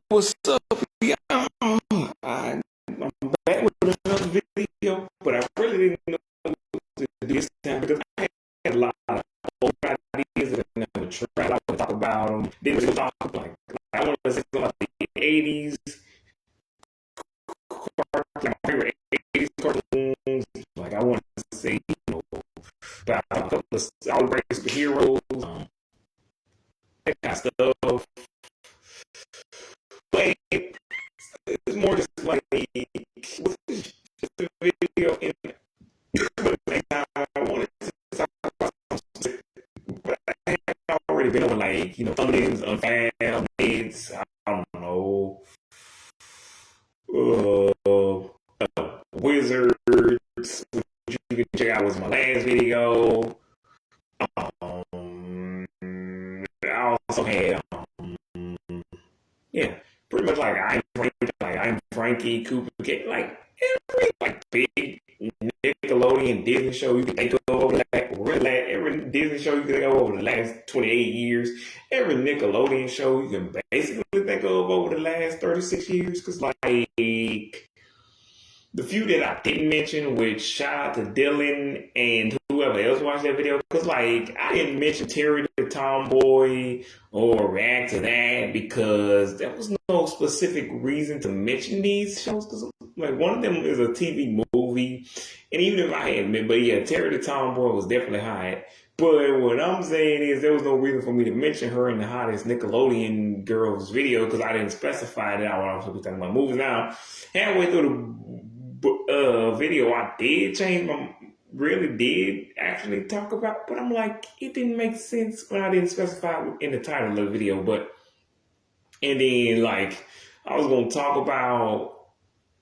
What's up, y'all? I'm back with another video, but I really didn't know what to do this time because I had a lot of old ideas that I never tried. I would talk about them. Then we talk I want to say something about the 80s, my favorite 80s cartoons. Like I want to say, about a couple of solid break superheroes, that kind of stuff. But it's more just like just a video in I wanted to talk about something, but I had already been on thumbnails, unfound kids, I don't know, wizards, which you can check out was my last video. I also had yeah, pretty much I'm Frankie, Cooper, like every big Nickelodeon Disney show you can think of over every Disney show you can think of over the last 28 years, every Nickelodeon show you can basically think of over the last 36 years, because the few that I didn't mention, which shout out to Dylan and whoever else watched that video, because I didn't mention Terry the Tomboy or react to that because there was no specific reason to mention these shows. Because one of them is a TV movie, and even if I hadn't, but yeah, Terry the Tomboy was definitely hot. But what I'm saying is there was no reason for me to mention her in the hottest Nickelodeon girls video because I didn't specify that I was supposed to be talking about movies. Now, halfway through the video, I did change my really did actually talk about, but I'm like, it didn't make sense when I didn't specify in the title of the video. But and then I was gonna talk about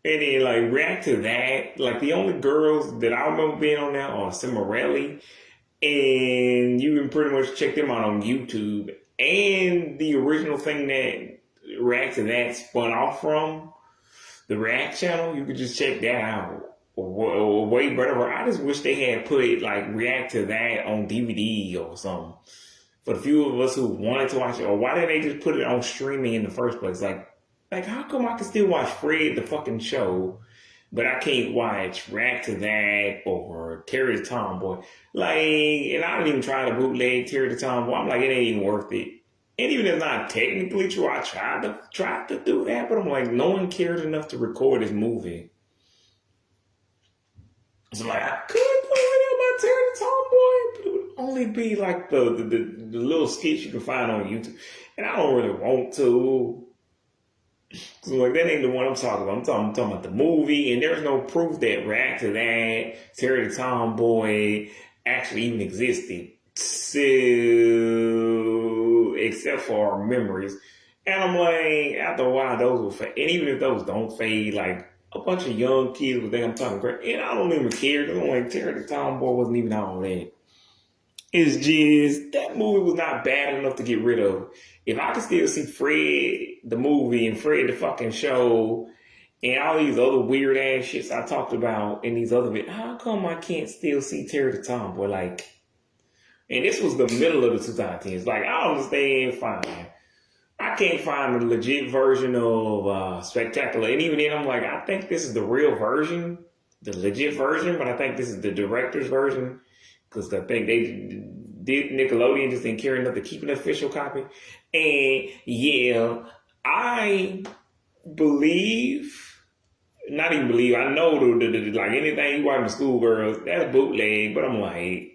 and then react to that. The only girls that I remember being on that are Cimarelli, and you can pretty much check them out on YouTube. And the original thing that react to that spun off from the React channel, you could just check that out. Or way better. I just wish they had put react to that on DVD or something. For the few of us who wanted to watch it, or why didn't they just put it on streaming in the first place? How come I can still watch Fred the fucking show, but I can't watch React to That or Terry the Tomboy? And I didn't even try to bootleg Terry the Tomboy. I'm like, it ain't even worth it. And even if it's not technically true, I tried to do that, but I'm like, no one cares enough to record this movie. So I could put a video about Terry the Tomboy, but it would only be the little skits you can find on YouTube. And I don't really want to. So that ain't the one I'm talking about. I'm talking about the movie, and there's no proof that React to That, Terry the Tomboy actually even existed. So, except for our memories. And I'm like, after a while, those will fade. And even if those don't fade, a bunch of young kids will think I'm talking great. And I don't even care. I'm like, Terry the Tomboy wasn't even all that. It's just, that movie was not bad enough to get rid of. If I could still see Fred the movie and Fred the fucking show and all these other weird ass shits I talked about in these other videos, how come I can't still see Terry the Tomboy? And this was the middle of the 2010s. I understand, fine. I can't find a legit version of Spectacular. And even then, I'm like, I think this is the real version, the legit version, but I think this is the director's version. Because I think they did Nickelodeon just didn't care enough to keep an official copy. And yeah, I believe, not even believe, I know anything you watch in Schoolgirls, that's bootleg, but I'm like,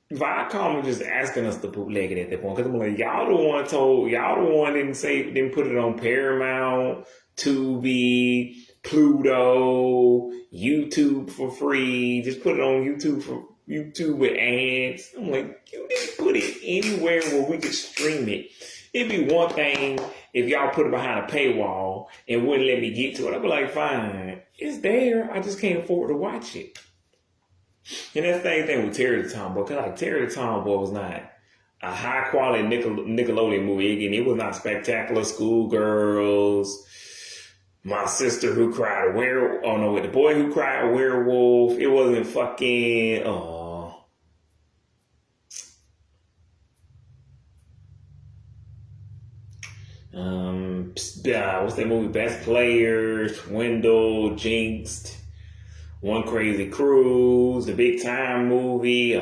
Viacom was just asking us to bootleg it at that point. Because I'm like, y'all the one didn't put it on Paramount, Tubi, Pluto, YouTube for free. Just put it on YouTube with ads. I'm like, you didn't put it anywhere where we could stream it. It'd be one thing if y'all put it behind a paywall and wouldn't let me get to it. I'd be like, fine, it's there. I just can't afford to watch it. And that's the same thing with Terry the Tomboy. Because Terry the Tomboy was not a high quality Nickelodeon movie. Again, it was not Spectacular, Schoolgirls, My Sister Who Cried a Werewolf. Oh no, The Boy Who Cried a Werewolf. It wasn't fucking. What's that movie? Best Players, Swindle, Jinxed, One Crazy Cruise, the Big Time movie.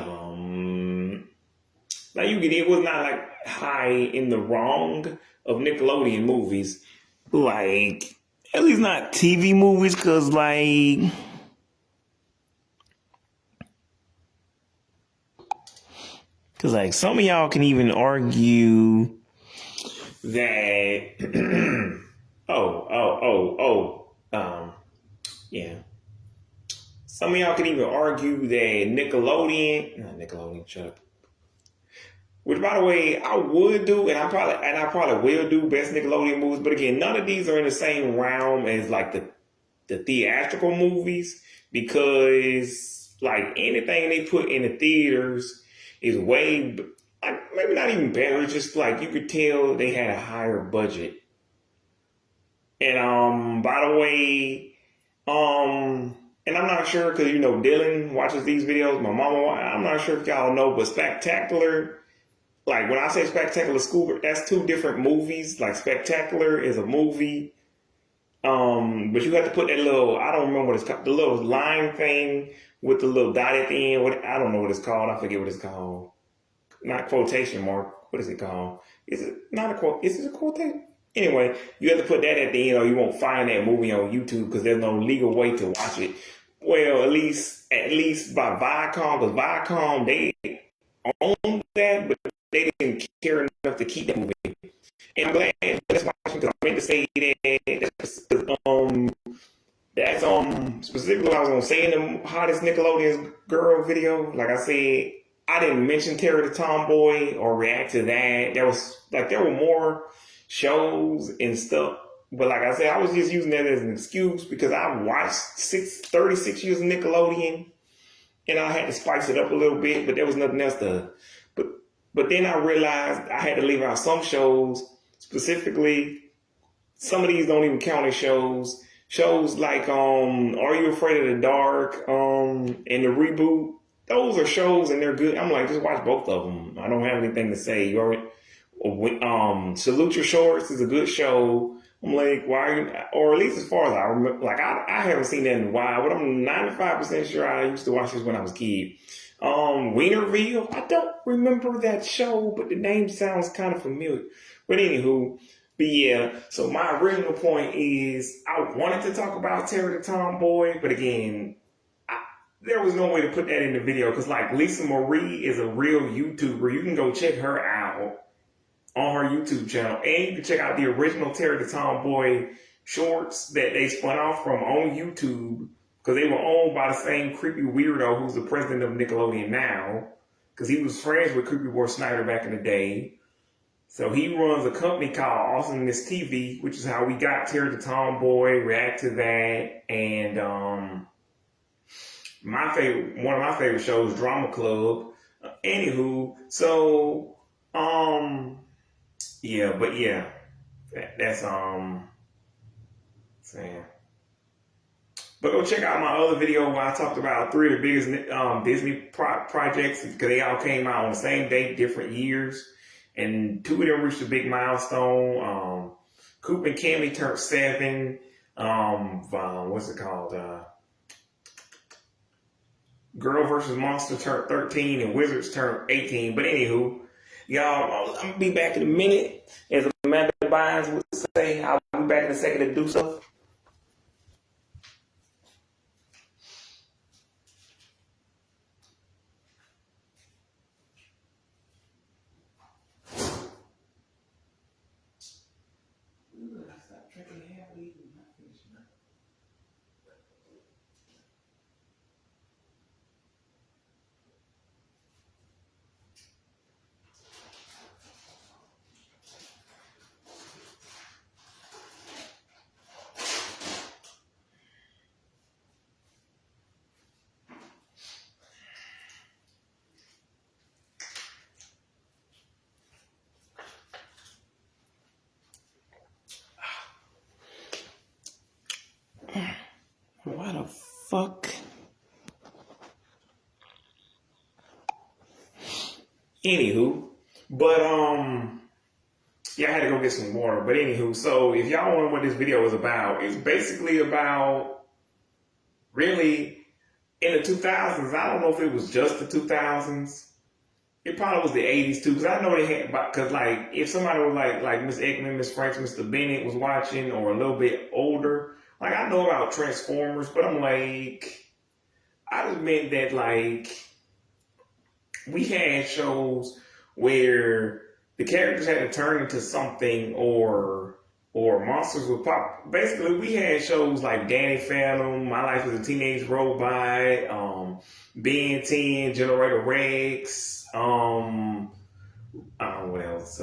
Like it was not like high in the wrong of Nickelodeon movies, like at least not TV movies, cause like some of y'all can even argue that yeah. Some of y'all can even argue that Nickelodeon, shut up. Which, by the way, I would do, and I probably will do best Nickelodeon movies. But again, none of these are in the same realm as like the theatrical movies, because like anything they put in the theaters is way, like, maybe not even better. It's just like you could tell they had a higher budget. And by the way, and I'm not sure because Dylan watches these videos. My mama, I'm not sure if y'all know, but Spectacular. Like when I say Spectacular School, that's two different movies. Like Spectacular is a movie, but you have to put that little, I don't remember what it's called, the little line thing with the little dot at the end. I don't know what it's called. I forget what it's called. Not quotation mark. What is it called? Is it not a quote? Is it a quotation? Anyway, you have to put that at the end, or you won't find that movie on YouTube because there's no legal way to watch it. Well, at least by Viacom, because Viacom they own that, but they didn't care enough to keep that movie. And I'm glad that's watching because I meant to say that's specifically what I was gonna say in the hottest Nickelodeon girl video. Like I said, I didn't mention Terry the Tomboy or react to that. There were more shows and stuff. But like I said, I was just using that as an excuse because I watched 36 years of Nickelodeon and I had to spice it up a little bit, but there was nothing else to. But then I realized I had to leave out some shows, specifically. Some of these don't even count as shows. Shows like Are You Afraid of the Dark? And the reboot. Those are shows and they're good. I'm like, just watch both of them. I don't have anything to say. You already. Salute Your Shorts is a good show. I'm like, why are you, or at least as far as I remember, like I haven't seen that in a while, but I'm 95% sure I used to watch this when I was a kid. Wienerville, I don't remember that show, but the name sounds kind of familiar. But anywho, but yeah, so my original point is I wanted to talk about Terry the Tomboy, but again, there was no way to put that in the video because like Lisa Marie is a real YouTuber. You can go check her out on her YouTube channel. And you can check out the original Terry the Tomboy shorts that they spun off from on YouTube because they were owned by the same creepy weirdo who's the president of Nickelodeon now because he was friends with Creepy Boy Snyder back in the day. So he runs a company called Awesomeness TV, which is how we got Terry the Tomboy, react to that, and one of my favorite shows, Drama Club. Anywho, so yeah, but yeah, that's saying. But go check out my other video where I talked about three of the biggest Disney projects because they all came out on the same date, different years, and two of them reached a big milestone. Coop and Cammy turned 7. What's it called? Girl versus Monster turned 13, and Wizards turned 18. But anywho, y'all, I'm gonna be back in a minute. As Amanda Bynes would say, I'll be back in a second to do stuff. Why the fuck? Anywho, but Yeah, I had to go get some water. But anywho, so if y'all wonder what this video is about, it's basically about really in the 2000s. I don't know if it was just the 2000s. It probably was the 80s too, because I know they had, because like if somebody was like Miss Ekman, Miss Franks, Mr. Bennett was watching, or a little bit older, like I know about Transformers, but I'm like, I just meant that like we had shows where the characters had to turn into something or monsters would pop. Basically, we had shows like Danny Phantom, My Life as a Teenage Robot, Ben 10, Generator Rex, what else?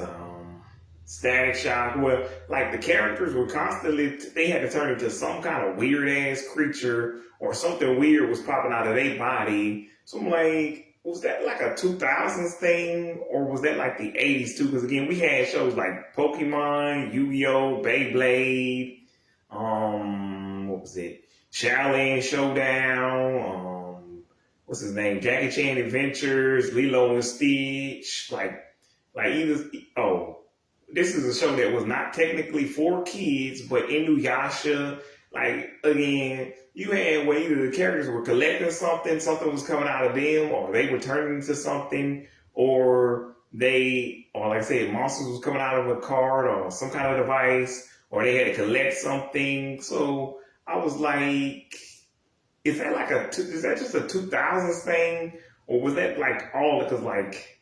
Static Shock. Well, like the characters were constantly, they had to turn into some kind of weird ass creature or something weird was popping out of their body. So I'm like, was that like a 2000s thing or was that like the 80s too? Because again, we had shows like Pokemon, Yu-Gi-Oh, Beyblade, what was it? Shaolin Showdown, what's his name? Jackie Chan Adventures, Lilo and Stitch, like either, oh, this is a show that was not technically for kids, but Inuyasha, like again, you had where either the characters were collecting something, something was coming out of them, or they were turning into something, or like I said, monsters was coming out of a card or some kind of device, or they had to collect something. So I was like, is that just a 2000s thing, or was that like all because like.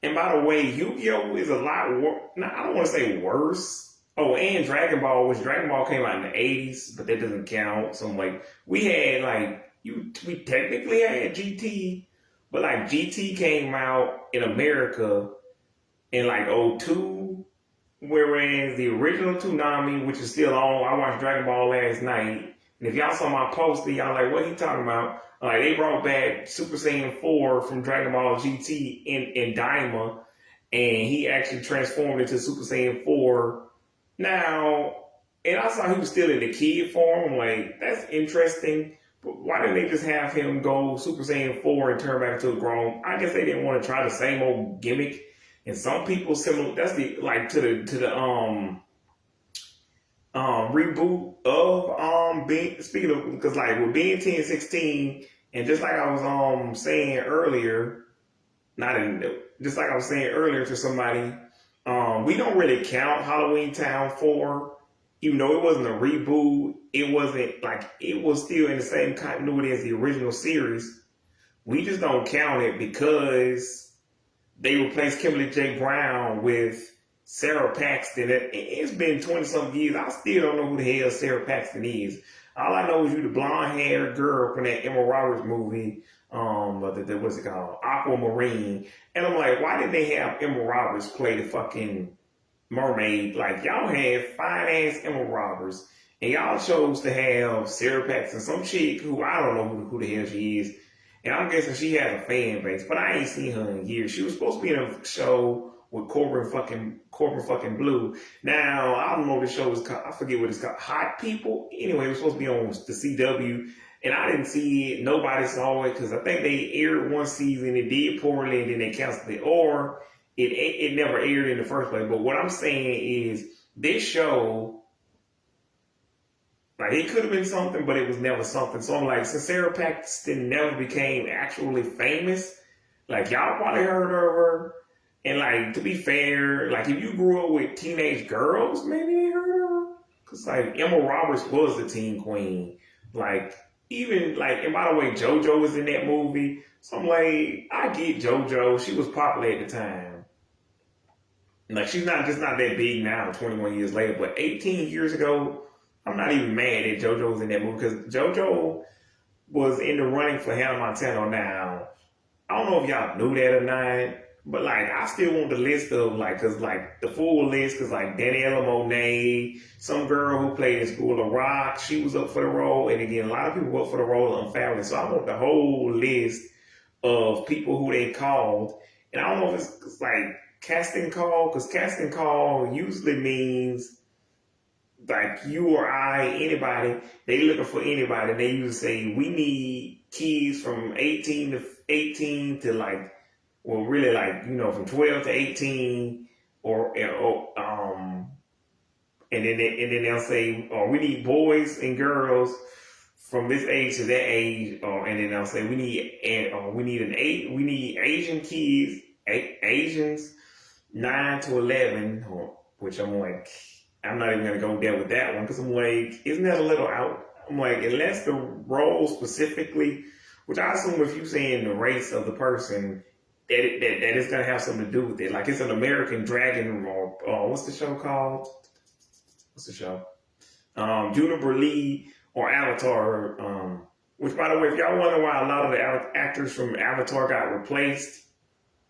And by the way, Yu-Gi-Oh! Is a lot worse. Now, I don't want to say worse. Oh, and Dragon Ball, which Dragon Ball came out in the 80s, but that doesn't count. So I'm like, we had like, we technically had GT, but like GT came out in America in like '02, whereas the original Toonami, which is still on, I watched Dragon Ball last night. And if y'all saw my post, y'all like, what he talking about? Like they brought back Super Saiyan 4 from Dragon Ball GT in Daima, and he actually transformed into Super Saiyan 4. Now, and I saw he was still in the kid form. I'm like, that's interesting. But why didn't they just have him go Super Saiyan 4 and turn back into a grown? I guess they didn't want to try the same old gimmick. And some people similar. That's the like to the reboot of speaking of, because like with being 1016, and just like I was saying earlier, not in just like I was saying earlier to somebody, we don't really count Halloween Town 4, even though it wasn't a reboot. It wasn't like it was still in the same continuity as the original series. We just don't count it because they replaced Kimberly J. Brown with Sarah Paxton. It's been 20 some years. I still don't know who the hell Sarah Paxton is. All I know is you the blonde haired girl from that Emma Roberts movie. What's it called? Aquamarine. And I'm like, why did they have Emma Roberts play the fucking mermaid? Like y'all had fine ass Emma Roberts, and y'all chose to have Sarah Paxton, some chick who I don't know who the hell she is. And I'm guessing she has a fan base, but I ain't seen her in years. She was supposed to be in a show with Corbin fucking Blue. Now, I don't know what the show is called. I forget what it's called. Hot People? Anyway, it was supposed to be on the CW. And I didn't see it. Nobody saw it because I think they aired one season. It did poorly and then they canceled it. Or it never aired in the first place. But what I'm saying is this show, like it could have been something, but it was never something. So I'm like, since Sarah Paxton never became actually famous, like y'all probably heard of her. And like to be fair, like if you grew up with teenage girls, maybe they heard of her. Cause like Emma Roberts was the teen queen. Like even like, and by the way, JoJo was in that movie. So I'm like, I get JoJo. She was popular at the time. Like she's not that big now, 21 years later, but 18 years ago, I'm not even mad that JoJo was in that movie because JoJo was in the running for Hannah Montana. Now, I don't know if y'all knew that or not, but like I still want the list of like, cause like the full list, cause like Daniela Monet, some girl who played in School of Rock, she was up for the role, and again, a lot of people were up for the role of Unfairly. So I want the whole list of people who they called, and I don't know if it's like casting call, because casting call usually means like you or I, anybody, they looking for anybody. They usually say, we need kids from 18 to like, well, really like, from 12 to 18, or and then they'll say, "Oh, we need boys and girls from this age to that age," or and then they'll say, we need Asian kids, Asians 9 to 11," which I'm like, I'm not even gonna go there with that one because I'm like, isn't that a little out? I'm like, unless the role specifically, which I assume if you saying the race of the person, that it's gonna have something to do with it. Like it's an American Dragon or what's the show called? What's the show? Juniper Lee or Avatar. Which, by the way, if y'all wonder why a lot of the actors from Avatar got replaced,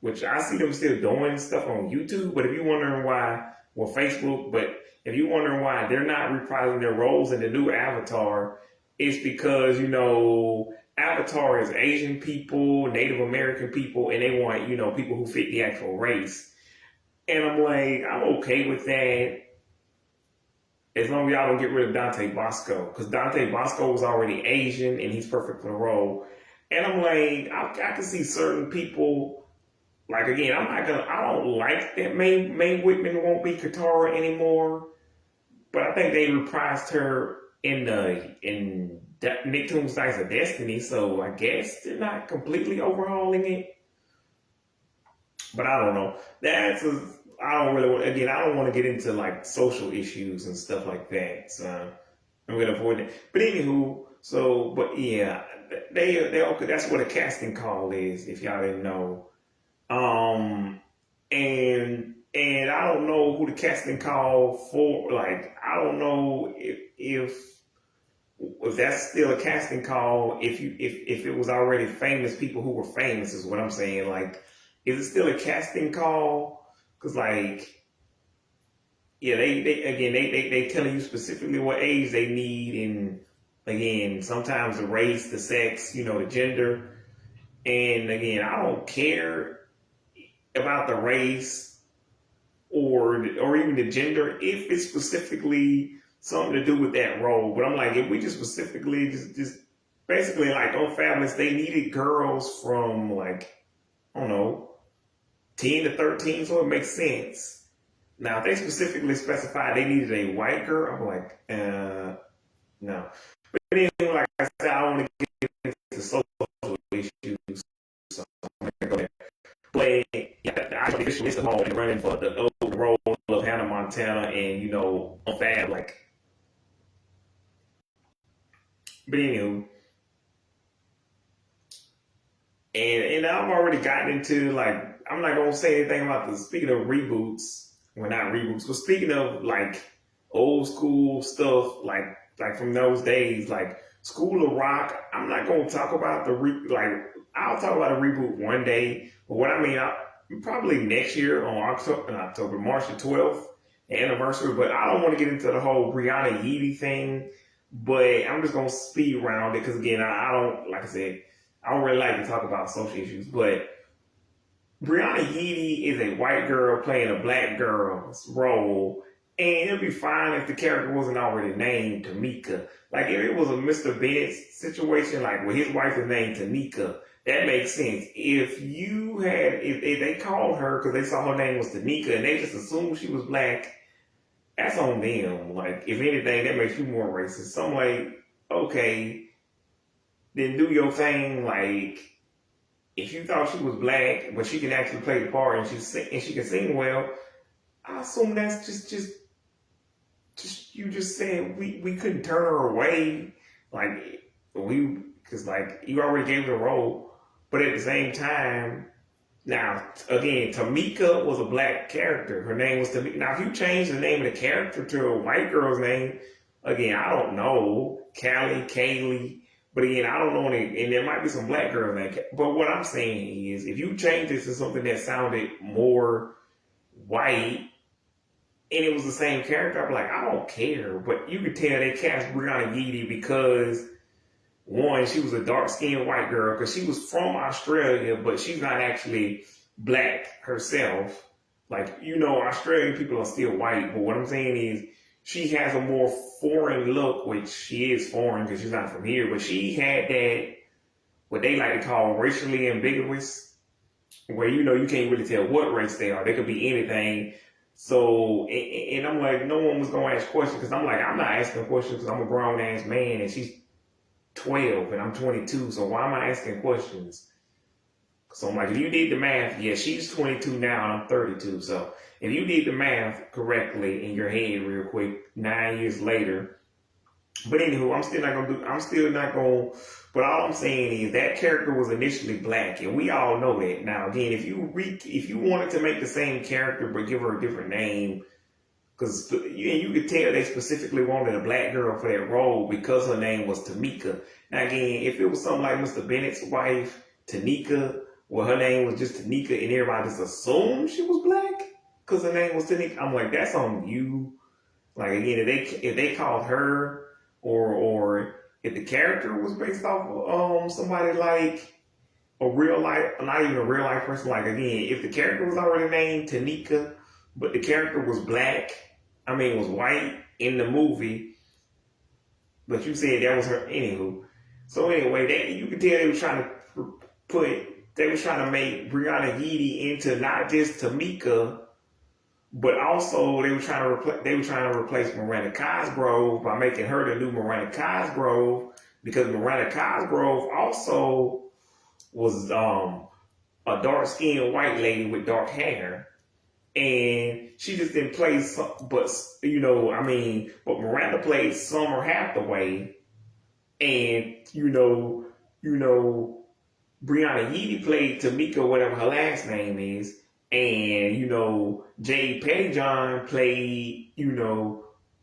which I see them still doing stuff on YouTube, but if you're wondering why, well, Facebook, but if you're wondering why they're not reprising their roles in the new Avatar, it's because, Avatar is Asian people, Native American people, and they want, people who fit the actual race. And I'm like, I'm okay with that as long as y'all don't get rid of Dante Bosco, because Dante Bosco was already Asian and he's perfect for the role. And I'm like, I can see certain people, like again, I don't like that Mae Whitman won't be Katara anymore, but I think they reprised her in Nicktoons Dice of Destiny, so I guess they're not completely overhauling it. But I don't know. I don't really, again, I don't want to get into like social issues and stuff like that. So I'm going to avoid it. But anywho, but yeah, they okay. That's what a casting call is, if y'all didn't know. And I don't know who the casting call for. Like, I don't know if that's still a casting call. If it was already famous people who were famous, is what I'm saying. Like, is it still a casting call? Because like, yeah, they telling you specifically what age they need, and again, sometimes the race, the sex, the gender, and again, I don't care about the race or even the gender if it's specifically something to do with that role. But I'm like, if we just specifically just basically like on Fabulous, they needed girls from like, I don't know, 10 to 13, so it makes sense. Now, if they specifically specified they needed a white girl, I'm like, no. But anyway, like I said, I don't want to get into social issues, so I'm going to go there. But yeah, I officially list them all and running for the role of Hannah Montana and, on Fab, like. But anyway, and I've already gotten into, like, I'm not going to say anything about speaking of reboots. Well, not reboots, but speaking of like old school stuff, like from those days, like School of Rock. I'm not gonna talk about I'll talk about a reboot one day, but what I mean, probably next year on October, March the 12th, the anniversary. But I don't want to get into the whole Brianna Yeedy thing. But I'm just gonna speed around it because again, I don't, like I said, I don't really like to talk about social issues, but Brianna Yeedy is a white girl playing a black girl's role, and it'd be fine if the character wasn't already named Tamika. Like if it was a Mr. Bennett situation, like where his wife is named Tanika, that makes sense. If they called her because they saw her name was Tanika and they just assumed she was black, that's on them. Like if anything, that makes you more racist. So I'm like, okay, then do your thing, like. If you thought she was black, but she can actually play the part and she can sing well, I assume that's just you just saying we couldn't turn her away, because like you already gave her the role, but at the same time, now again, Tamika was a black character. Her name was Tamika. Now if you change the name of the character to a white girl's name, again, I don't know, Callie, Kaylee. But again, I don't know, and there might be some black girls in that. But what I'm saying is, if you change this to something that sounded more white, and it was the same character, I'm like, I don't care. But you could tell they cast Brianna Yeedy because, one, she was a dark-skinned white girl, because she was from Australia, but she's not actually black herself. Like, Australian people are still white, but what I'm saying is, she has a more foreign look, which she is foreign because she's not from here, but she had that, what they like to call racially ambiguous, where you can't really tell what race they are. They could be anything. So, and I'm like, no one was gonna ask questions because I'm like, I'm not asking questions because I'm a grown ass man and she's 12 and I'm 22. So why am I asking questions? So I'm like, if you did the math, yeah, she's 22 now and I'm 32. So if you did the math correctly in your head real quick, 9 years later, but anywho, I'm still not gonna, but all I'm saying is that character was initially black and we all know that. Now again, if you wanted to make the same character but give her a different name, because you could tell they specifically wanted a black girl for that role because her name was Tamika. Now again, if it was something like Mr. Bennett's wife, Tanika, well her name was just Tanika and everybody just assumed she was black because her name was Tanika, I'm like, that's on you. Like again, if they called her or if the character was based off of somebody like a real life, not even a real life person, like again, if the character was already named Tanika, but the character was black, I mean was white in the movie, but you said that was her anywho. So anyway, you could tell they was trying to make Brianna Yeedy into not just Tamika, but also they were trying to replace Miranda Cosgrove by making her the new Miranda Cosgrove because Miranda Cosgrove also was a dark skinned white lady with dark hair. And she just didn't play, but Miranda played Summer Hathaway, and Brianna Yeedy played Tamika, whatever her last name is, and Jay Pettyjohn played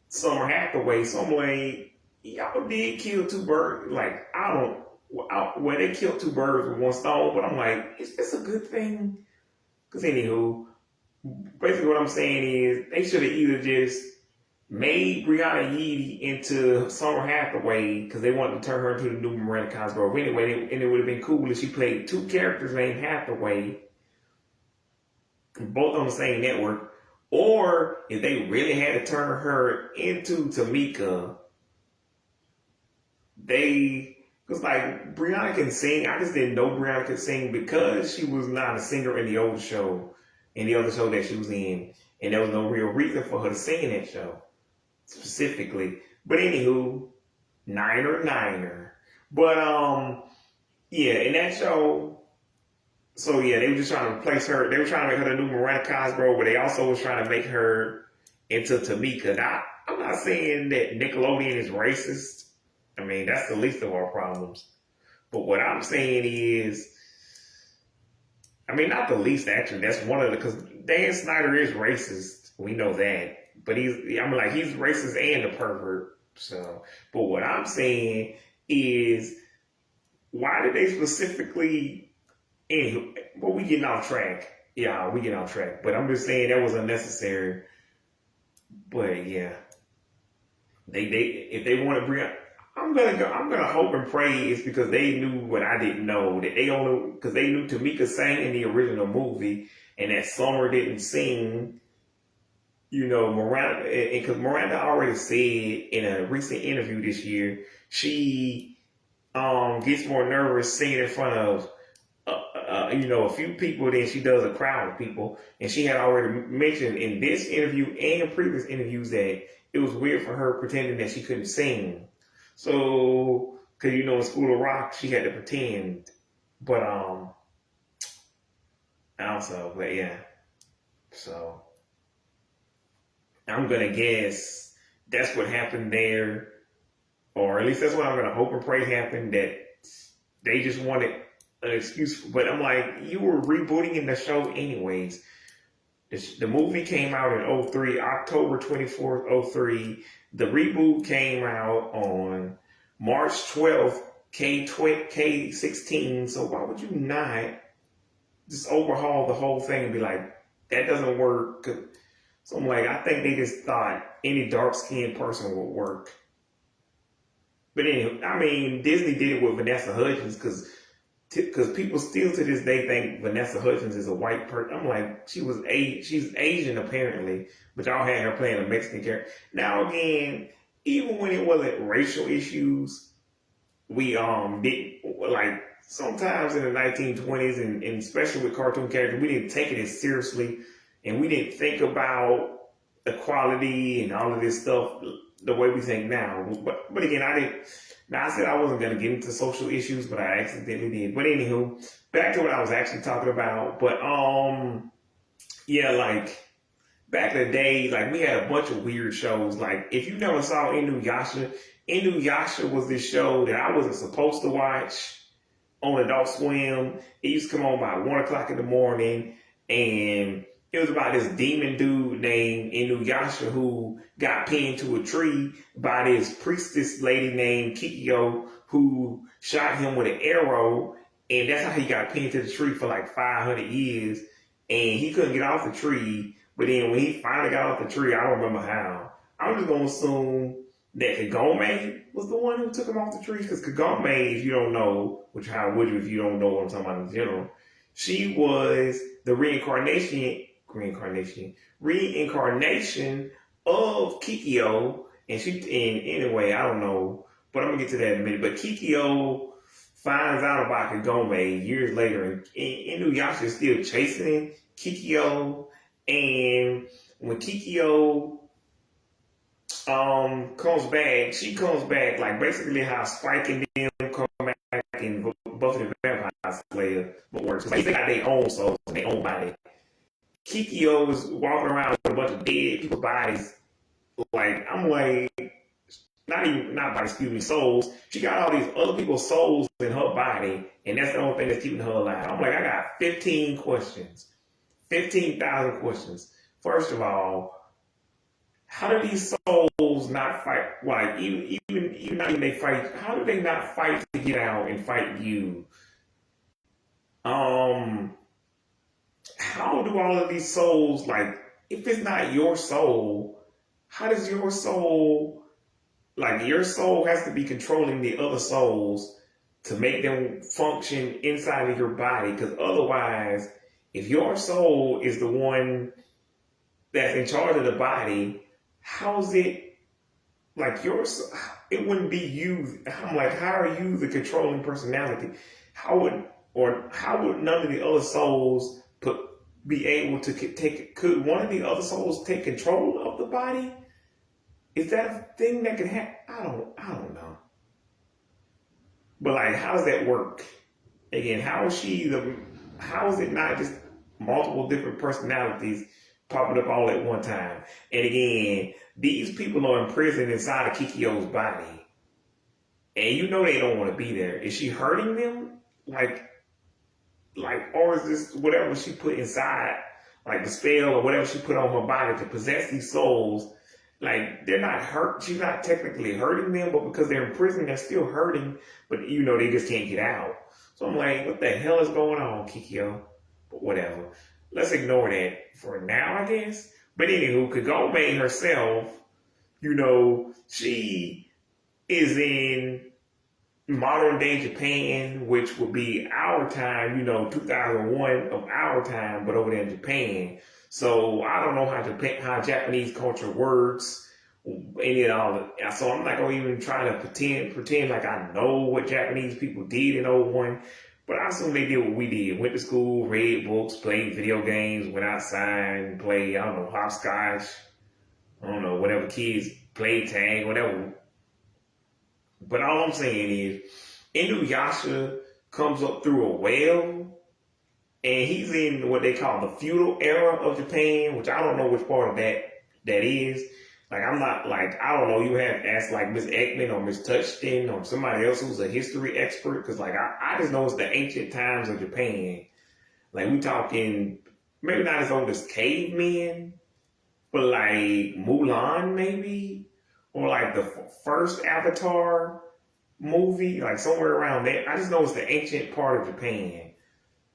Summer Hathaway. So I'm like, y'all did kill two birds. Like they killed two birds with one stone, but I'm like, is this a good thing? Because anywho, basically what I'm saying is they should have either just made Brianna Yeedy into Summer Hathaway because they wanted to turn her into the new Miranda Cosgrove anyway, and it would have been cool if she played two characters named Hathaway, both on the same network, or if they really had to turn her into Tamika, because like Brianna can sing. I just didn't know Brianna could sing because she was not a singer in the other show that she was in, and there was no real reason for her to sing in that show specifically. But anywho, Niner. But yeah, in that show, so yeah, they were just trying to replace her. They were trying to make her the new Miranda Cosgrove, but they also was trying to make her into Tamika. Now, I'm not saying that Nickelodeon is racist. I mean, that's the least of our problems. But what I'm saying is, I mean, not the least actually. That's one of the, because Dan Snyder is racist. We know that. But he's racist and a pervert. So, but what I'm saying is, why did they specifically, anyway, well, we getting off track. Yeah, we getting off track. But I'm just saying that was unnecessary. But yeah, if they want to bring up, I'm gonna hope and pray it's because they knew what I didn't know, that because they knew Tamika sang in the original movie and that Summer didn't sing. Miranda, and because Miranda already said in a recent interview this year, she gets more nervous singing in front of a few people than she does a crowd of people. And she had already mentioned in this interview and previous interviews that it was weird for her pretending that she couldn't sing. So, because in School of Rock, she had to pretend. But but yeah. So, I'm gonna guess that's what happened there, or at least that's what I'm gonna hope and pray happened. That they just wanted an excuse. But I'm like, you were rebooting in the show anyways. The movie came out in 03, October 24th, 03. The reboot came out on March 12th, K16. So why would you not just overhaul the whole thing and be like, that doesn't work? So I'm like, I think they just thought any dark-skinned person would work. But anyway, I mean, Disney did it with Vanessa Hudgens because people still to this day think Vanessa Hudgens is a white person. I'm like, she's Asian apparently, but y'all had her playing a Mexican character. Now again, even when it wasn't racial issues, we did, like, sometimes in the 1920s and especially with cartoon characters, we didn't take it as seriously and we didn't think about equality and all of this stuff the way we think now. But again, I didn't. Now I said I wasn't gonna get into social issues, but I accidentally did. But anywho, back to what I was actually talking about. But yeah, like back in the day, like we had a bunch of weird shows. Like if you never saw Inuyasha, Inuyasha was this show that I wasn't supposed to watch on Adult Swim. It used to come on by 1 o'clock in the morning, and it was about this demon dude named Inuyasha who got pinned to a tree by this priestess lady named Kikyo who shot him with an arrow, and that's how he got pinned to the tree for like 500 years, and he couldn't get off the tree. But then when he finally got off the tree, I don't remember how. I'm just gonna assume that Kagome was the one who took him off the tree, because Kagome, if you don't know, which how would you if you don't know what I'm talking about in general, she was the reincarnation of Kikyo, and anyway, I don't know, but I'm gonna get to that in a minute. But Kikyo finds out about Kagome years later, and Inuyasha is still chasing Kikyo, and when Kikyo she comes back like basically how Spike and them come back in Buffy the Vampire Slayer, but works. Like they got their own souls and their own body. Kikyo was walking around with a bunch of dead people's bodies. Like I'm like, not bodies, excuse me, souls. She got all these other people's souls in her body, and that's the only thing that's keeping her alive. I'm like, I got 15 questions, 15,000 questions. First of all, how do these souls not fight? Like even not even they fight. How do they not fight to get out and fight you? How do all of these souls, like if it's not your soul, how does your soul, like your soul has to be controlling the other souls to make them function inside of your body? Because otherwise, if your soul is the one that's in charge of the body, how's it like yours? It wouldn't be you. I'm like, how are you the controlling personality? How would none of the other souls be able to take? Could one of the other souls take control of the body? Is that a thing that can happen? I don't know. But like, how does that work? Again, how is it not just multiple different personalities popping up all at one time? And again, these people are imprisoned inside of Kikyo's body. And you know they don't want to be there. Is she hurting them? Or is this whatever she put inside, like the spell or whatever she put on her body to possess these souls? Like they're not hurt. She's not technically hurting them, but because they're in prison, they're still hurting. But they just can't get out. So I'm like, what the hell is going on, Kikyo? But whatever. Let's ignore that for now, I guess. But anywho, Kagome herself, she is in modern day Japan, which would be our time, 2001 of our time, but over there in Japan. So I don't know how Japanese culture works, any of all that. So I'm not gonna even try to pretend like I know what Japanese people did in '01. But I assume they did what we did. Went to school, read books, played video games, went outside and played, I don't know, hopscotch. I don't know, whatever kids played, tag, whatever. But all I'm saying is, Inuyasha comes up through a well, and he's in what they call the feudal era of Japan, which I don't know which part of that is. Like, I'm not, like, I don't know, you have to ask, like, Miss Ekman or Miss Touchton or somebody else who's a history expert, because, like, I just know it's the ancient times of Japan. Like, we talking, maybe not as old as cavemen, but, like, Mulan, maybe? Or, like, the first Avatar movie, like, somewhere around there. I just know it's the ancient part of Japan.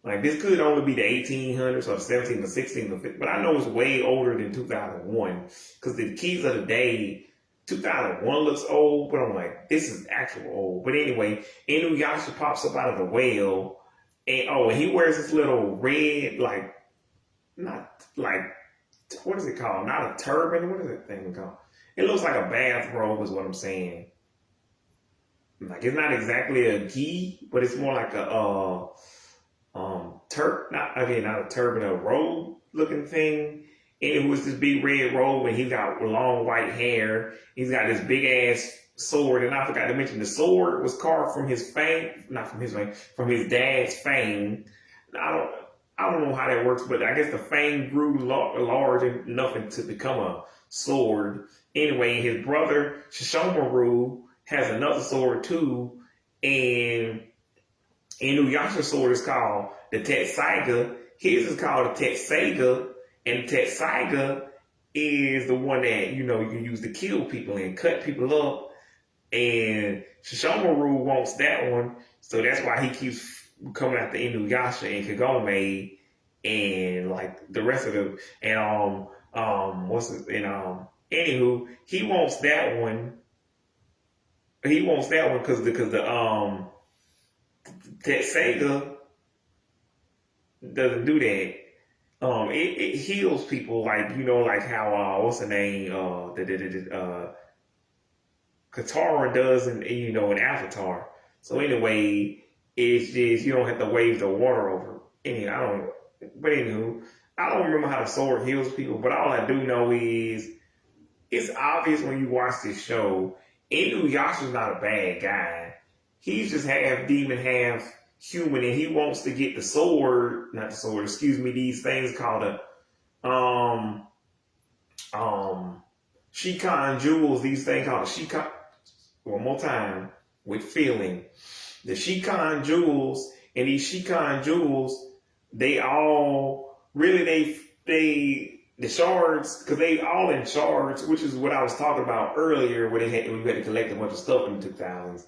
Like, this could only be the 1800s or 17th or 16th or 15th, but I know it's way older than 2001. Because the keys of the day, 2001 looks old, but I'm like, this is actual old. But anyway, Inuyasha pops up out of the well, and he wears this little red, what is it called? Not a turban, what is that thing called? It looks like a bathrobe is what I'm saying. Like, it's not exactly a gi, but it's more like a not a turban, a robe. looking thing. And it was this big red robe, and he got long white hair. He's got this big ass sword, and I forgot to mention the sword was carved from his fang, not from his fang, from his dad's fang. I don't know how that works, but I guess the fang grew large enough to become a sword. Anyway, his brother Shishomaru has another sword too, and Inuyasha's sword is called the Tetsaiga. His is called the Tetsaiga, and the Tetsaiga is the one that you can use to kill people and cut people up. And Shishomaru wants that one, so that's why he keeps coming after Inuyasha and Kagome and like the rest of them. And what's it? And anywho, he wants that one. He wants that one because the Tetsaiga doesn't do that. It heals people like how what's the name Katara does in Avatar. So anyway, it's just you don't have to wave the water over. Anywho, I don't remember how the sword heals people, but all I do know is it's obvious when you watch this show. Inuyasha's not a bad guy. He's just half demon, half human, and he wants to get the sword, not the sword, excuse me, these things called Shikan jewels, these things called Shikan, one more time, with feeling. The Shikan jewels, and these Shikan jewels, they all, really, the shards, because they all in shards, which is what I was talking about earlier, where we had to collect a bunch of stuff in the 2000s.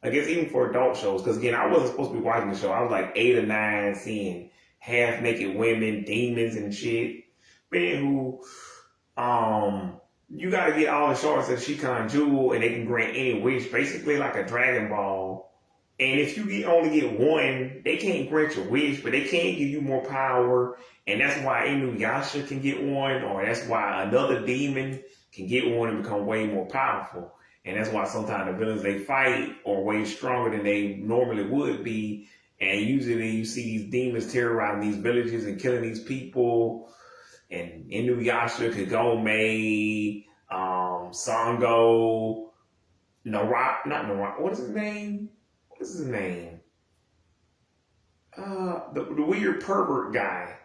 I guess even for adult shows, because again, I wasn't supposed to be watching the show. I was like 8 or 9, seeing half naked women, demons, and shit. But anywho, you gotta get all the shards of the Shikan Jewel, and they can grant any wish, basically like a Dragon Ball. And if you only get one, they can't grant your wish, but they can give you more power. And that's why Inuyasha can get one, or that's why another demon can get one and become way more powerful. And that's why sometimes the villains they fight are way stronger than they normally would be. And usually you see these demons terrorizing these villages and killing these people. And Inuyasha, Kagome, Sango, what is his name? The weird pervert guy.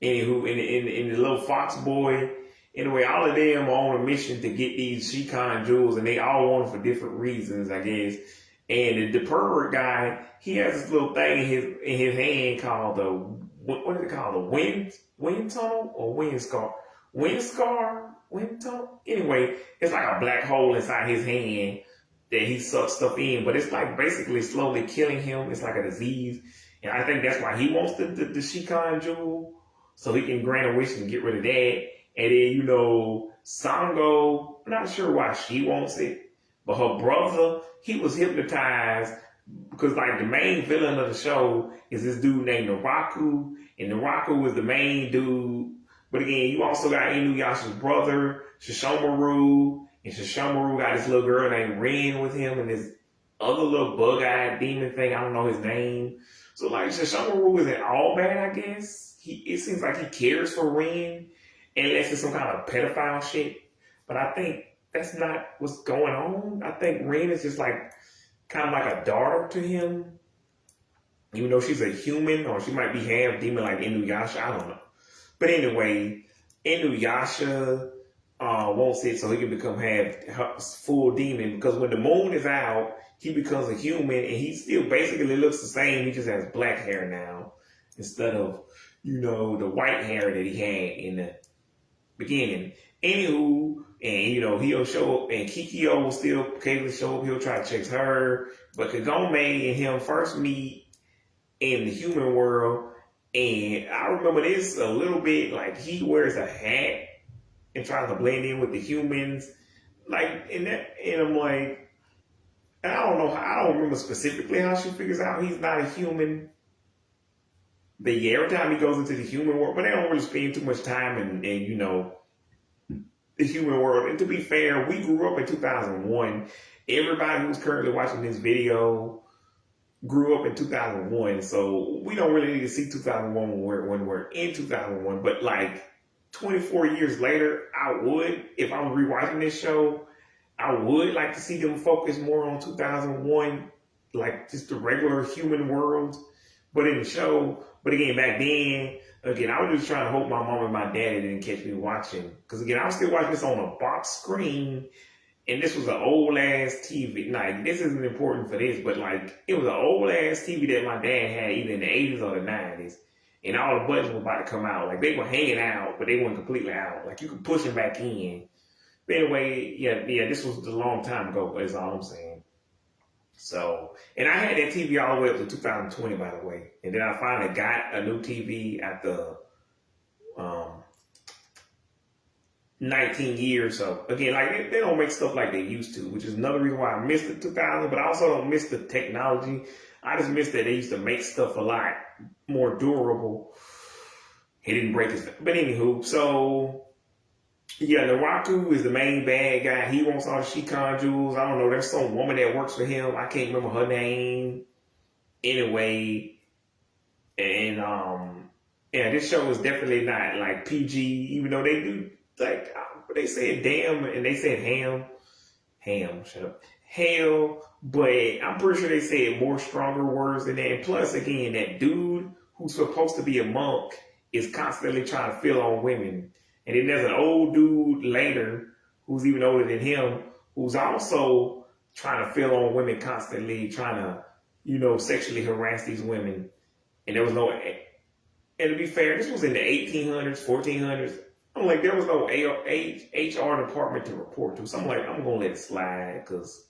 Anywho, in the little fox boy. Anyway, all of them are on a mission to get these Shikan jewels, and they all want them for different reasons, I guess. And the pervert guy, he has this little thing in his hand called what is it called? The wind tunnel or wind scar? Wind tunnel? Anyway, it's like a black hole inside his hand that he sucks stuff in, but it's like basically slowly killing him. It's like a disease. And I think that's why he wants the Shikan jewel, so he can grant a wish and get rid of that. And then, Sango, I'm not sure why she wants it, but her brother, he was hypnotized because, like, the main villain of the show is this dude named Naraku, and Naraku is the main dude. But again, you also got Inuyasha's brother, Shishomaru, and Shishomaru got this little girl named Rin with him, and this other little bug-eyed demon thing, I don't know his name. So, like, Shishomaru isn't all bad, I guess. It seems like he cares for Rin, unless it's some kind of pedophile shit. But I think that's not what's going on. I think Rin is just like kind of like a daughter to him. Even though she's a human, or she might be half demon like Inuyasha. I don't know. But anyway, Inuyasha wants it so he can become half full demon. Because when the moon is out, he becomes a human, and he still basically looks the same. He just has black hair now instead of, the white hair that he had in the beginning. Anywho, and he'll show up, and Kikyo will still occasionally show up. He'll try to chase her, but Kagome and him first meet in the human world, and I remember this a little bit. Like, he wears a hat and tries to blend in with the humans, and I'm like, I don't know. I don't remember specifically how she figures out he's not a human. But yeah, every time he goes into the human world, but they don't really spend too much time in the human world. And to be fair, we grew up in 2001. Everybody who's currently watching this video, grew up in 2001, so we don't really need to see 2001 when we're in 2001. But like 24 years later, I would, if I was rewatching this show, I would like to see them focus more on 2001, like just the regular human world. But in the show, but again, back then, again, I was just trying to hope my mom and my daddy didn't catch me watching. Because again, I was still watching this on a box screen, and this was an old ass TV. Like, this isn't important for this, but like, it was an old ass TV that my dad had either in the 80s or the 90s. And all the buttons were about to come out. Like, they were hanging out, but they weren't completely out. Like, you could push them back in. But anyway, yeah, this was a long time ago, is all I'm saying. So, and I had that TV all the way up to 2020, by the way. And then I finally got a new TV after 19 years. So, again, like, they don't make stuff like they used to, which is another reason why I missed the 2000, but I also don't miss the technology. I just miss that they used to make stuff a lot more durable. He didn't break his... But anywho, so... Yeah, Naraku is the main bad guy. He wants all the Shikon jewels. I don't know. There's some woman that works for him. I can't remember her name. Anyway, and yeah, this show is definitely not like PG, even though they do like they said damn and they said ham, shut up, hell. But I'm pretty sure they said more stronger words than that. And plus, again, that dude who's supposed to be a monk is constantly trying to feel on women. And then there's an old dude later who's even older than him who's also trying to feel on women constantly, trying to, sexually harass these women. And there was no, and to be fair, this was in the 1800s, 1400s. I'm like, there was no HR department to report to. So I'm like, I'm going to let it slide because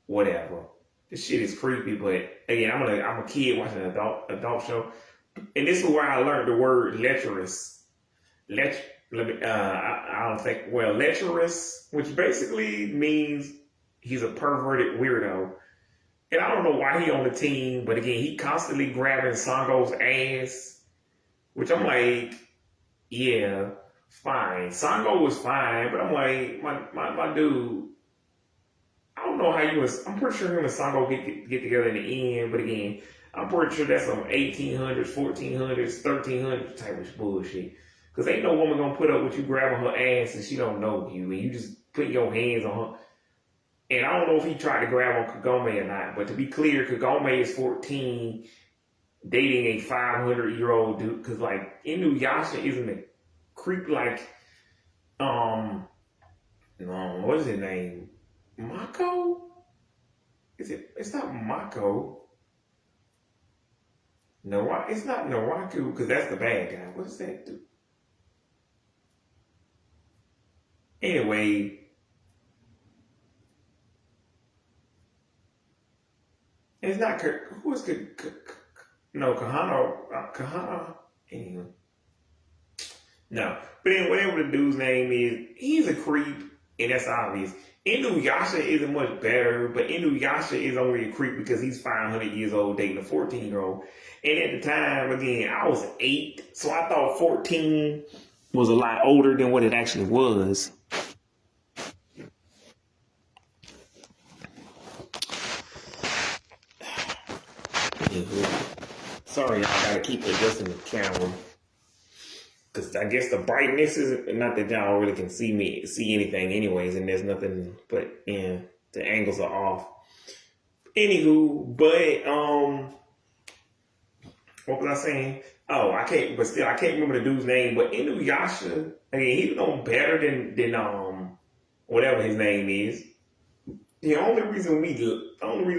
whatever. This shit is creepy, but again, I'm a kid watching an adult show. And this is where I learned the word lecherous. Lecherous, which basically means he's a perverted weirdo. And I don't know why he on the team, but again, he constantly grabbing Sango's ass, which I'm like, yeah, fine. Sango was fine, but I'm like, my dude, I don't know how I'm pretty sure him and Sango get together in the end, but again, I'm pretty sure that's some 1800s, 1400s, 1300s type of bullshit. Because ain't no woman gonna put up with you grabbing her ass and she don't know you and you just put your hands on her. And I don't know if he tried to grab on Kagome or not, but to be clear, Kagome is 14 dating a 500-year-old dude. Because like Inuyasha isn't a creep like no, what is his name? Mako? It's not Mako. No, it's not Naraku because that's the bad guy. What is that dude? Anyway, it's not who is Kahana. Anyway, no. But then whatever the dude's name is, he's a creep, and that's obvious. Inuyasha isn't much better, but Inuyasha is only a creep because he's 500 years old dating a 14-year-old. And at the time, again, I was 8, so I thought 14 was a lot older than what it actually was. Sorry, y'all gotta keep adjusting the camera. Because I guess the brightness is not that y'all really can see anything anyways, and there's nothing, but yeah, the angles are off. Anywho, but what was I saying? Oh, I can't remember the dude's name, but Inuyasha, again, he's no better than whatever his name is. The only reason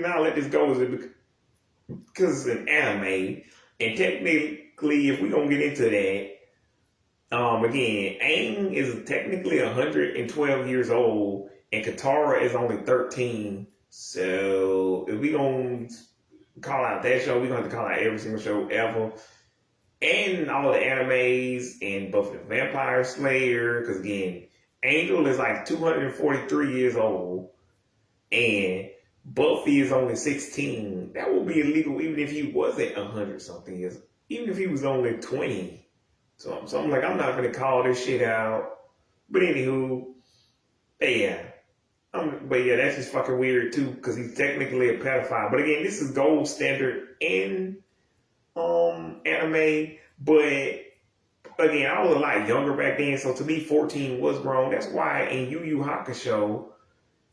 I let this go is because it's an anime, and technically, if we don't get into that, again, Aang is technically 112 years old, and Katara is only 13. So if we gonna call out that show, we're gonna have to call out every single show ever, and all the animes, and Buffy the Vampire Slayer. Because again, Angel is like 243 years old, and Buffy is only 16. That would be illegal even if he wasn't 100 something years. Even if he was only 20. So I'm like, I'm not going to call this shit out. But anywho, yeah. But yeah, that's just fucking weird too, because he's technically a pedophile. But again, this is gold standard in anime. But again, I was a lot younger back then, so to me, 14 was grown. That's why in Yu Yu Hakusho,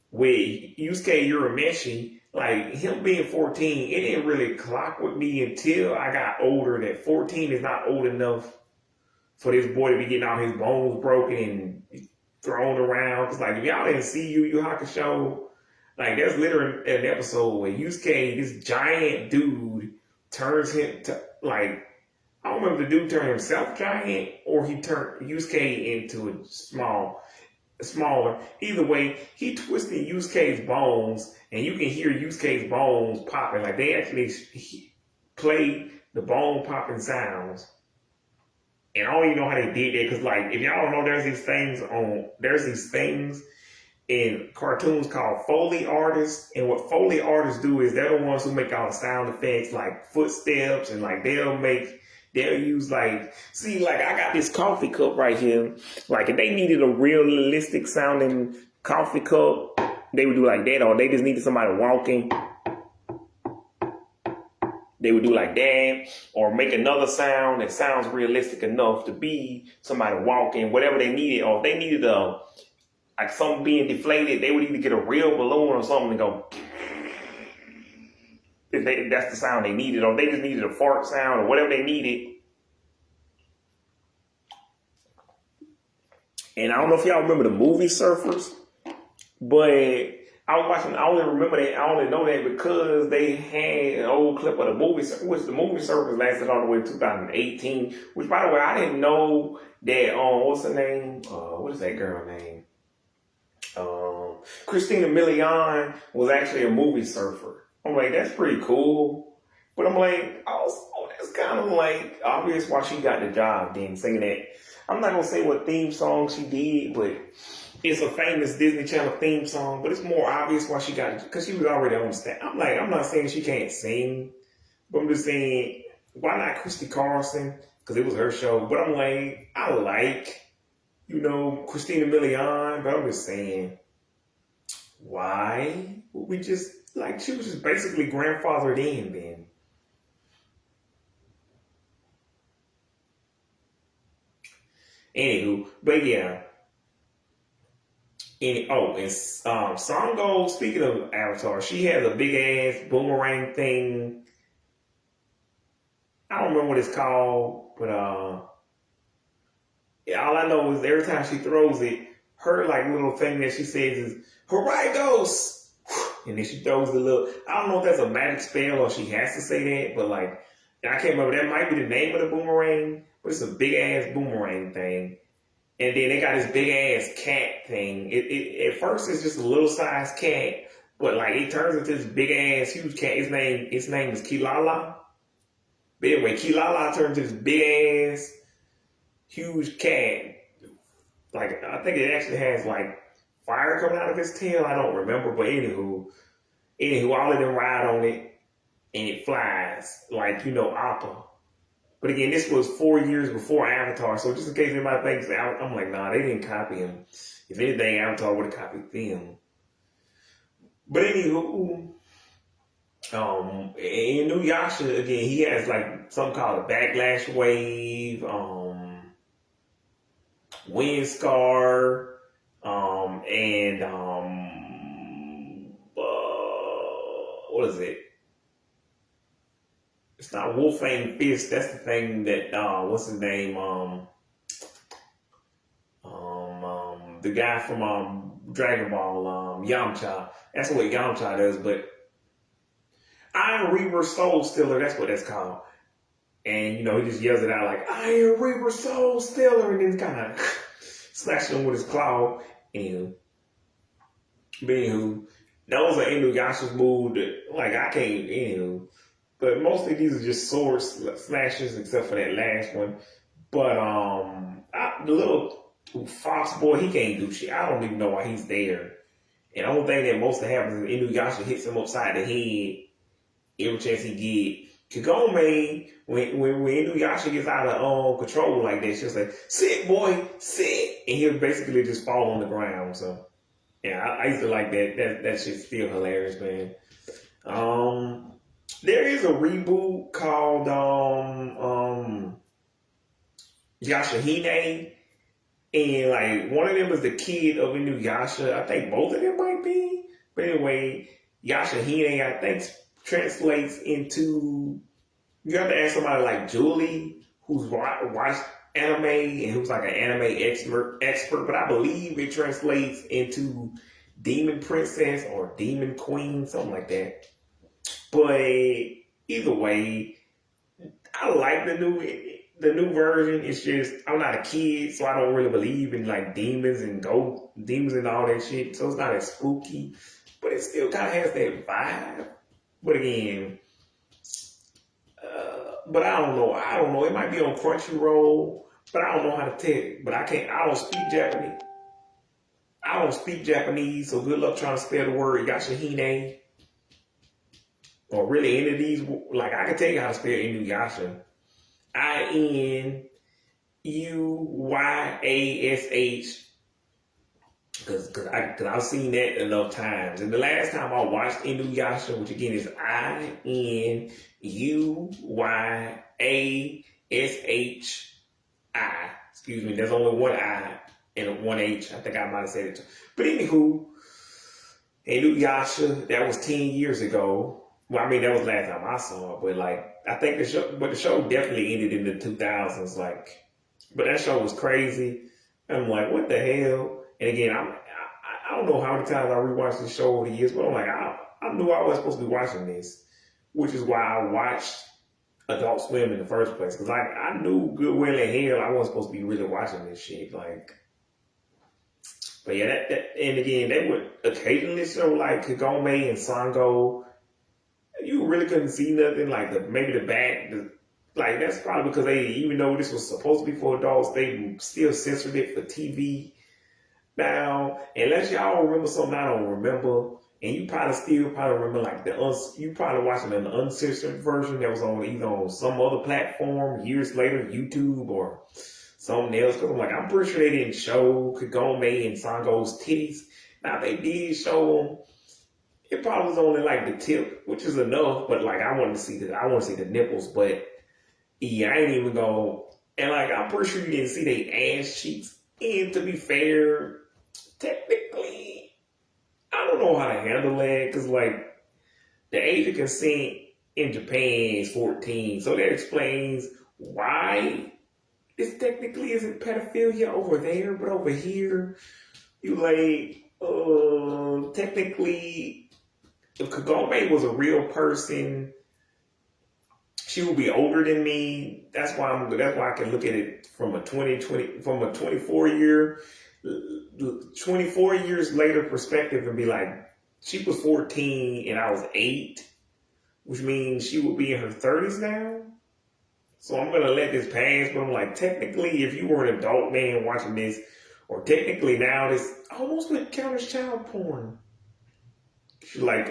with Yusuke Urameshi, like him being 14, it didn't really clock with me until I got older that 14 is not old enough for this boy to be getting all his bones broken and thrown around. Cause like if y'all didn't see Yu Yu Hakusho, like there's literally an episode where Yusuke, this giant dude, turns him to like I don't remember if the dude turned himself giant or he turned Yusuke into a smaller. Either way, he twisted Yusuke's bones, and you can hear Yusuke's bones popping. Like they actually play the bone popping sounds. And I don't even know how they did that because, like, if y'all don't know, there's these things in cartoons called Foley artists, and what Foley artists do is they're the ones who make all the sound effects, like footsteps, and like they'll use like, see, like I got this coffee cup right here. Like if they needed a realistic sounding coffee cup, they would do like that, or they just needed somebody walking. They would do like that, or make another sound that sounds realistic enough to be somebody walking, whatever they needed. Or if they needed like something being deflated, they would either get a real balloon or something to go. If that's the sound they needed, or they just needed a fart sound or whatever they needed. And I don't know if y'all remember the movie Surfers, but I was watching. I only remember that. I only know that because they had an old clip of the movie, which the movie Surfers lasted all the way to 2018. Which, by the way, I didn't know that. What's her name? What is that girl name? Christina Milian was actually a movie surfer. I'm like, that's pretty cool. But I'm like, oh, that's kind of like obvious why she got the job then singing that. I'm not gonna say what theme song she did, but it's a famous Disney Channel theme song. But it's more obvious why she got it because she was already on the stage. I'm not saying she can't sing, but I'm just saying why not Christy Carlson because it was her show. But I'm like, I like Christina Milian, but I'm just saying why would we just like she was just basically grandfathered in then. Anywho, but yeah. And Sango, speaking of Avatar, she has a big ass boomerang thing. I don't remember what it's called, but all I know is every time she throws it, her like little thing that she says is "Horigos," and then she throws the little. I don't know if that's a magic spell or she has to say that, but like I can't remember. That might be the name of the boomerang, but it's a big ass boomerang thing. And then they got this big ass cat thing. At first it's just a little sized cat, but like it turns into this big ass huge cat. Its name is Kilala. But anyway, Kilala turns into this big ass huge cat. Like I think it actually has like fire coming out of its tail. I don't remember, but anywho, all of them ride on it and it flies like Appa. But again, this was 4 years before Avatar, so just in case anybody thinks, I'm like, nah, they didn't copy him. If anything, Avatar would have copied them. But anywho, Inuyasha, again, he has like something called a backlash wave, wind scar, and what is it? It's not Wolfang Fist. That's the thing that what's his name? The guy from Dragon Ball, Yamcha. That's what Yamcha does. But Iron Reaver Soul Stealer. That's what that's called. And he just yells it out like Iron Reaver Soul Stealer, and then kind of slashes him with his claw. Anywho, those are Inuyasha's move. Like I can't. Anywho. But mostly these are just sword slashes, except for that last one. But the little fox boy, he can't do shit. I don't even know why he's there. And the only thing that mostly happens is Inuyasha hits him upside the head every chance he get. Kagome, when Inuyasha gets out of control like that, she'll say, "Sit, boy, sit," and he'll basically just fall on the ground. So Yeah, I used to like that. That shit's still hilarious, man. There is a reboot called Yashahime, and like one of them is the kid of Inuyasha. I think both of them might be. But anyway, Yashahime I think translates into, you have to ask somebody like Julie who's watched anime and who's like an anime expert. But I believe it translates into Demon Princess or Demon Queen, something like that. But either way, I like the new version. It's just I'm not a kid, so I don't really believe in like demons and all that shit. So it's not as spooky, but it still kind of has that vibe. But again, but I don't know. I don't know. It might be on Crunchyroll, but I don't know how to tell it. But I can't. I don't speak Japanese. I don't speak Japanese, so good luck trying to spell the word Yashahine or really any of these. Like I can tell you how to spell Inuyasha. Inuyash, because I've seen that enough times. And the last time I watched Inuyasha, which again is Inuyashi. Excuse me, there's only one I and one H. I think I might have said it too. But anywho, Inuyasha, that was 10 years ago. Well, I mean, that was the last time I saw it, but like, I think the show definitely ended in the 2000s. Like, but that show was crazy. I'm like, what the hell? And again, I don't know how many times I rewatched this show over the years, but I'm like, I knew I was supposed to be watching this, which is why I watched Adult Swim in the first place. Because I knew good well and hell I wasn't supposed to be really watching this shit. Like, but yeah, and again, they would occasionally show like Kagome and Sango. You really couldn't see nothing. Like maybe the back. Like that's probably because they, even though this was supposed to be for adults, they still censored it for TV. Now, unless y'all remember something I don't remember, and you probably remember like you probably watching an uncensored version that was on either on some other platform years later, YouTube or something else. Because I'm pretty sure they didn't show Kagome and Sango's titties. Now they did show them. It probably was only like the tip, which is enough. But like I want to see the nipples. But yeah, I ain't even go. And like I'm pretty sure you didn't see their ass cheeks. And to be fair, technically, I don't know how to handle that because like the age of consent in Japan is 14, so that explains why this technically isn't pedophilia over there, but over here, you like technically, if Kagome was a real person, she would be older than me. That's why I can look at it from a 24 years later perspective and be like, she was 14 and I was 8, which means she would be in her 30s now. So I'm gonna let this pass, but I'm like, technically, if you were an adult man watching this, or technically now this almost would count as child porn. She's like,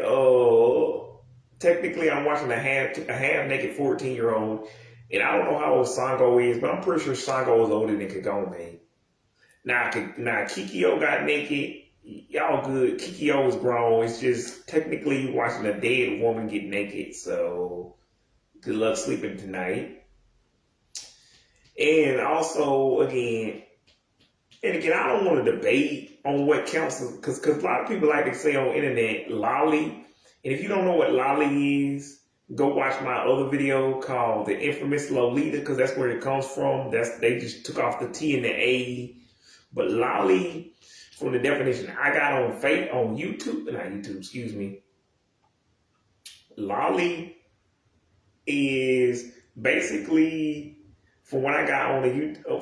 technically I'm watching a half naked 14-year-old, and I don't know how old Sango is, but I'm pretty sure Sango is older than Kagome. Now Kikyo got naked. Y'all good. Kikyo is grown. It's just technically you watching a dead woman get naked. So good luck sleeping tonight. And also, again, I don't want to debate on what counts because a lot of people like to say on the internet, lolly. And if you don't know what lolly is, go watch my other video called The Infamous Lolita, because that's where it comes from. They just took off the T and the A. But lolly, from the definition I got on YouTube, excuse me. Lolly is basically, from what I got on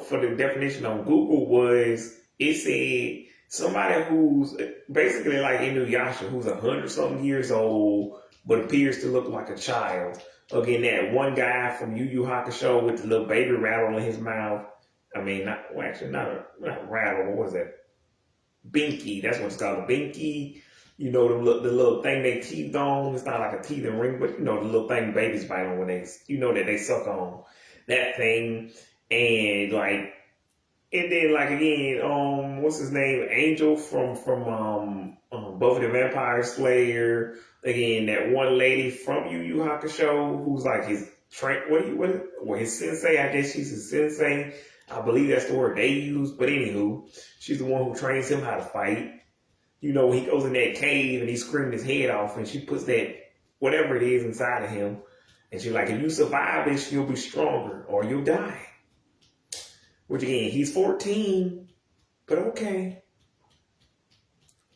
for the definition on Google, was it said somebody who's basically like Inuyasha, who's 100-something years old but appears to look like a child. Again, that one guy from Yu Yu Hakusho with the little baby rattle in his mouth. I mean, not rattle. What was that? Binky. That's what it's called, a binky. You know, the little thing they teeth on. It's not like a teeth and ring, but you know, the little thing babies bite on when that they suck on that thing. And then like again, what's his name, Angel from Buffy the Vampire Slayer. Again, that one lady from Yu Yu Hakusho who's like his his sensei. I guess she's his sensei. I believe that's the word they use. But anywho, she's the one who trains him how to fight. You know, when he goes in that cave and he's screaming his head off, and she puts that whatever it is inside of him, and she's like, if you survive this, you'll be stronger or you'll die. Which again, he's 14, but okay.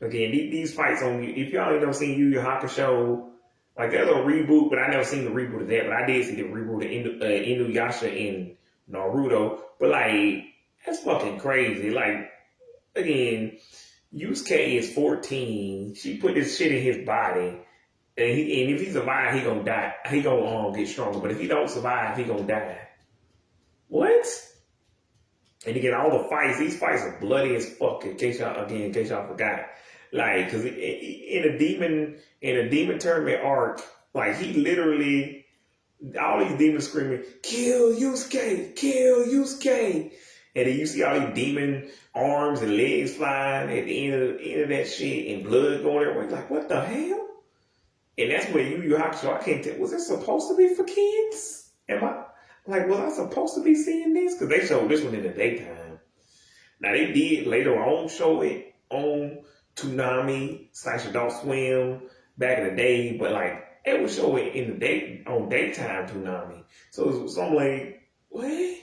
Again, these fights on, if y'all ain't never seen Yu Yu Hakusho, like there's a reboot, but I never seen the reboot of that, but I did see the reboot of Inuyasha and Naruto, but like, that's fucking crazy. Like, again, Yusuke is 14. She put this shit in his body. And if he survives, he gonna die. He gonna get stronger. But if he don't survive, he gonna die. What? And again, all the fights, these fights are bloody as fuck. In case y'all forgot, like, cause in a demon tournament arc, like he literally, all these demons screaming, "Kill Yusuke! Kill Yusuke!" And then you see all these demon arms and legs flying at the end of that shit, and blood going everywhere. Like, what the hell? And that's when Yu Yu Hakusho, I can't tell, was this supposed to be for kids? Was I supposed to be seeing this? Because they showed this one in the daytime. Now, they did later on show it on Toonami / Adult Swim back in the day, but like, it would show it in the day, on daytime Toonami. So I'm like, what?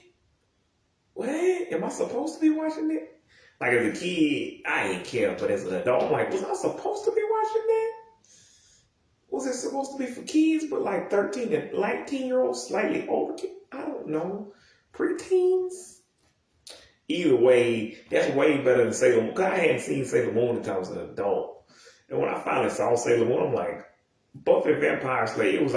Am I supposed to be watching it? Like, as a kid, I ain't care, but as an adult, I'm like, was I supposed to be watching that? Was it supposed to be for kids, but like 13 to 19-year-olds, slightly older kids? I don't know. Preteens? Either way, that's way better than Sailor Moon. Because I hadn't seen Sailor Moon until I was an adult. And when I finally saw Sailor Moon, I'm like, Buffy the Vampire Slayer, it was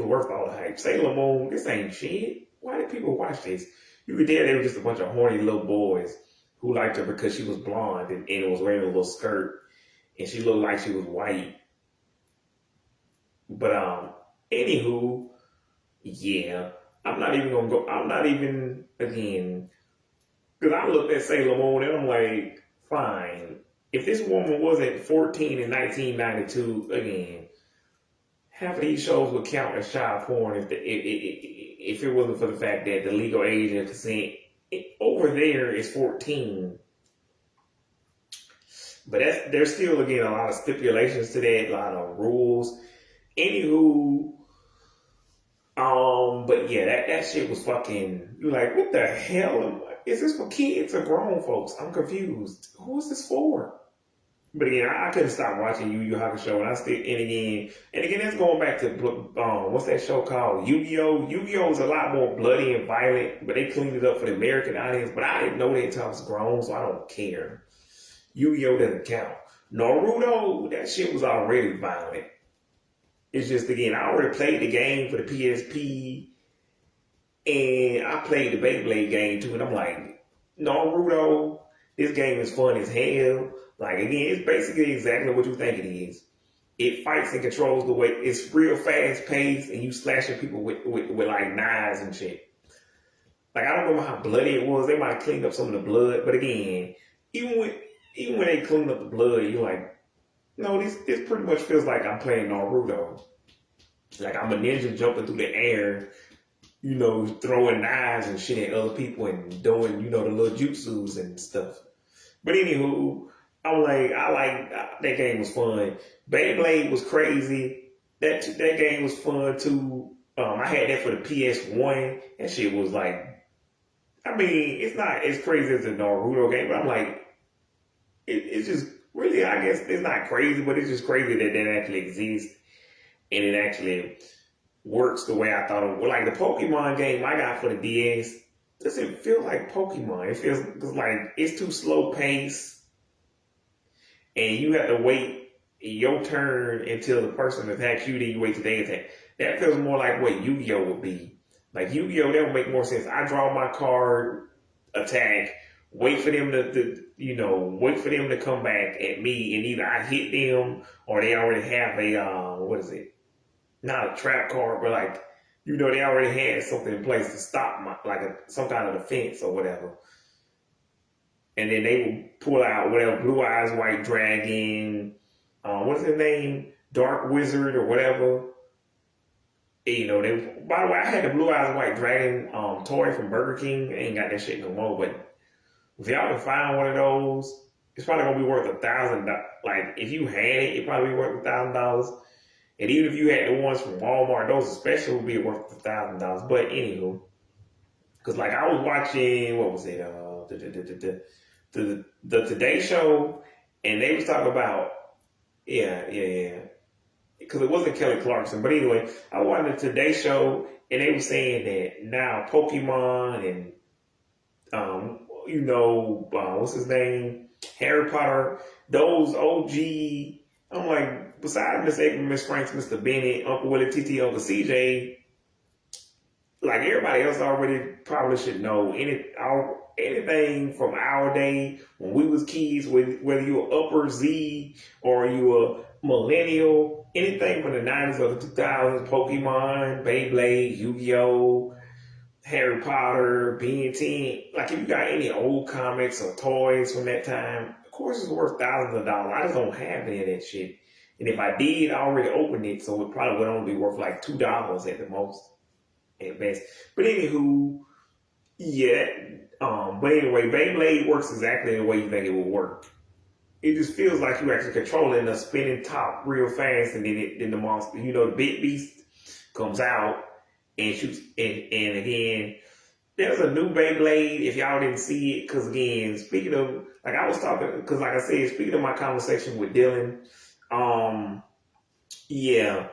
worth all the hype. Sailor Moon, this ain't shit. Why did people watch this? You could tell they were just a bunch of horny little boys who liked her because she was blonde and was wearing a little skirt. And she looked like she was white. But anywho, yeah, I'm not even again, because I looked at Sailor Moon and I'm like, fine. If this woman wasn't 14 in 1992, again, half of these shows would count as child porn if it wasn't for the fact that the legal age of consent over there is 14. But there's still, again, a lot of stipulations to that, a lot of rules. Anywho, but yeah, that shit was fucking, you're like, what the hell? Is this for kids or grown folks? I'm confused. Who is this for? But again, I couldn't stop watching Yu Yu Hakusho, and again, that's going back to, what's that show called? Yu-Gi-Oh! Yu-Gi-Oh! Is a lot more bloody and violent, but they cleaned it up for the American audience, but I didn't know that until I was grown, so I don't care. Yu-Gi-Oh! Doesn't count. Naruto, that shit was already violent. It's just, again, I already played the game for the PSP, and I played the Beyblade game too, and I'm like, Naruto, this game is fun as hell. Like, again, it's basically exactly what you think it is. It fights and controls the way, it's real fast paced, and you slashing people with like knives and shit. Like, I don't remember how bloody it was. They might have cleaned up some of the blood, but again, even when they cleaned up the blood, you're like, no, this pretty much feels like I'm playing Naruto. Like I'm a ninja jumping through the air, you know, throwing knives and shit at other people and doing, you know, the little jutsus and stuff. But anywho, I like that game was fun. Beyblade was crazy. That game was fun too. I had that for the PS1. That shit was like, I mean, it's not as crazy as the Naruto game, but I'm like, it's just really, I guess it's not crazy, but it's just crazy that that actually exists and it actually works the way I thought it would. Like the Pokemon game I got for the DS doesn't feel like Pokemon. It feels like it's too slow paced. And you have to wait your turn until the person attacks you, then you wait till they attack. That feels more like what Yu-Gi-Oh! Would be. Like Yu-Gi-Oh! That would make more sense. I draw my card, attack, wait for them to come back at me, and either I hit them or they already have a not a trap card, but like, you know, they already had something in place to stop some kind of defense or whatever. and then they would pull out whatever Blue Eyes White Dragon, what's his name, Dark Wizard or whatever. And, you know, they. By the way, I had the Blue Eyes White Dragon toy from Burger King. I ain't got that shit no more, but if y'all can find one of those, it's probably gonna be worth $1,000. Like if you had it, it probably be worth $1,000. And even if you had the ones from Walmart, those especially would be worth $1,000. But anywho, because like I was watching, what was it? The Today Show, and they was talking about yeah. Because it wasn't Kelly Clarkson, but anyway, I watched the Today Show, and they were saying that now Pokemon and what's his name, Harry Potter, those OG. I'm like, besides Miss April, Miss Franks, Mr. Bennett, Uncle Willie, TT, Uncle CJ, like everybody else already probably should know anything from our day when we was kids, whether you were upper Z or you were millennial, anything from the 90s or the 2000s, Pokemon, Beyblade, Yu-Gi-Oh!, Harry Potter, Ben 10, like if you got any old comics or toys from that time, of course it's worth thousands of dollars. I just don't have any of that shit. And if I did, I already opened it, so it probably would only be worth like $2 at the most, at best. But anywho, yeah, but anyway, Beyblade works exactly the way you think it would work. It just feels like you're actually controlling a spinning top real fast, and then the monster, the big beast comes out and shoots. And again, there's a new Beyblade if y'all didn't see it. Because again, speaking of, like I was talking, because like I said, speaking of my conversation with Dylan, yeah,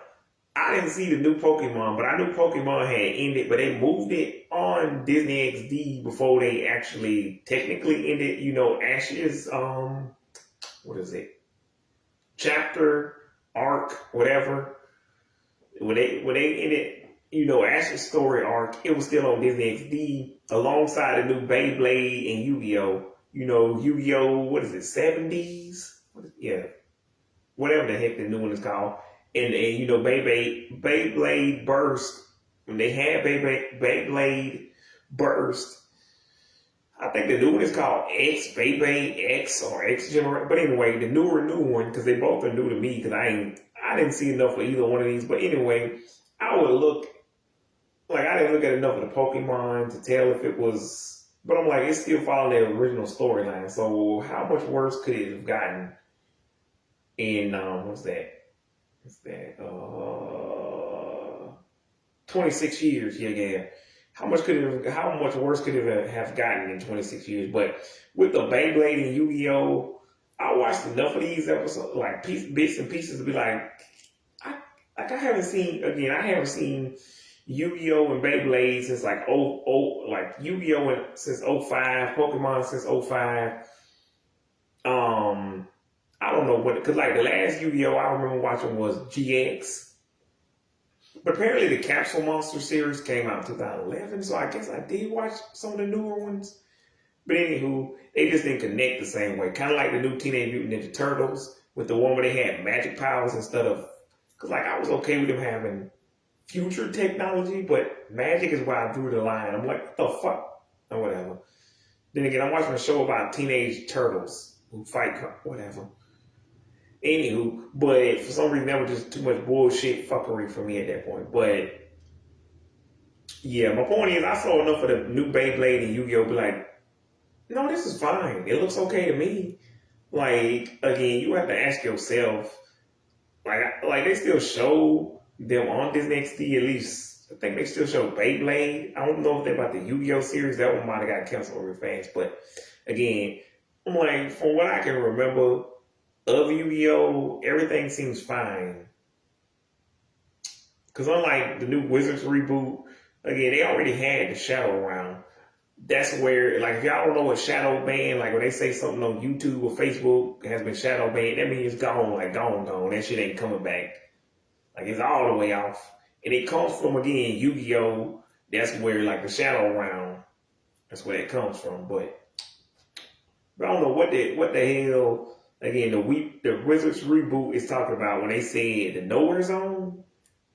I didn't see the new Pokemon, but I knew Pokemon had ended, but they moved it on Disney XD before they actually technically ended, Ash's, what is it? Chapter, arc, whatever. When they ended, Ash's story arc, it was still on Disney XD alongside the new Beyblade and Yu-Gi-Oh! Yu-Gi-Oh! What is it, 70s? Yeah. Whatever the heck the new one is called. And Beyblade Burst, when they had Beyblade Burst, I think the new one is called Beyblade X or X Generation. But anyway, the new one, because they both are new to me, because I didn't see enough of either one of these. But anyway, I didn't look at enough of the Pokemon to tell if it was, but I'm like, it's still following their original storyline. So how much worse could it have gotten in, what's that? 26 years. Yeah. How much worse could it have gotten in 26 years? But with the Beyblade and Yu-Gi-Oh!, I watched enough of these episodes, like bits and pieces, to be like, I haven't seen Yu-Gi-Oh! And Beyblade since like Yu-Gi-Oh! Since 05, Pokemon since 05. I don't know because like the last Yu-Gi-Oh! I remember watching was GX. But apparently the Capsule Monster series came out in 2011, so I guess I did watch some of the newer ones. But anywho, they just didn't connect the same way. Kind of like the new Teenage Mutant Ninja Turtles with the one where they had magic powers instead of, because like I was okay with them having future technology, but magic is where I drew the line. I'm like, what the fuck? Or whatever. Then again, I'm watching a show about teenage turtles who fight, whatever. Anywho, but for some reason that was just too much bullshit fuckery for me at that point. But yeah, my point is I saw enough of the new Beyblade and Yu-Gi-Oh! Be like, no, this is fine. It looks okay to me. Like, again, you have to ask yourself, like they still show them on Disney XD, at least. I think they still show Beyblade. I don't know if they're about the Yu-Gi-Oh! Series. That one might have got canceled real fast. But again, I'm like, from what I can remember of Yu-Gi-Oh!, everything seems fine. Because unlike the new Wizards reboot, again, they already had the Shadow Realm. That's where, like, if y'all don't know what shadow ban, like when they say something on YouTube or Facebook has been shadow banned, that means it's gone, like gone. That shit ain't coming back. Like, it's all the way off. And it comes from, again, Yu-Gi-Oh! That's where, like, the Shadow Realm, that's where it comes from. But I don't know what the hell, again, the Wizards reboot is talking about when they said the Nowhere Zone.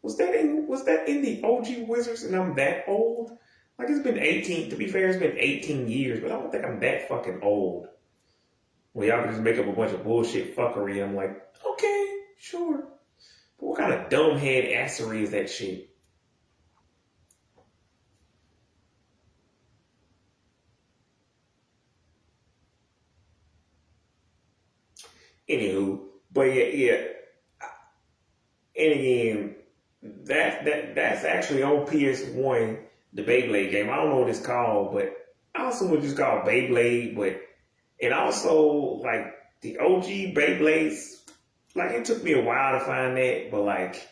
Was that in the OG Wizards and I'm that old? Like, it's been 18, to be fair, it's been 18 years, but I don't think I'm that fucking old. Well, y'all can just make up a bunch of bullshit fuckery. I'm like, okay, sure. But what kind of dumbhead assery is that shit? Anywho, but yeah. And again, that's actually on PS1, the Beyblade game. I don't know what it's called, but I also would just call it Beyblade. But and also like the OG Beyblades, like it took me a while to find that, but like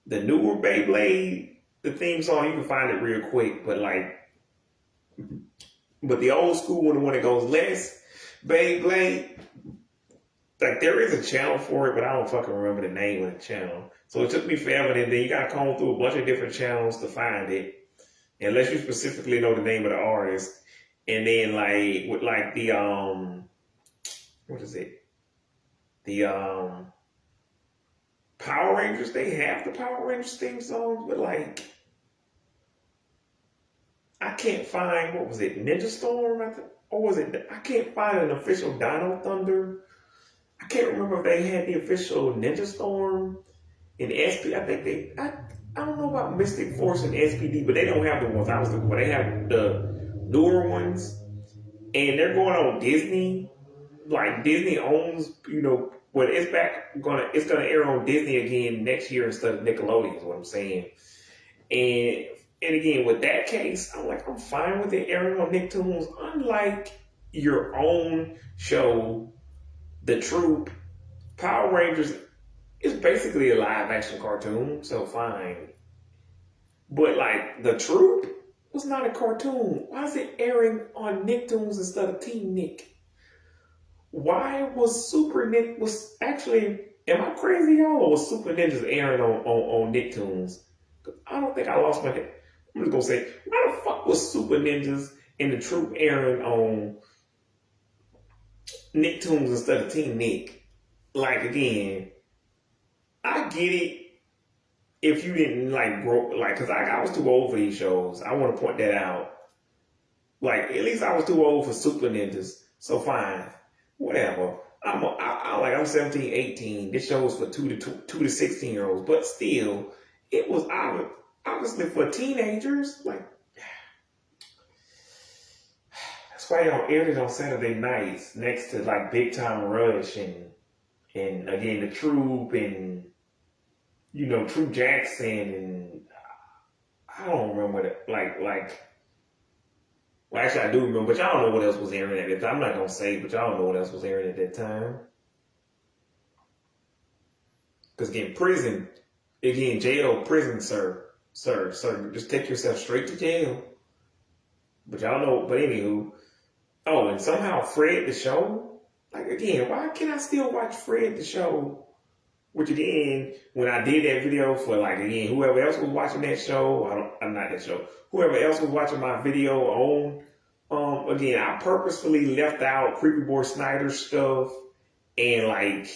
the newer Beyblade, the theme song you can find it real quick. But the old school one, the one that goes less Beyblade, like there is a channel for it, but I don't fucking remember the name of the channel. So it took me forever, and then you gotta comb through a bunch of different channels to find it, unless you specifically know the name of the artist. And then like with like the what is it? The Power Rangers, they have the Power Rangers theme songs, but like I can't find, what was it, Ninja Storm? Or was it? I can't find an official Dino Thunder. I can't remember if they had the official Ninja Storm in SP. I think I don't know about Mystic Force and SPD, but they don't have the ones I was looking for. They have the newer ones, and they're going on Disney. Like Disney owns, well, it's gonna air on Disney again next year instead of Nickelodeon. Is what I'm saying. And again, with that case, I'm like, I'm fine with it airing on Nicktoons. Unlike your own show, The Troop, Power Rangers is basically a live action cartoon, so fine. But like The Troop was not a cartoon. Why is it airing on Nicktoons instead of Team Nick? Why was Super Nick was actually, am I crazy, y'all, or was Super Ninjas airing on Nicktoons? I don't think I lost my head. I'm just gonna say, why the fuck was Super Ninjas and The Troop airing on Nicktoons instead of Team Nick? Like again, I get it if you didn't like grow, like, cause I was too old for these shows. I want to point that out. Like at least I was too old for Super Ninjas, so fine, whatever. I'm 17, 18. This show was for 2 to 16-year-olds, but still, it was obviously for teenagers. Like that's why y'all aired it on Saturday nights next to like Big Time Rush and again The Troop and Troop Jackson and I don't remember that well actually I do remember, but y'all don't know what else was airing at that time. I'm not gonna say, but y'all don't know what else was airing at that time. Because jail, prison, sir, just take yourself straight to jail. But y'all know, but anywho, oh, and somehow Fred the Show, like again, why can't I still watch Fred the Show? Which again, when I did that video for like again, whoever else was watching that show, I'm not that show. Whoever else was watching my video on, again, I purposefully left out Creepy Boy Snyder stuff and like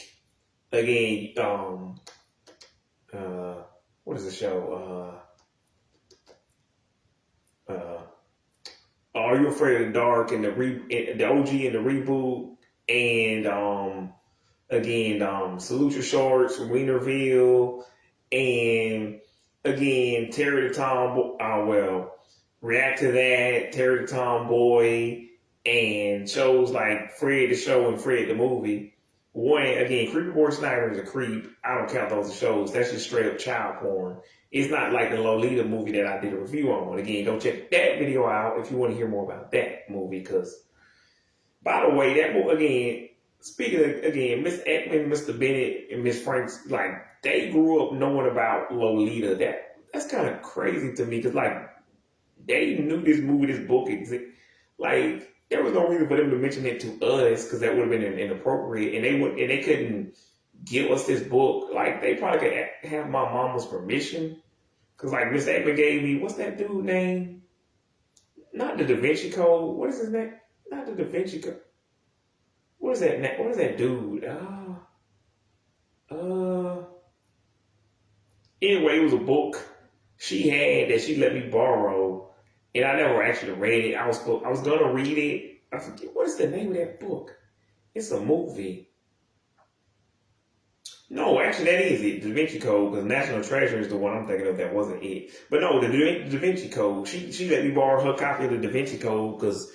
again, what is the show? Are You Afraid of the Dark and the OG and the reboot and again, Salute Your Shorts, Wienerville, and again, Terry the Tomboy, React to That, Terry the Tomboy, and shows like Fred the Show and Fred the Movie. One, again, Creepy Boy Snyder is a creep. I don't count those as shows. That's just straight up child porn. It's not like the Lolita movie that I did a review on. Again, go check that video out if you want to hear more about that movie. Because, by the way, that movie, again, speaking of, again, Miss Ekman, Mr. Bennett, and Miss Franks, like, they grew up knowing about Lolita. That's kind of crazy to me, because, like, they knew this movie, this book existed. Like, there was no reason for them to mention it to us, because that would have been inappropriate, and they couldn't give us this book. Like, they probably could have my mama's permission, because, like, Miss Ekman gave me, what's that dude name? Not the Da Vinci Code. What is his name? Not the Da Vinci Code. What is that dude? Anyway, it was a book she had that she let me borrow, and I never actually read it. I was gonna read it. I forget what is the name of that book. It's a movie. No, actually, that is it. Da Vinci Code, because National Treasure is the one I'm thinking of. That wasn't it. But no, the Da Vinci Code. She let me borrow her copy of the Da Vinci Code because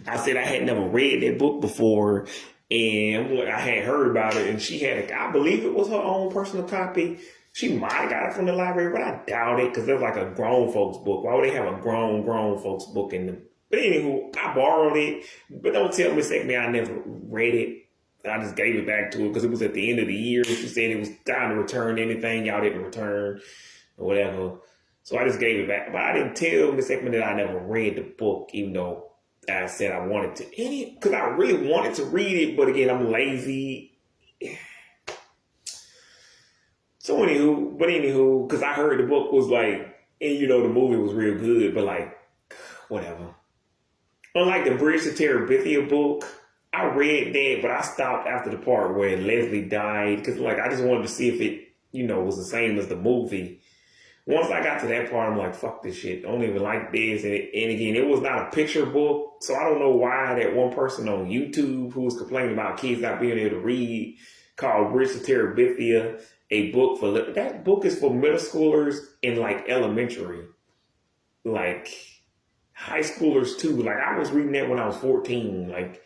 I said I had never read that book before, and I had heard about it, and she had, I believe it was her own personal copy. She might have got it from the library, but I doubt it because there's like a grown folks book. Why would they have a grown folks book in them? But anywho, I borrowed it. But don't tell Miss Ekman I never read it. I just gave it back to her because it was at the end of the year. She said it was time to return anything y'all didn't return or whatever. So I just gave it back. But I didn't tell Miss Ekman that I never read the book, even though I said I wanted to. Because I really wanted to read it, but again, I'm lazy. So anywho, because I heard the book was like, and the movie was real good, but like, whatever. Unlike the Bridge to Terabithia book, I read that, but I stopped after the part where Leslie died because, like, I just wanted to see if it, was the same as the movie. Once I got to that part, I'm like, fuck this shit. I don't even like this. And again, it was not a picture book, so I don't know why that one person on YouTube who was complaining about kids not being able to read called Bridge to Terabithia a book for, that book is for middle schoolers and, like, elementary. Like, high schoolers, too. Like, I was reading that when I was 14. Like,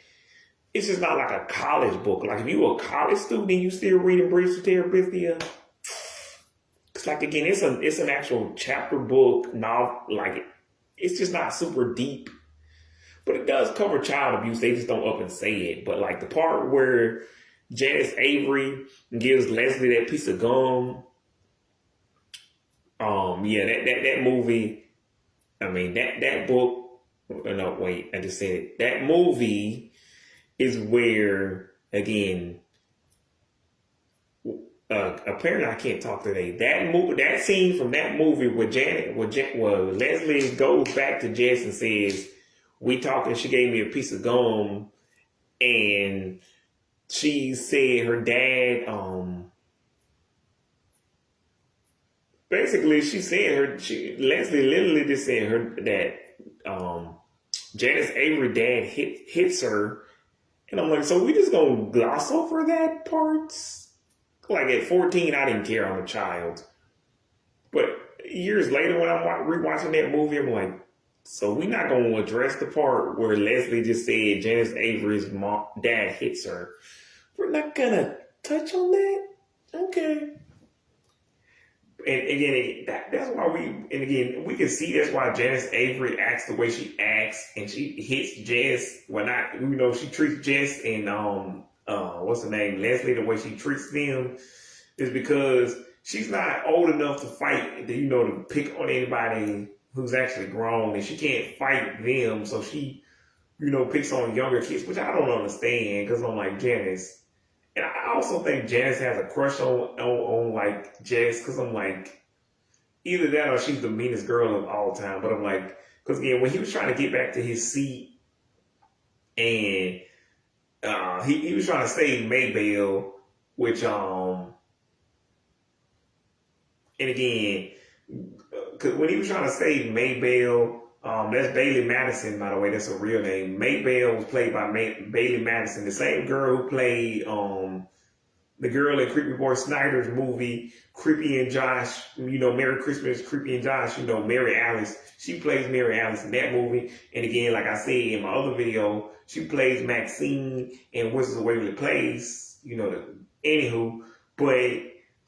it's just not like a college book. Like, if you were a college student and you still reading Bridge to Terabithia, it's like, again, it's an actual chapter book, novel. Like, it's just not super deep. But it does cover child abuse. They just don't up and say it. But, like, the part where Janice Avery gives Leslie that piece of gum, that movie, I mean, that book, no, wait, I just said it. That movie is where, again, apparently I can't talk today. That scene from that movie where Leslie goes back to Jess and says, "We talking." She gave me a piece of gum, and she said her dad. Basically, she said Leslie literally just said that Janice Avery dad hits her. And I'm like, so we just gonna gloss over that part? Like, at 14, I didn't care. I'm a child. But years later, when I'm rewatching that movie, I'm like, so we're not gonna address the part where Leslie just said Janice Avery's dad hits her. We're not gonna touch on that? Okay. And again, that's why we can see that's why Janice Avery acts the way she acts, and she hits Jess. Well, not, she treats Jess and what's her name, Leslie, the way she treats them is because she's not old enough to fight, to pick on anybody who's actually grown, and she can't fight them, so she, picks on younger kids, which I don't understand because I'm like, Janice. And I also think Janice has a crush on like Jess, because I'm like, either that or she's the meanest girl of all time. But I'm like, because again, when he was trying to get back to his seat, and he was trying to save Maybelle, which and again, because when he was trying to save Maybelle, that's Bailey Madison, by the way. That's a real name. Maybelle was played by Bailey Madison, the same girl who played the girl in Creepy Boy Snyder's movie, Creepy and Josh. Merry Christmas, Creepy and Josh. Mary Alice. She plays Mary Alice in that movie. And again, like I said in my other video, she plays Maxine in Wizards of Waverly Place. Anywho, but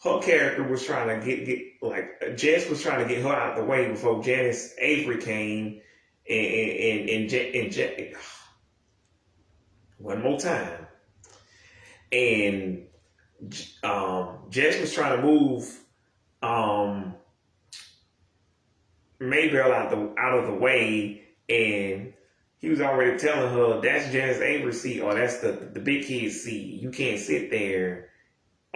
her character was trying to Jess was trying to get her out of the way before Janice Avery came, and one more time, and Jess was trying to move Maybelle out of the way, and he was already telling her that's Janice Avery's seat, or that's the big kid's seat. You can't sit there.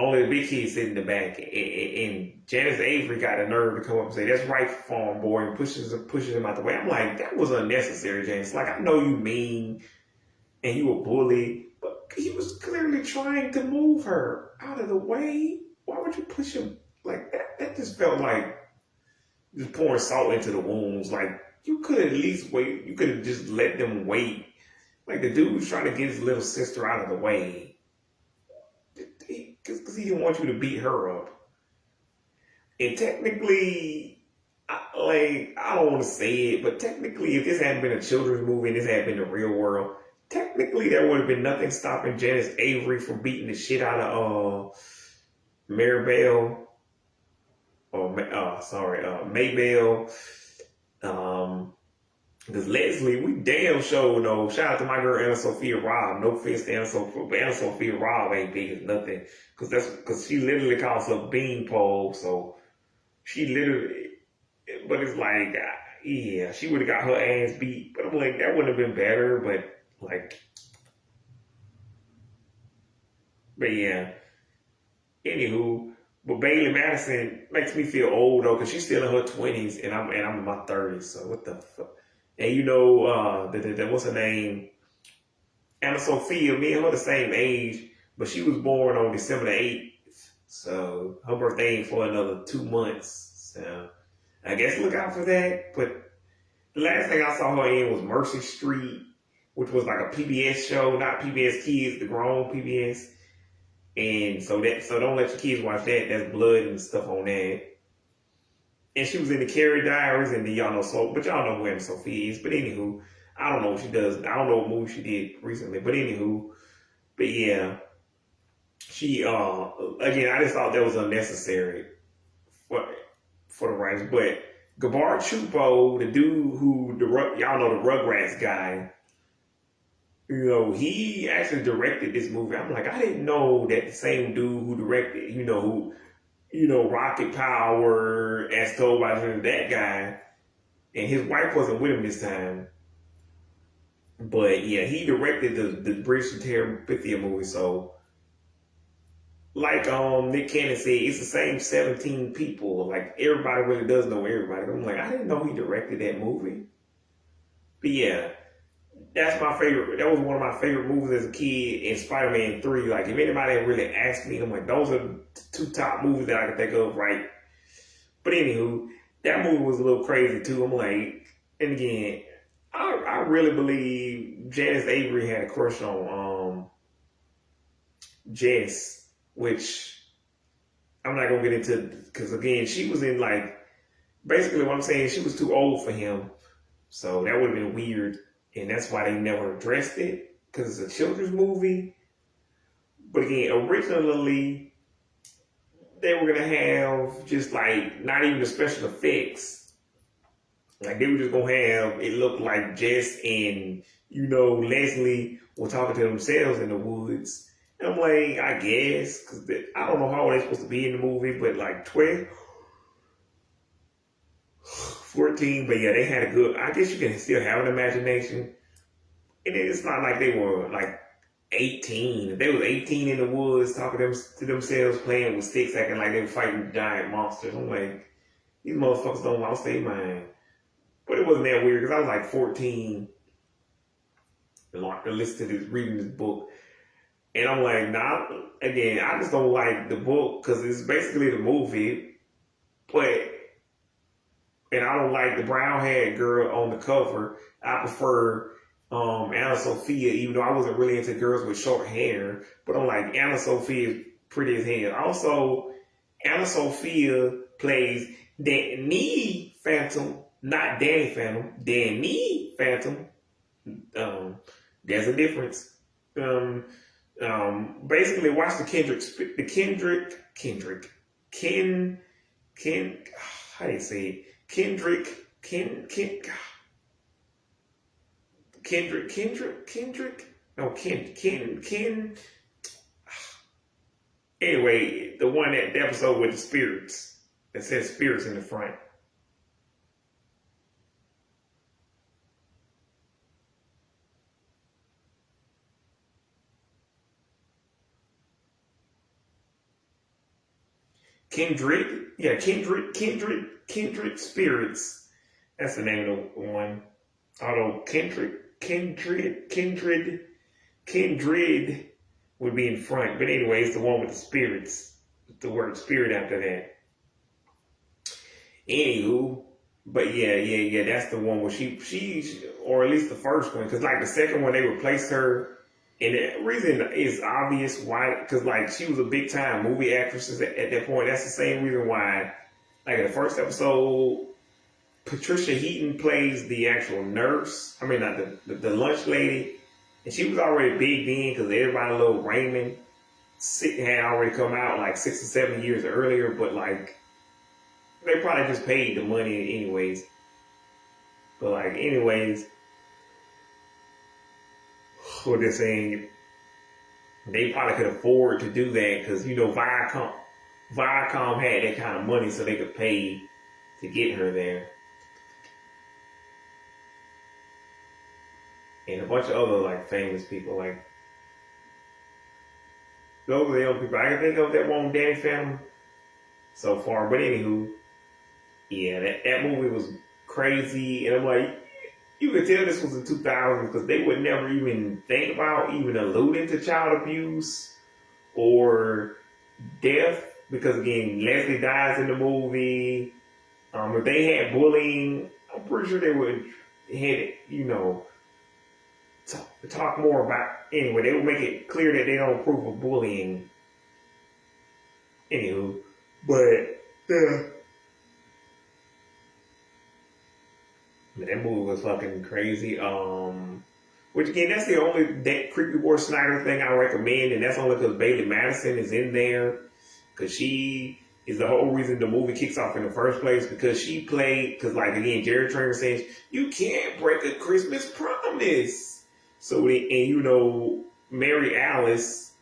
Only the big kid sit in the back, and Janice Avery got the nerve to come up and say, "That's right, farm boy," and pushes him out the way. I'm like, that was unnecessary, Janice. Like, I know you mean, and you a bully, but he was clearly trying to move her out of the way. Why would you push him like that? That just felt like just pouring salt into the wounds. Like, you could at least wait. You could have just let them wait Like the dude was trying to get his little sister out of the way. Because he didn't want you to beat her up. And technically, I don't want to say it, but technically, if this hadn't been a children's movie and this had been the real world, technically there would have been nothing stopping Janice Avery from beating the shit out of Maribel, or Maybelle. Because Leslie, we damn sure know. Shout out to my girl Anna Sophia Robb. No offense to Anna Sophia, but Anna Sophia Robb ain't big as nothing. Because she literally calls herself Beanpole. So she literally, but it's like, yeah, she would have got her ass beat. But I'm like, that would have been better. But yeah. Anywho, but Bailey Madison makes me feel old though, because she's still in her 20s and I'm in my 30s. So what the fuck? And you know, what's her name? Anna Sophia, me and her the same age, but she was born on December the 8th. So her birthday ain't for another 2 months. So I guess look out for that. But the last thing I saw her in was Mercy Street, which was like a PBS show, not PBS Kids, the grown PBS. And so don't let your kids watch that. That's blood and stuff on that. And she was in the Carrie Diaries, and y'all know but y'all know who Anna Sophia is. But anywho, I don't know what she does. I don't know what movie she did recently. But yeah, she again, I just thought that was unnecessary for the writers. But Gabar Chupo, the dude y'all know the Rugrats guy, you know, he actually directed this movie. I'm like, I didn't know that the same dude who directed, Rocket Power, as told by that guy, and his wife wasn't with him this time. But yeah, he directed the Bridge to Terabithia movie. So, like Nick Cannon said, it's the same 17 people. Like everybody really does know everybody. I'm like, I didn't know he directed that movie. But yeah, that's my favorite. That was one of my favorite movies as a kid. In Spider-Man 3, like if anybody had really asked me, I'm like, those are the 2 top movies that I can think of, right? But anywho, that movie was a little crazy too. I'm like, and again, I really believe Janice Avery had a crush on Jess, which I'm not gonna get into, because again, she was in like, basically what I'm saying, she was too old for him, so that would have been weird. And that's why they never addressed it, because it's a children's movie. But again, originally, they were going to have just like, not even the special effects. Like, they were just going to have, it look like Jess and, Leslie were talking to themselves in the woods. And I'm like, I guess, because I don't know how they're supposed to be in the movie, but like 12, 14, but yeah, they had a good, I guess you can still have an imagination. And it's not like they were like 18. If they was 18 in the woods talking to themselves, playing with sticks, acting like they were fighting giant monsters, I'm like, these motherfuckers don't lost their mind. But it wasn't that weird, because I was like 14 and listening to this, reading this book. And I'm like, nah, again, I just don't like the book, because it's basically the movie, and I don't like the brown-haired girl on the cover. I prefer Anna Sophia, even though I wasn't really into girls with short hair. But I'm like, Anna Sophia is pretty as hell. Also, Anna Sophia plays Danny Phantom, not Danny Phantom. Danny Phantom. There's a difference. Basically, watch how do you say it? Anyway, the episode with the spirits, that says spirits in the front. Kindred Spirits. That's the name of the one. Although Kindred would be in front. But anyway, it's the one with the spirits. The word spirit after that. Anywho, But yeah, that's the one where she, or at least the first one, because like the second one they replaced her, and the reason is obvious why, because like she was a big time movie actress at that point. That's the same reason why, like in the first episode, Patricia Heaton plays the actual nurse. I mean, not the lunch lady, and she was already big then because everybody loved Raymond. Had already come out like 6 or 7 years earlier, but like they probably just paid the money anyways. But like, anyways, what they're saying, they probably could afford to do that because Viacom had that kind of money, so they could pay to get her there, and a bunch of other like famous people. Like those are the only people I can think of that won Danny Phantom so far. But anywho, yeah, that movie was crazy, and I'm like, you could tell this was in 2000 because they would never even think about even alluding to child abuse or death. Because again, Leslie dies in the movie. If they had bullying, I'm pretty sure they would had talk more about. Anyway, they would make it clear that they don't approve of bullying. Anywho, but yeah. That movie was fucking crazy. Which again, that's the only that Creepy Boy Snyder thing I recommend, and that's only because Bailey Madison is in there, because she is the whole reason the movie kicks off in the first place. Because she played, because like again, Jerry Trainer says you can't break a Christmas promise. So and Mary Alice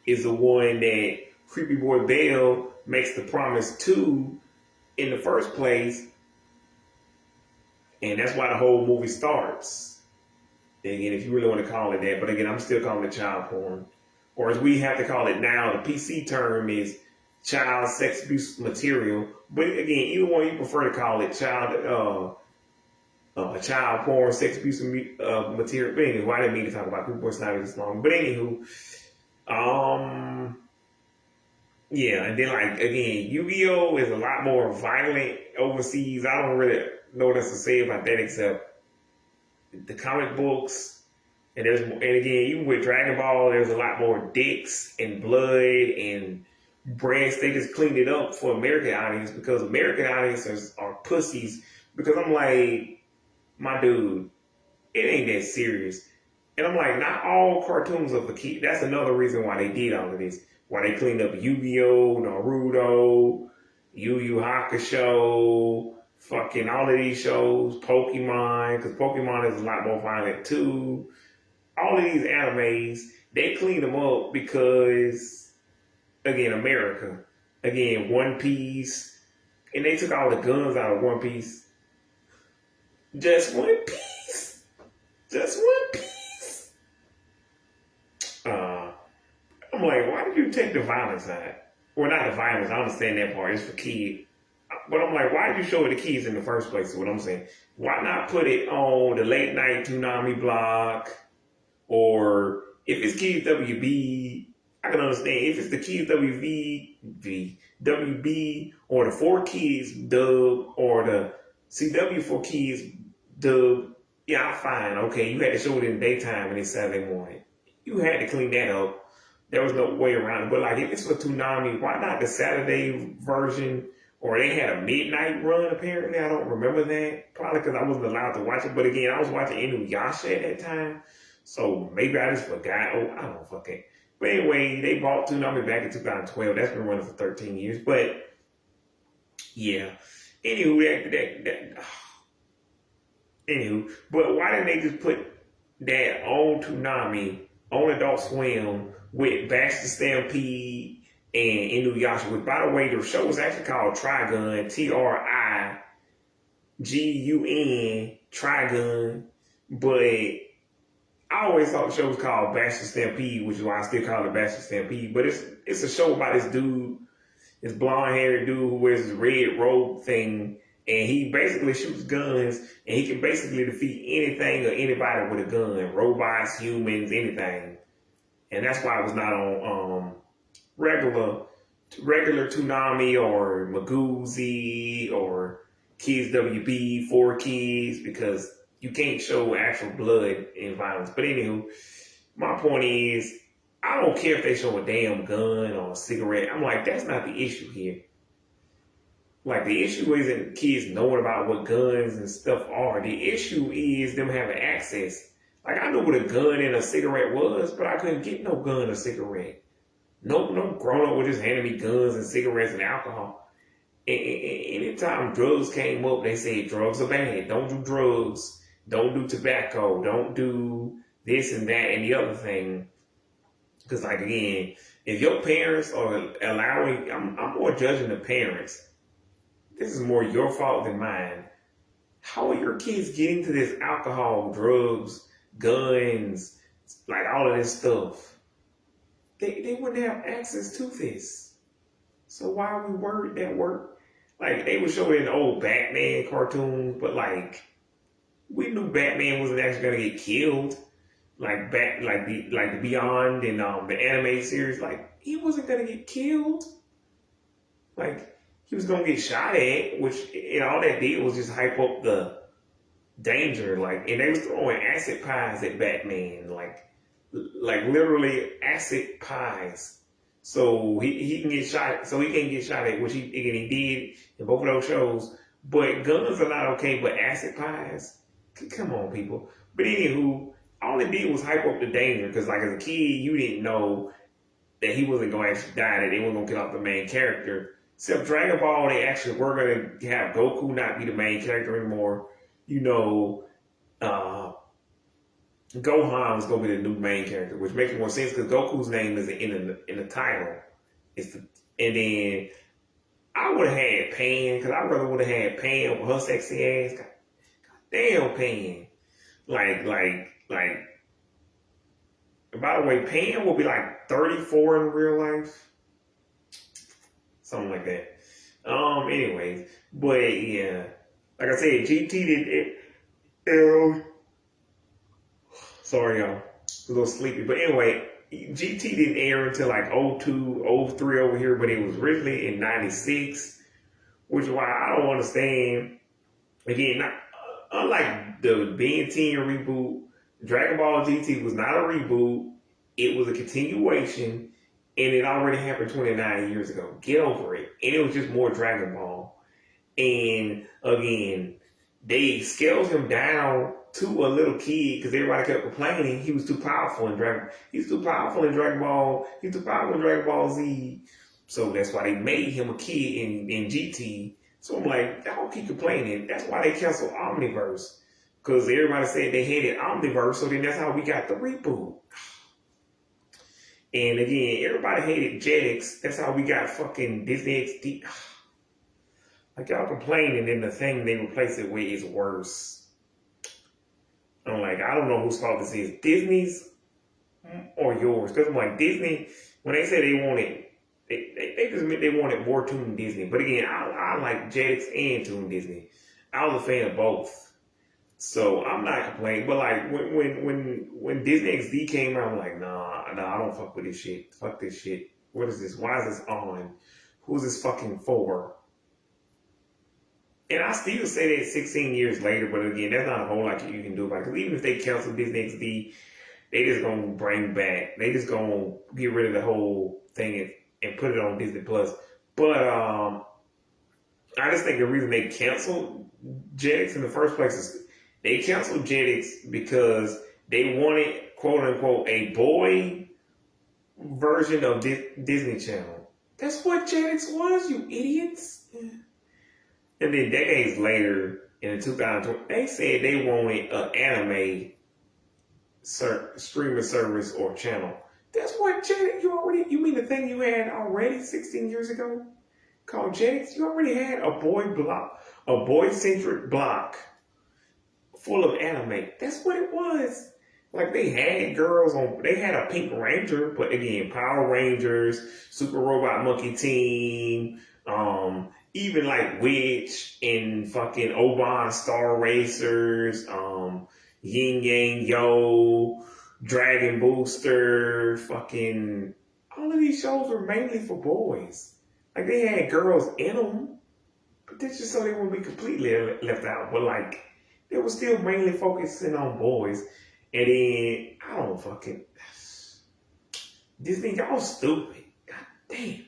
is the one that Creepy Boy Bell makes the promise to in the first place. And that's why the whole movie starts. And again, if you really want to call it that, but again, I'm still calling it child porn. Or as we have to call it now, the PC term is child sex abuse material. But again, either one you prefer to call it child porn, sex abuse material. But anyway, I didn't mean to talk about people. It's not this long. But anywho, yeah, and then like again, Yu-Gi-Oh is a lot more violent overseas. I don't really know what else to say about that except the comic books. And again, even with Dragon Ball, there's a lot more dicks and blood and breasts. They just cleaned it up for American audience because American audiences are pussies. Because I'm like, my dude, it ain't that serious. And I'm like, not all cartoons are for kids. That's another reason why they did all of this. Why they cleaned up Yu-Gi-Oh, Naruto, Yu Yu Hakusho, fucking all of these shows, Pokemon, because Pokemon is a lot more violent too. All of these animes, they cleaned them up because, again, America. Again, One Piece. And they took all the guns out of One Piece. Just One Piece. Just One Piece. I'm like, why did you take the violence out? Well, not the violence. I understand that part. It's for kids. But I'm like, why did you show it the kids in the first place? Is what I'm saying. Why not put it on the late night Toonami block? Or if it's Kids WB, I can understand. If it's the Kids WB, or the 4Kids dub, or the CW 4Kids dub, yeah, I'm fine. Okay, you had to show it in the daytime and it's Saturday morning. You had to clean that up. There was no way around it. But like, if it's for Toonami, why not the Saturday version? Or they had a midnight run, apparently. I don't remember that. Probably because I wasn't allowed to watch it. But again, I was watching Inuyasha at that time. So maybe I just forgot. Oh, I don't know, fuck it. But anyway, they bought Toonami back in 2012. That's been running for 13 years. But yeah. Anywho, but why didn't they just put that on Toonami, on Adult Swim, with Baxter Stampede and Inuyasha? Which, by the way, the show was actually called Trigun, Trigun, Trigun. But I always thought the show was called Baxter Stampede, which is why I still call it Baxter Stampede. But it's a show about this dude, this blonde-haired dude who wears this red robe thing, and he basically shoots guns, and he can basically defeat anything or anybody with a gun. Robots, humans, anything. And that's why it was not on regular Toonami or Magoozy or Kids WB, 4Kids, because you can't show actual blood and violence. But anywho, my point is, I don't care if they show a damn gun or a cigarette. I'm like, that's not the issue here. Like, the issue isn't kids knowing about what guns and stuff are. The issue is them having access. Like, I knew what a gun and a cigarette was, but I couldn't get no gun or cigarette. No grown up would just handing me guns and cigarettes and alcohol. And anytime drugs came up, they said drugs are bad. Don't do drugs. Don't do tobacco. Don't do this and that and the other thing. Because, like, again, if your parents are allowing, I'm more judging the parents. This is more your fault than mine. How are your kids getting to this alcohol, drugs, guns, like all of this stuff? They wouldn't have access to this. So why are we worried that work? Like, they would show it in old Batman cartoons, but like, we knew Batman wasn't actually gonna get killed. Like the Beyond and the anime series, like, he wasn't gonna get killed. Like, he was gonna get shot at, which, and all that did was just hype up the danger. Like, and they was throwing acid pies at Batman, like literally acid pies. So he can get shot, so he can't get shot at, which he did in both of those shows. But guns are not okay, but acid pies, come on, people. But anywho, all it did was hype up the danger, because like, as a kid, you didn't know that he wasn't going to actually die, that they weren't going to kill off the main character. Except Dragon Ball, they actually were going to have Goku not be the main character anymore. You know, Gohan was going to be the new main character, which makes more sense because Goku's name is in the title. And then I would have had Pan, because I rather would have had Pan over her sexy ass. God damn, Pan. Like, by the way, Pan will be like 34 in real life. Something like that. Anyways, but yeah, like I said, GT did it. Sorry, y'all. A little sleepy. But anyway, GT didn't air until like 02, 03 over here, but it was originally in 96, which is why I don't understand. Again, unlike the Ben 10 reboot, Dragon Ball GT was not a reboot. It was a continuation, and it already happened 29 years ago. Get over it. And it was just more Dragon Ball. And again, they scaled him down to a little kid because everybody kept complaining he was too powerful in Dragon. He's too powerful in Dragon Ball. He's too powerful in Dragon Ball Z. So that's why they made him a kid in GT. So I'm like, y'all keep complaining. That's why they canceled Omniverse. Because everybody said they hated Omniverse, so then that's how we got the reboot. And again, everybody hated Jetix. That's how we got fucking Disney XD. Like, y'all complaining, and the thing they replace it with is worse. I'm like, I don't know whose fault this is, Disney's or yours. Because I'm like, Disney, when they say they wanted, they just meant they wanted more Toon Disney. But again, I like Jetix and Toon Disney. I was a fan of both. So I'm not complaining. But like, when Disney XD came out, I'm like, nah, I don't fuck with this shit. Fuck this shit. What is this? Why is this on? Who's this fucking for? And I still say that 16 years later, but again, that's not a whole lot you can do about it. Because even if they cancel Disney XD, they just gonna bring back. They just gonna get rid of the whole thing and put it on Disney Plus. But I just think the reason they canceled Jetix in the first place is they canceled Jetix because they wanted, quote unquote, a boy version of Disney Channel. That's what Jetix was, you idiots. And then decades later, in 2020, they said they wanted an anime streaming service or channel. That's what Jetix, you mean the thing you had already 16 years ago called Jetix? You already had a boy-centric block full of anime. That's what it was. Like, they had girls on, they had a Pink Ranger, but again, Power Rangers, Super Robot Monkey Team, even like Witch and fucking Oban Star Racers, Yin Yang Yo, Dragon Booster, fucking, all of these shows were mainly for boys. Like, they had girls in them, But that's just so they won't be completely left out. But like, they were still mainly focusing on boys. And then I don't fucking Disney, y'all stupid. God damn.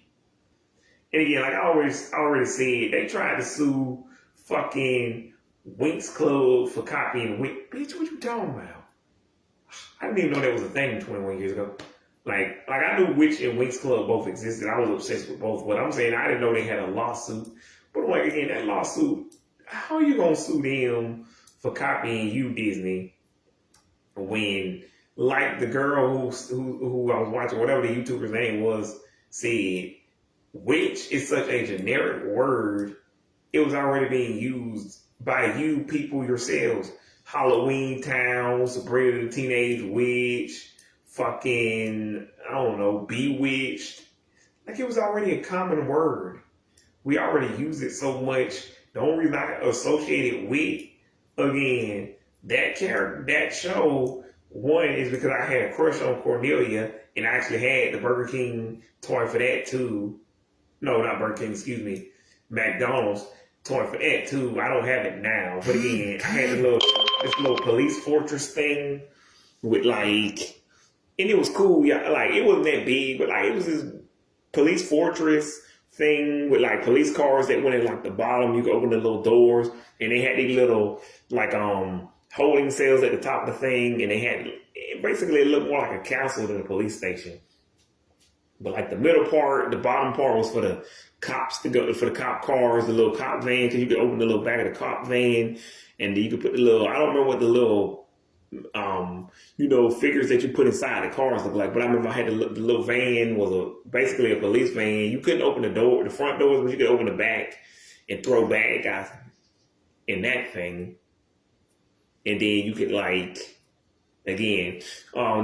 And again, like I already said, they tried to sue fucking Winx Club for copying Winx. Bitch, what you talking about? I didn't even know that was a thing 21 years ago. Like I knew Witch and Winx Club both existed. I was obsessed with both. But I'm saying I didn't know they had a lawsuit. But like again, that lawsuit, how are you gonna sue them for copying you, Disney, when like the girl who I was watching, whatever the YouTuber's name was, said, witch is such a generic word. It was already being used by you people yourselves. Halloween Town, Sabrina the Teenage Witch, fucking, I don't know, Bewitched. Like it was already a common word. We already use it so much. The only reason I associate it with, again, that character, that show, one is because I had a crush on Cornelia and I actually had the Burger King toy for that too. No, not Burger King, excuse me. McDonald's toy for that too. I don't have it now. But again, I had this little police fortress thing with like, and it was cool. Yeah, like it wasn't that big, but like it was this police fortress thing with like police cars that went in like the bottom. You could open the little doors, and they had these little like holding cells at the top of the thing, and they had basically it looked more like a castle than a police station. But like the middle part, the bottom part was for the cops to go, for the cop cars, the little cop van, because you could open the little back of the cop van, and you could put the little, I don't remember what the little figures that you put inside the cars look like. But I remember I had the little van was basically a police van. You couldn't open the front doors, but you could open the back and throw bad guys in that thing. And then you could again,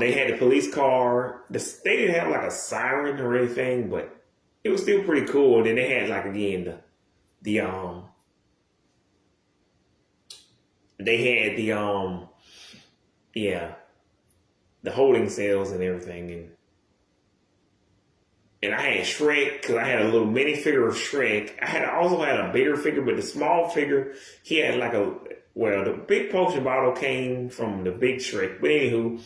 they had the police car. They didn't have like a siren or anything, but it was still pretty cool. And then they had the holding cells and everything. And I had Shrek because I had a little mini figure of Shrek. I also had a bigger figure, but the small figure, he had the big potion bottle came from the big Shrek. But anywho,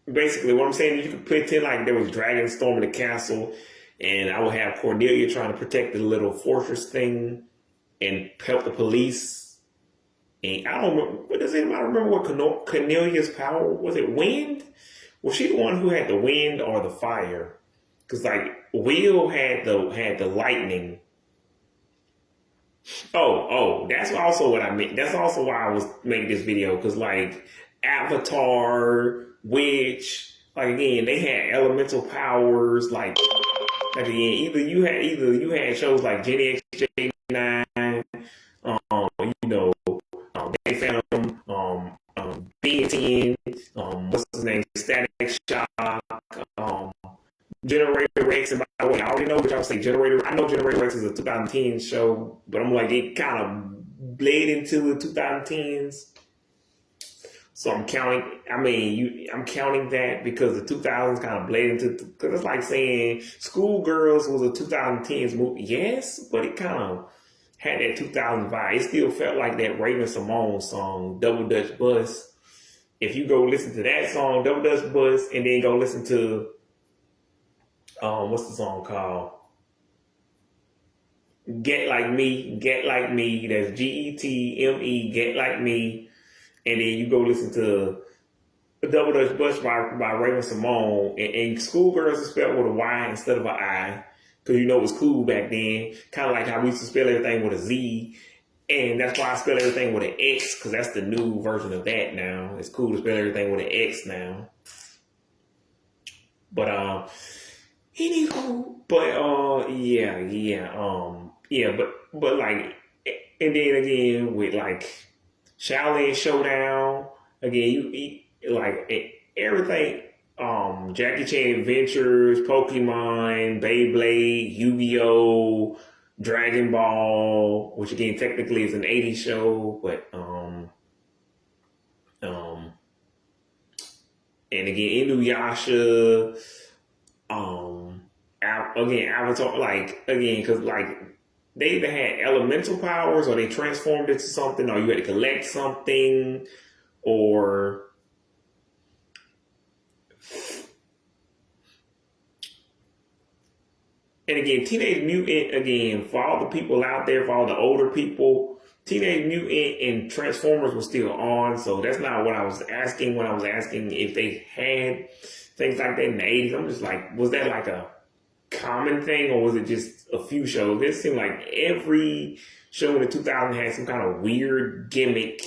basically what I'm saying is you could pretend like there was dragons storming the castle, and I would have Cornelia trying to protect the little fortress thing and help the police. And I don't remember, does anybody remember what Cornelia's power was? It wind? Was she the one who had the wind or the fire? Because like Will had the lightning. Oh, that's also what I meant. That's also why I was making this video, because like Avatar, Witch, like again, they had elemental powers. Like again, either you had shows like Jenny XJ9, they found Ben 10, what's his name, Static Shock, Generator Rex, and by the way, I already know what y'all say. I know Generator Rex is a 2010 show, but I'm like, it kind of bled into the 2010s. So I'm counting that because the 2000s kind of bled into, because it's like saying Schoolgirls was a 2010s movie. Yes, but it kind of had that 2000 vibe. It still felt like that Raven-Symoné song, Double Dutch Bus. If you go listen to that song, Double Dutch Bus, and then go listen to what's the song called? Get Like Me. That's GETME. Get Like Me. And then you go listen to Double Dutch Bus by Raven-Symoné. And Schoolgirls is spelled with a Y instead of an I. Because it was cool back then. Kind of like how we used to spell everything with a Z. And that's why I spell everything with an X. Because that's the new version of that now. It's cool to spell everything with an X now. But, anywho, but like, and then again with like Shaolin Showdown, again you eat like everything, Jackie Chan Adventures, Pokemon, Beyblade, Yu-Gi-Oh, Dragon Ball, which again technically is an 80s show, but and again Inuyasha, again Avatar, because like they either had elemental powers or they transformed into something, or you had to collect something, or and again, Teenage Mutant, again, for all the people out there, for all the older people, Teenage Mutant and Transformers was still on, so that's not what I was asking when I was asking if they had things like that in the 80s. I'm just like, was that like a common thing, or was it just a few shows? It seemed like every show in the 2000s had some kind of weird gimmick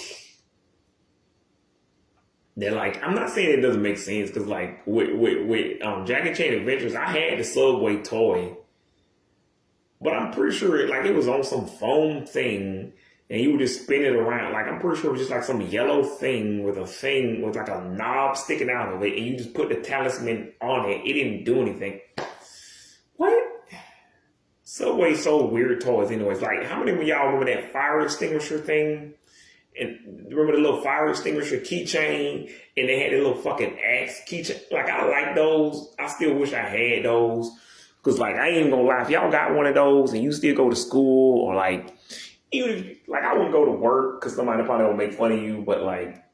that, like, I'm not saying it doesn't make sense, because like with Jackie Chan Adventures, I had the Subway toy, but I'm pretty sure it was on some foam thing, and you would just spin it around. Like, I'm pretty sure it was just like some yellow thing with like a knob sticking out of it, and you just put the talisman on it. It didn't do anything. What? Subway sold weird toys anyways. Like, how many of y'all remember that fire extinguisher thing? And remember the little fire extinguisher keychain? And they had the little fucking axe keychain. Like, I like those. I still wish I had those. Because, like, I ain't even gonna lie. If y'all got one of those and you still go to school, or, like, even if, like, I wouldn't go to work because somebody probably will make fun of you. But, like,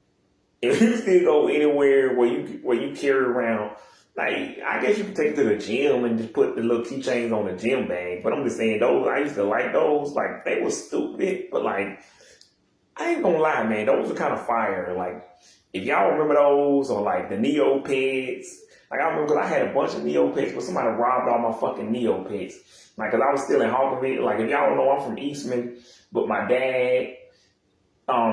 if you still go anywhere where you carry around, like, I guess you can take it to the gym and just put the little keychains on the gym bag. But I'm just saying, those, I used to like those. Like, they were stupid. But, like, I ain't gonna lie, man. Those are kind of fire. Like, if y'all remember those, or, like, the Neopets. Like, I remember, because I had a bunch of Neopets, but somebody robbed all my fucking Neopets. Like, because I was still in Hawkinville. Like, if y'all don't know, I'm from Eastman. But my dad,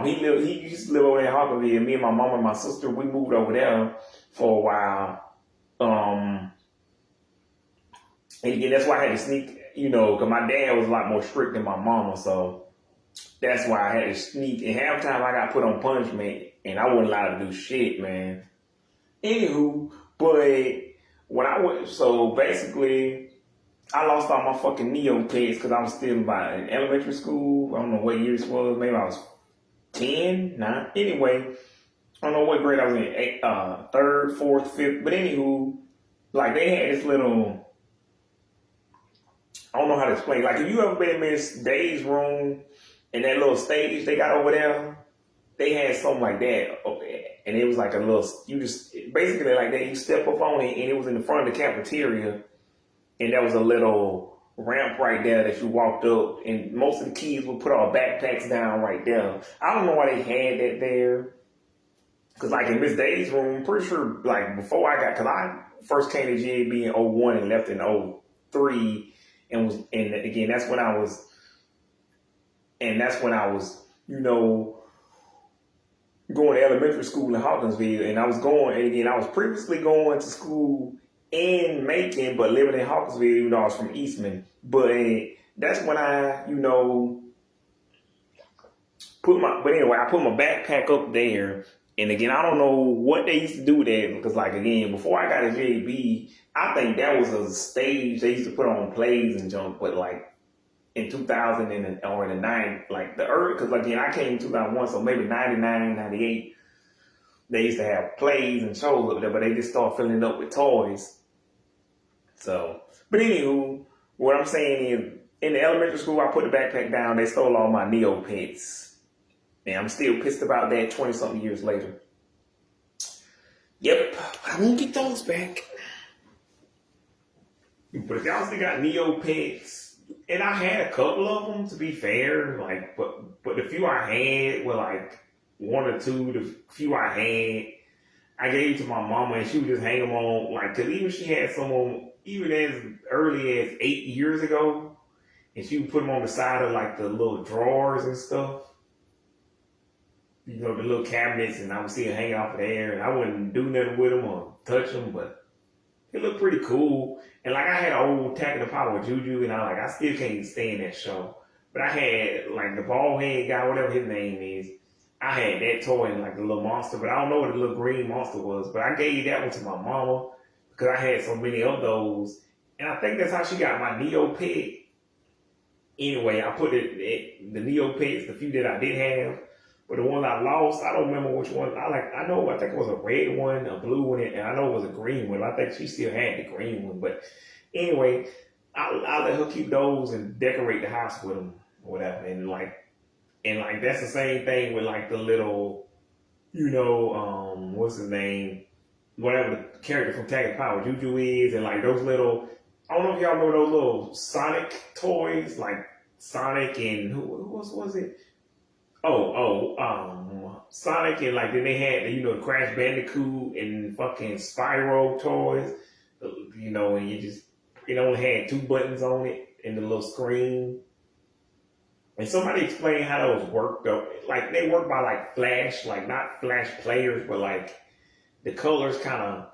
he used to live over there in Hawkinville. Me and my mom and my sister, we moved over there for a while. And again, that's why I had to sneak, because my dad was a lot more strict than my mama, so that's why I had to sneak. And half the time I got put on punishment, and I wasn't allowed to do shit, man. Anywho, but when I went, so basically, I lost all my fucking Neopets because I was still in elementary school. I don't know what year this was. Maybe I was 10, 9. Anyway, I don't know what grade I was in, third, fourth, fifth. But anywho, like, they had this little, I don't know how to explain. Like, if you ever been in Miss Day's room and that little stage they got over there, they had something like that over there. And it was like a little, you just, basically like that, you step up on it, and it was in the front of the cafeteria. And there was a little ramp right there that you walked up, and most of the kids would put all backpacks down right there. I don't know why they had that there. Because, like, in Miss Day's room, I'm pretty sure, like, before because I first came to GAB in 01 and left in 03, and again, that's when I was, going to elementary school in Hawkinsville, and I was previously going to school in Macon, but living in Hawkinsville, even though I was from Eastman. But that's when I, I put my backpack up there. And again, I don't know what they used to do there, because, like, again, before I got to JB, I think that was a stage they used to put on plays and junk. But, like, in 2000 or in the 9, like, the early, because, again, I came in 2001, so maybe 99, 98, they used to have plays and shows up there, but they just started filling it up with toys. So, but anywho, what I'm saying is, in the elementary school, I put the backpack down, they stole all my Neopets. And I'm still pissed about that 20-something years later. Yep, I won't get those back. But if y'all still got Neopets, and I had a couple of them, to be fair, like, but the few I had were like one or two. The few I had, I gave to my mama, and she would just hang them on, like, because even she had some on, even as early as 8 years ago, and she would put them on the side of, like, the little drawers and stuff. The little cabinets, and I would see it hanging off of there, and I wouldn't do nothing with them or touch them, but it looked pretty cool. And, like, I had an old Attack of the Power with Juju, and I still can't stand that show. But I had, like, the bald head guy, whatever his name is, I had that toy and, like, the little monster, but I don't know what the little green monster was. But I gave that one to my mama because I had so many of those. And I think that's how she got my Neopet. Anyway, I put the Neopets, the few that I did have. But the one I lost, I don't remember which one. I think it was a red one, a blue one, and I know it was a green one. I think she still had the green one. But anyway, I'll let her keep those and decorate the house with them or whatever. And that's the same thing with like the little, what's his name? Whatever the character from Tag Power, Juju is, and like those little, I don't know if y'all remember those little Sonic toys, like Sonic and who else was it? Sonic and like then they had Crash Bandicoot and fucking Spyro toys, and it only had two buttons on it and the little screen. And somebody explained how those work though. Like they work by like flash, like not flash players, but like the colors kind of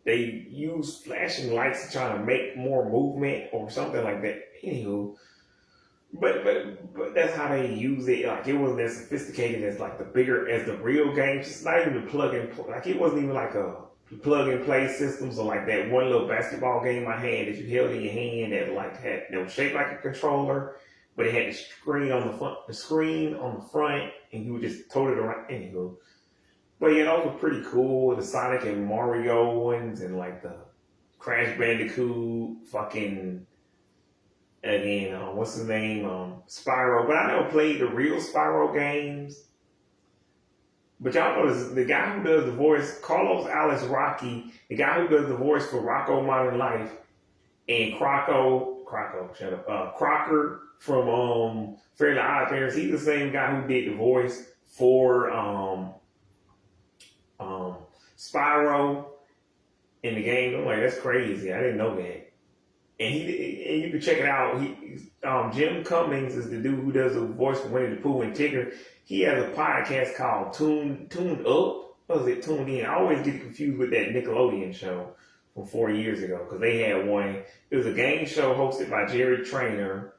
they use flashing lights to try to make more movement or something like that. Anywho, but that's how they use it. Like it wasn't as sophisticated as like the real games. It's not even plug and play. Like it wasn't even like a plug and play system. So like that one little basketball game I had that you held in your hand that was shaped like a controller, but it had the screen on the front, and you would just tote it around. Anywho. But yeah, those were pretty cool. The Sonic and Mario ones, and like the Crash Bandicoot, fucking again, what's his name? Spyro. But I never played the real Spyro games. But y'all know the guy who does the voice, Carlos Alex Rocky, the guy who does the voice for Rocco Modern Life, and Crocker from Fairly Odd Parents. He's the same guy who did the voice for Spyro in the game. I'm like, that's crazy. I didn't know that. And you can check it out. Jim Cummings is the dude who does the voice for Winnie the Pooh and Tigger. He has a podcast called Tuned Up. What was it? Tuned In. I always get confused with that Nickelodeon show from 4 years ago because they had one. It was a game show hosted by Jerry Trainer.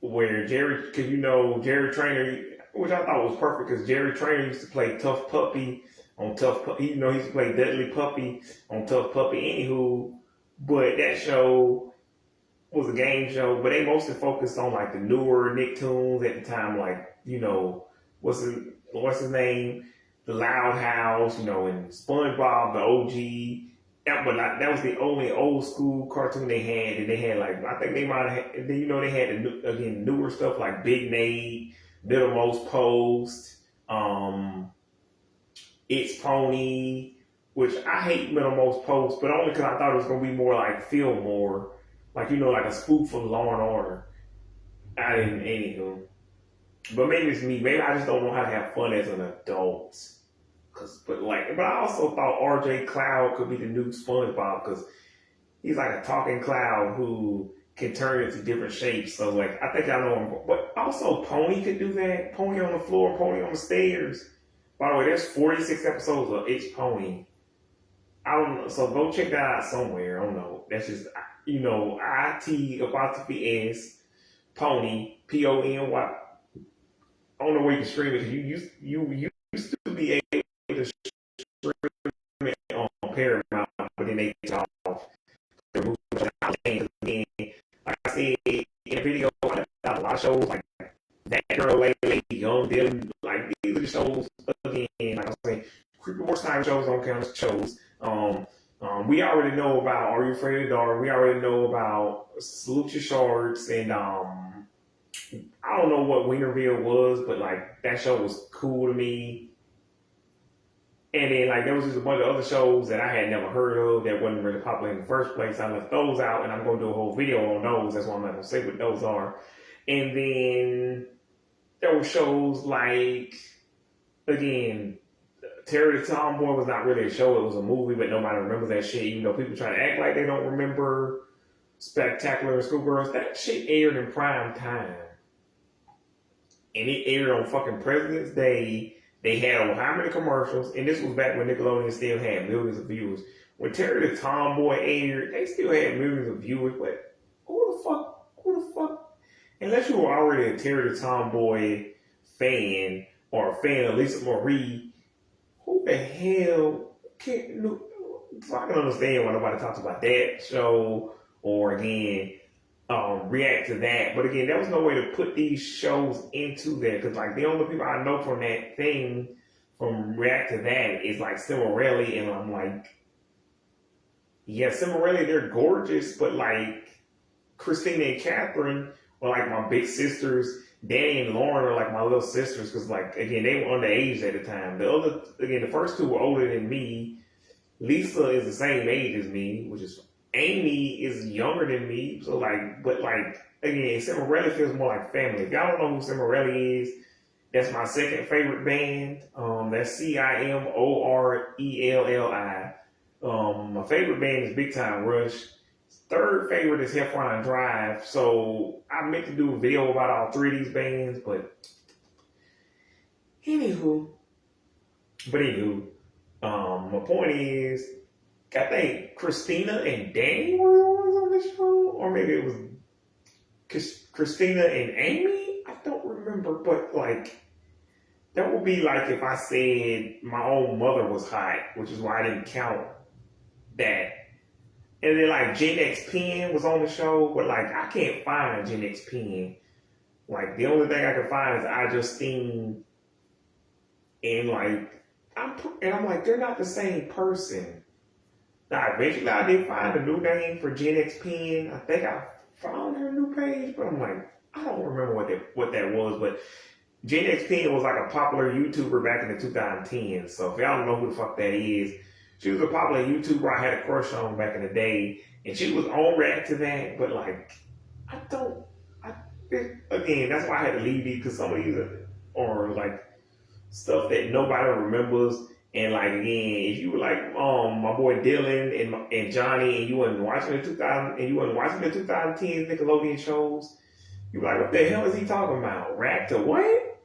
Where Jerry Trainer, which I thought was perfect because Jerry Trainer used to play Tough Puppy on Tough Puppy. He used to play Deadly Puppy on Tough Puppy. Anywho, but that show was a game show, but they mostly focused on like the newer Nicktoons at the time, like what's his name, the Loud House, and SpongeBob, the OG. That was the only old school cartoon they had, and they had like I think they might have had. They had newer stuff like Big Nate, Middlemost Post, It's Pony, which I hate Middlemost Post, but only because I thought it was gonna be more like Fillmore, like like a spoof of Law and Order. I didn't anywho, but maybe it's me. Maybe I just don't know how to have fun as an adult. But I also thought RJ Cloud could be the new SpongeBob because he's like a talking cloud who can turn into different shapes. So like I think I know him. But also Pony could do that. Pony on the floor, Pony on the stairs. By the way, there's 46 episodes of It's Pony. I don't know. So go check that out somewhere. I don't know. That's just IT_S Pony PONY. I don't know where you can stream it because you used to be able to stream it on Paramount, but then they took off. Again, like I said in the video, I got a lot of shows like That Girl Lately, Young Dylan, like these are the shows again. Like I was saying, Creepy Horse Time shows don't count as shows. We already know about Are You Afraid of the Dark? We already know about Salute Your Shorts, and I don't know what Winterville was, but like that show was cool to me. And then like there was just a bunch of other shows that I had never heard of that wasn't really popular in the first place. I left those out, and I'm gonna do a whole video on those. That's why I'm not gonna say what those are. And then there were shows like, again, Terry the Tomboy was not really a show. It was a movie, but nobody remembers that shit. Even though people try to act like they don't remember Spectacular and Schoolgirls, that shit aired in prime time. And it aired on fucking President's Day. They had how many commercials, and this was back when Nickelodeon still had millions of viewers. When Terry the Tomboy aired, they still had millions of viewers, but who the fuck? Unless you were already a Terry the Tomboy fan, or a fan of Lisa Marie, who the hell can't, so I can understand why nobody talks about that show, or again, react to that. But again, there was no way to put these shows into there because like the only people I know from that thing from react to that is like Cimarelli, and I'm like, yeah, Cimarelli, they're gorgeous, but like Christina and Catherine were like my big sisters. Danny and Lauren are like my little sisters because, like, again, they were underage at the time. The first two were older than me. Lisa is the same age as me, which is Amy is younger than me. So like, but like again, Cimarelli feels more like family. If y'all don't know who Cimarelli is, that's my second favorite band. That's Cimorelli. My favorite band is Big Time Rush. Third favorite is Heffron Drive. So I meant to do a video about all three of these bands, but anywho, my point is, I think Christina and Danny were the ones on the show, or maybe it was Christina and Amy. I don't remember, but like that would be like if I said my own mother was hot, which is why I didn't count that. And then like Gen X Pen was on the show, but like I can't find a Gen X Pen. Like the only thing I can find is I Justine, and like I'm like they're not the same person. Now eventually I did find a new name for Gen X Pen. I think I found her new page, but I'm like I don't remember what that was. But Gen X Pen was like a popular YouTuber back in the 2010s. So if y'all don't know who the fuck that is. She was a popular YouTuber I had a crush on back in the day, and she was on React to that, but like, again, that's why I had to leave these, because some of these are like stuff that nobody remembers, and like, again, if you were like, my boy Dylan and Johnny, and you wasn't watching the 2010s Nickelodeon shows, you were like, what the hell is he talking about? React to what?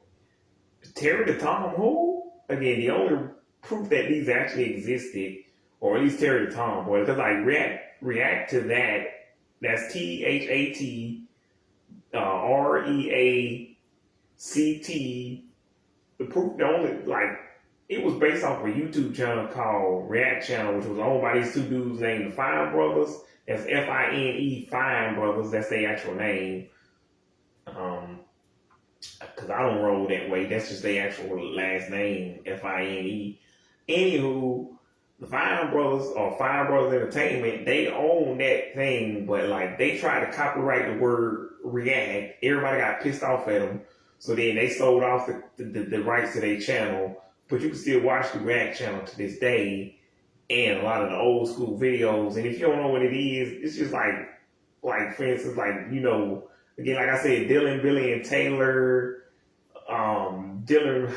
Terry the Tom who? Again, the only proof that these actually existed, or at least Terry the Tomboy, because like react to that. That's THAT REACT. The proof, the only like it was based off a YouTube channel called React Channel, which was owned by these two dudes named the Fine Brothers. That's FINE Fine Brothers. That's their actual name. Because I don't roll that way. That's just their actual last name, FINE. Anywho, the Fine Brothers or Fine Brothers Entertainment, they own that thing, but like they tried to copyright the word react. Everybody got pissed off at them, so then they sold off the rights to their channel. But you can still watch the React channel to this day, and a lot of the old school videos. And if you don't know what it is, it's just like for instance, like again, like I said, Dylan, Billy, and Taylor. Dylan,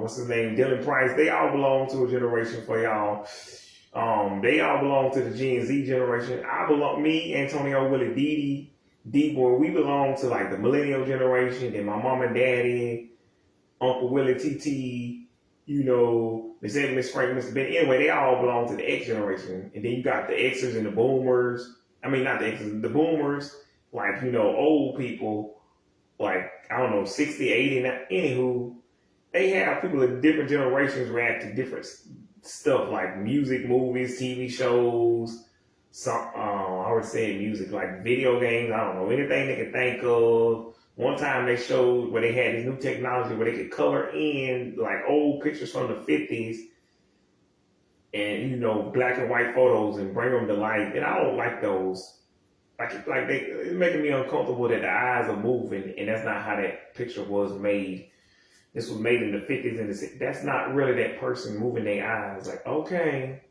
what's his name? Dylan Price. They all belong to a generation for y'all. They all belong to the Gen Z generation. Me, Antonio, Willie, D-Boy, we belong to like the millennial generation. And my mom and daddy, Uncle Willie, TT, Miss Evan, Miss Frank, Mr. Ben. Anyway, they all belong to the X generation. And then you got the Xers and the Boomers. I mean, not the Xers, the Boomers, like, old people, like, I don't know, 60, 80, anywho, they have people of different generations react to different stuff like music, movies, TV shows, I would say music, like video games, I don't know, anything they could think of. One time they showed where they had this new technology where they could color in like old pictures from the 50s and, black and white photos and bring them to life. And I don't like those. It's making me uncomfortable that the eyes are moving, and that's not how that picture was made. This was made in the 50s and the 60s. That's not really that person moving their eyes. Like, okay.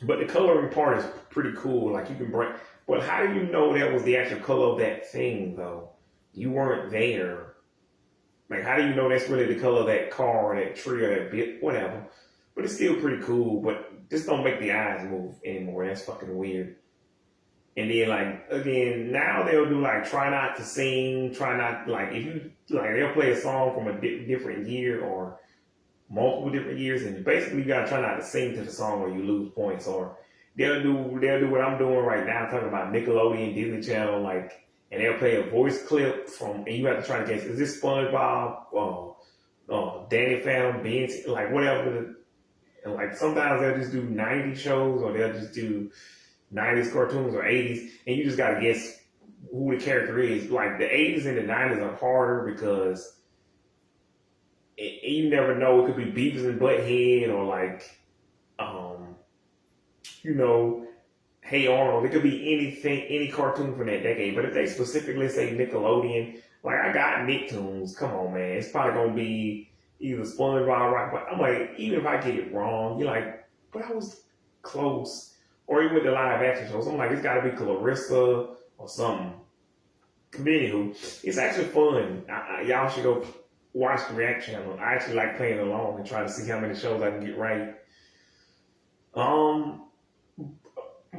But the coloring part is pretty cool. Like, you can bring, but how do you know that was the actual color of that thing, though? You weren't there. Like, how do you know that's really the color of that car or that tree or that bit, whatever? But it's still pretty cool, but just don't make the eyes move anymore. That's fucking weird. And then, like, again, now they'll do, like, try not to sing, if you, like, they'll play a song from a different year or multiple different years, and basically you gotta try not to sing to the song or you lose points, or they'll do what I'm doing right now, talking about Nickelodeon, Disney Channel, like, and they'll play a voice clip and you have to try to guess, is this SpongeBob, Danny Phantom, BNT, like, whatever, and, like, sometimes they'll just do 90s shows, or they'll just do 90s cartoons or 80s, and you just gotta guess who the character is. Like, the 80s and the 90s are harder because you never know. It could be Beavis and Butthead, or like, you know, Hey Arnold. It could be anything, any cartoon from that decade. But if they specifically say Nickelodeon, like I got Nicktoons. Come on, man. It's probably gonna be either SpongeBob, Rock. But I'm like, even if I get it wrong, you're like, but I was close. Or even with the live action shows, I'm like, it's got to be Clarissa or something. Anywho, it's actually fun. Y'all should go watch the React channel. I actually like playing along and trying to see how many shows I can get right. Um,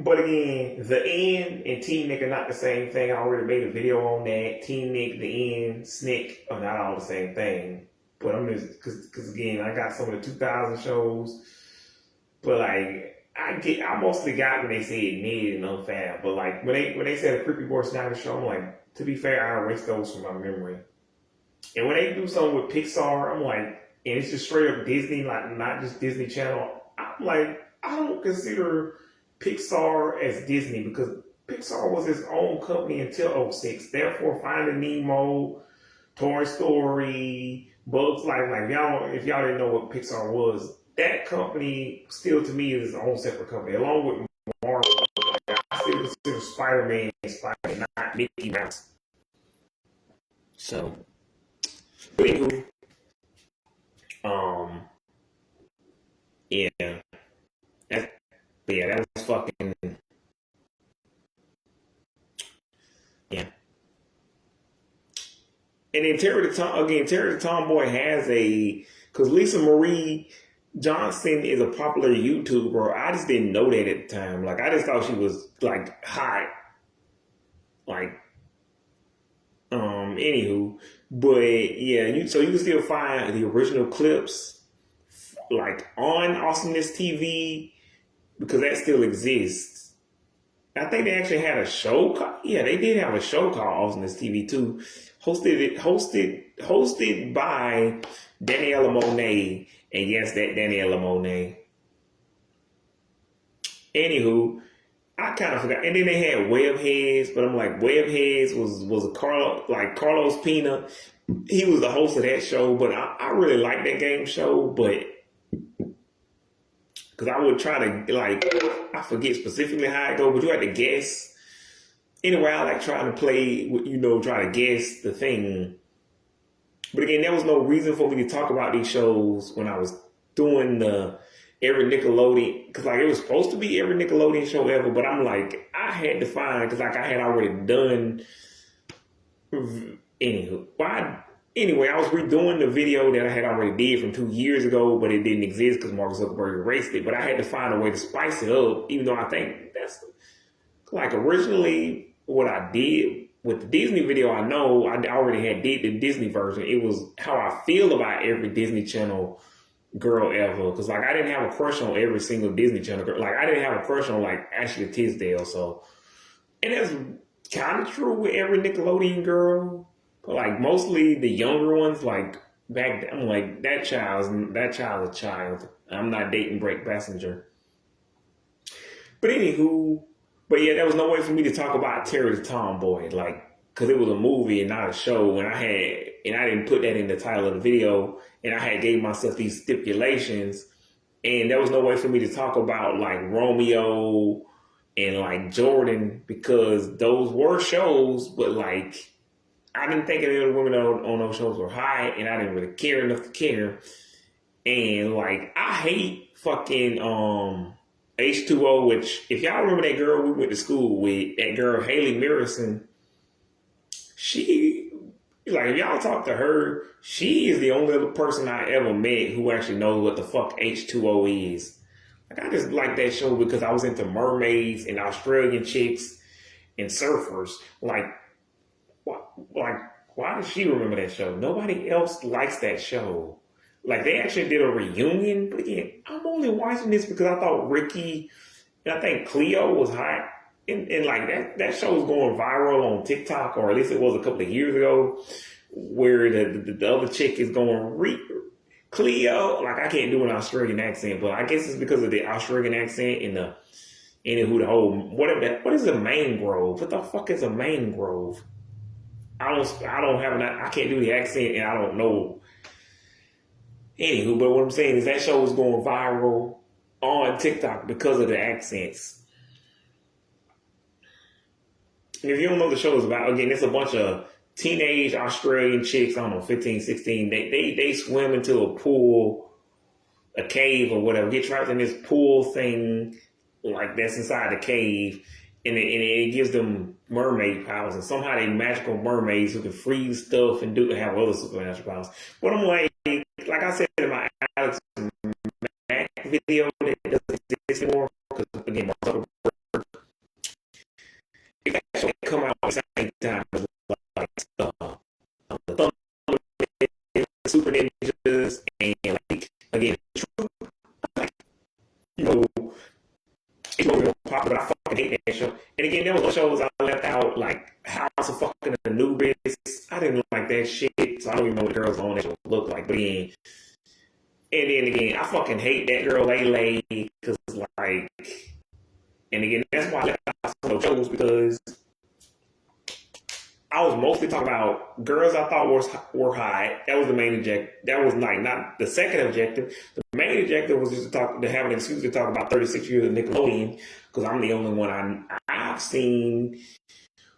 but again, the End and Team Nick are not the same thing. I already made a video on that. Team Nick, the End, Snick are not all the same thing. But I'm just because again, I got some of the 2000 shows, but like. I mostly got when they said Ned and Unfab, but like when they said a Creepy Boy Snyder show, I'm like, to be fair, I erase those from my memory. And when they do something with Pixar, I'm like, and it's just straight up Disney, like not just Disney Channel. I'm like, I don't consider Pixar as Disney because Pixar was its own company until '06. Therefore, Finding Nemo, Toy Story, Bugs Life, like if y'all didn't know what Pixar was, that company still to me is its own separate company, along with Marvel. Like, I still consider Spider-Man Spider-Man, not Mickey Mouse. So, anywho, yeah, that was fucking, yeah. And then Terry the Tomboy has because Lisa Marie Johnson is a popular YouTuber. I just didn't know that at the time. Like, I just thought she was like hot. Like, anywho, but yeah, so you can still find the original clips like on Awesomeness TV because that still exists. I think they actually had a show. They did have a show called Awesomeness TV too, hosted by Daniela Monet. And yes, that Daniela Monet. Anywho, I kind of forgot. And then they had Webheads, but I'm like, Webheads was a Carlos Pina. He was the host of that show, but I really like that game show, but because I would try to, like, I forget specifically how it go, but you had to guess. Anyway, I like trying to play, try to guess the thing. But again, there was no reason for me to talk about these shows when I was doing the every Nickelodeon, because like it was supposed to be every Nickelodeon show ever, but I'm like, I had to find, because like I had already done, anyway, I was redoing the video that I had already did from 2 years ago, but it didn't exist because Mark Zuckerberg erased it, but I had to find a way to spice it up, even though I think that's, like originally what I did with the Disney video, I know I already had did the Disney version. It was how I feel about every Disney Channel girl ever. Because like I didn't have a crush on every single Disney Channel girl. Like I didn't have a crush on like Ashley Tisdale. So, and that's kind of true with every Nickelodeon girl. But like mostly the younger ones, like back then, I'm like that child's a child. I'm not dating Brett Bassinger. But anywho. But yeah, there was no way for me to talk about Terry the Tomboy, like, because it was a movie and not a show, and I didn't put that in the title of the video, and I had gave myself these stipulations, and there was no way for me to talk about like Romeo and like Jordan because those were shows, but like I didn't think any of the women on those shows were hot, and I didn't really care enough to care, and like I hate fucking H2O, which, if y'all remember that girl we went to school with, that girl Haley Mirison, she, like, if y'all talk to her, she is the only other person I ever met who actually knows what the fuck H2O is. Like, I just like that show because I was into mermaids and Australian chicks and surfers. Like, why does she remember that show? Nobody else likes that show. Like, they actually did a reunion, but again, I'm only watching this because I thought Ricky and I think Cleo was hot. And like, that show was going viral on TikTok, or at least it was a couple of years ago, where the other chick is going, Cleo, like, I can't do an Australian accent, but I guess it's because of the Australian accent and what is a mangrove? What the fuck is a mangrove? I can't do the accent and I don't know. Anywho, but what I'm saying is that show was going viral. on TikTok because of the accents. And if you don't know what the show is about, again, it's a bunch of teenage Australian chicks, I don't know, 15, 16. They swim into a pool, a cave or whatever, get trapped in this pool thing like that's inside the cave, and it gives them mermaid powers, and somehow they magical mermaids who can freeze stuff and have other supernatural powers. But I'm like I said in my Alex Mack video that doesn't exist anymore, because again, it actually come out at the same time as like the Thunder, Super Ninjas, and like again, you know, it's not real popular, but I fucking hate that show. And again, there was shows I left out, like House of fucking Anubis. I didn't like that shit, so I don't even know what the girls on that show look like. But again, and then again, I fucking hate that girl Lele, because like, and again, that's why I left out some of those shows, because I was mostly talking about girls I thought were hot. That was the main objective. That was like not the second objective. The main objective was just to have an excuse to talk about 36 years of Nickelodeon, because I'm the only one I've seen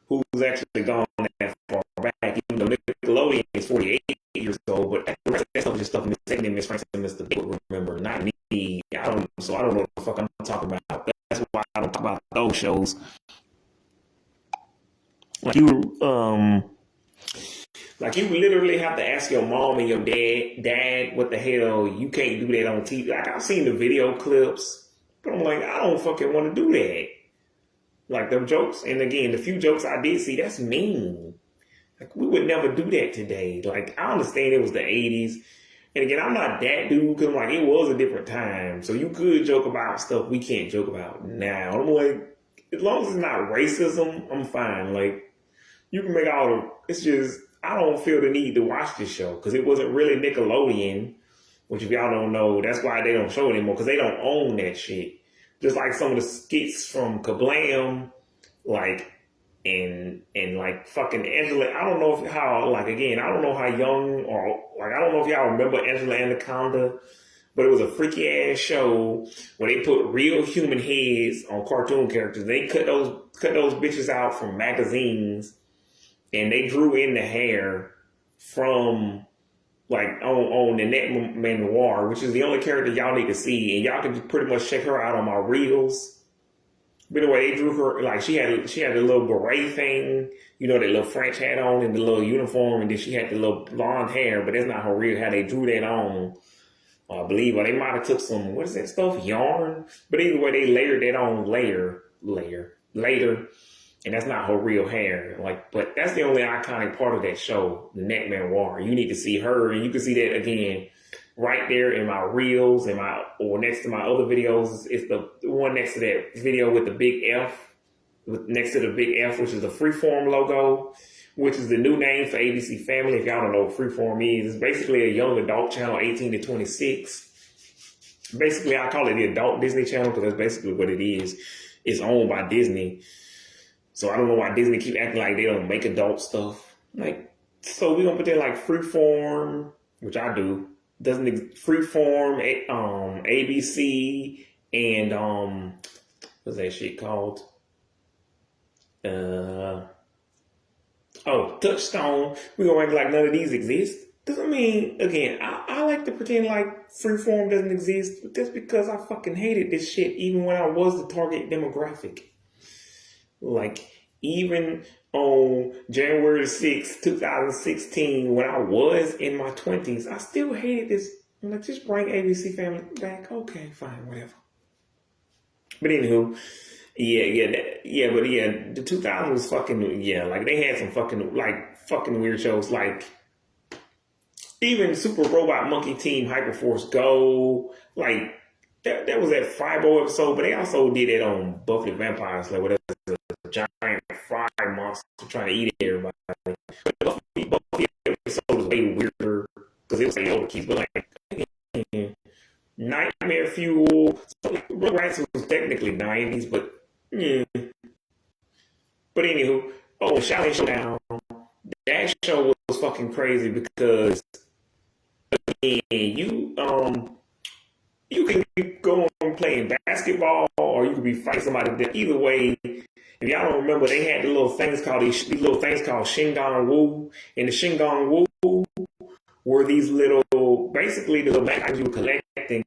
who's actually gone that far back. Even though Nickelodeon is 48 years old, but the rest of that stuff is just stuff Miss Francis and Mr. Big would remember, not me. I don't know what the fuck I'm talking about. That's why I don't talk about those shows. Like you literally have to ask your mom and your dad, what the hell, you can't do that on TV. Like, I've seen the video clips, but I'm like, I don't fucking want to do that. Like, them jokes, and again, the few jokes I did see, that's mean. Like, we would never do that today. Like, I understand it was the 80s, and again, I'm not that dude, because I'm like, it was a different time, so you could joke about stuff we can't joke about now. I'm like, as long as it's not racism, I'm fine. Like, you can make all the, it's just, I don't feel the need to watch this show, because it wasn't really Nickelodeon, which if y'all don't know, that's why they don't show it anymore, because they don't own that shit. Just like some of the skits from Kablam, like, and like fucking Angela, I don't know how, like, again, I don't know how young, or like, I don't know if y'all remember Angela Anaconda, but it was a freaky ass show where they put real human heads on cartoon characters. They cut those bitches out from magazines, and they drew in the hair from, like, on Nanette Manoir, which is the only character y'all need to see, and y'all can just pretty much check her out on my reels. By the way, they drew her, like, she had a little beret thing, you know, that little French hat on and the little uniform, and then she had the little blonde hair, but that's not her real hair. They drew that on, I believe, or they might have took some, what is that stuff, yarn? But either way, they layered that on later, and that's not her real hair. Like, but that's the only iconic part of that show, the Nanette Manoir. You need to see her, and you can see that again right there in my reels and or next to my other videos. It's the one next to that video with the big F, next to the big F, which is the Freeform logo, which is the new name for ABC Family. If y'all don't know what Freeform is, it's basically a young adult channel, 18 to 26. Basically, I call it the adult Disney Channel, because that's basically what it is. It's owned by Disney. So I don't know why Disney keep acting like they don't make adult stuff. Like, so we gonna put that like Freeform, which I do. Freeform, ABC, and what's that shit called? Touchstone. We gonna act like none of these exist. Doesn't mean, again, I like to pretend like Freeform doesn't exist, but that's because I fucking hated this shit even when I was the target demographic. Like, even on January 6th, 2016, when I was in my 20s, I still hated this. I'm like, just bring ABC Family back. Okay, fine, whatever. But anywho, the 2000s was fucking, like, they had some fucking weird shows, like, even Super Robot Monkey Team Hyperforce Go, like, that was that Fibo episode, but they also did it on Buffy the Vampire Slayer, whatever. Giant fry monster trying to eat everybody. But Buffy episode was way weirder because it was like older kids, but like Nightmare Fuel. So like, Rugrats was technically 90s, but yeah. But anywho, Shaolin Showdown. That show was fucking crazy because again, You can be going playing basketball, or you could be fighting somebody. Either way, if y'all don't remember, they had the little things called these little things called Shingon Wu, and the Shingon Wu were these little, basically the little bags you were collecting,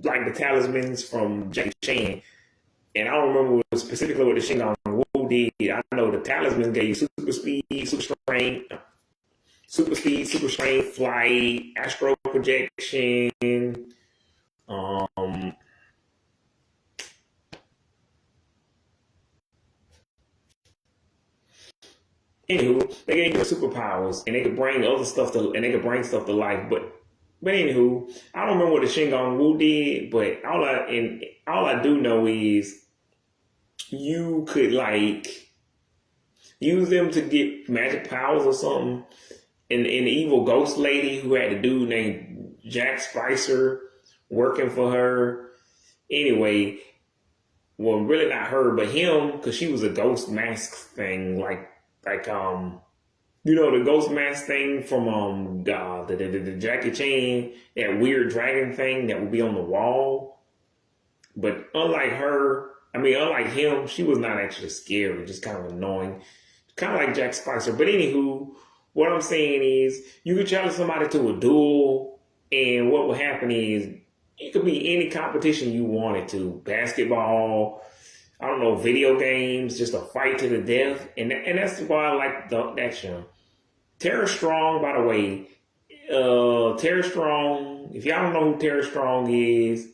like the talismans from Jackie Chan. And I don't remember specifically what the Shingon Wu did. I know the talismans gave you super speed, super strength, flight, astral projection. Anywho, they gave you superpowers, and they could bring other stuff to, and they could bring stuff to life. But anywho, I don't remember what the Shingon Wu did, but all I do know is you could like use them to get magic powers or something. And the evil ghost lady who had a dude named Jack Spicer working for her. Anyway, well, really not her, but him, because she was a ghost mask thing, like the ghost mask thing from the Jackie Chan, that weird dragon thing that would be on the wall. But unlike him, she was not actually scary, just kind of annoying, kind of like Jack Spicer. But anywho, what I'm saying is, you could challenge somebody to a duel, and what would happen is, it could be any competition you wanted to. Basketball, I don't know, video games, just a fight to the death. And that's why I like that show. Tara Strong, by the way. Tara Strong, if y'all don't know who Tara Strong is,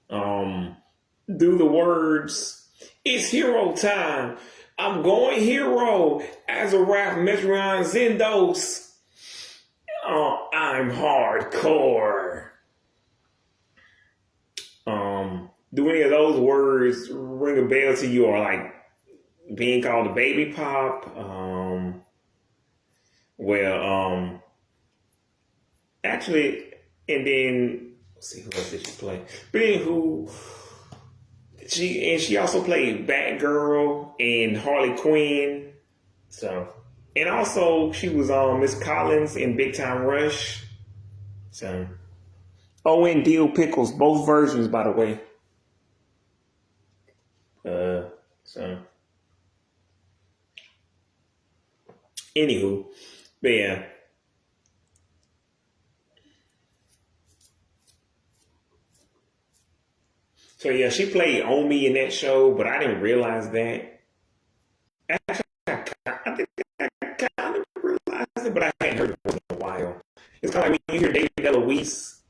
do the words, "It's hero time. I'm going hero. Azarath Metrion Zendos. I'm hardcore." Do any of those words ring a bell to you, or like being called a baby pop? Actually, and then let's see, who else did she play? But anywho, she also played Batgirl and Harley Quinn. So, and also she was Miss Collins in Big Time Rush. So, and Dill Pickles, both versions, by the way. So, anywho, but yeah. So yeah, she played Omi in that show, but I didn't realize that. Actually, I think I kind of realized it, but I hadn't heard it in a while. It's kind of like when you hear David DeLuise,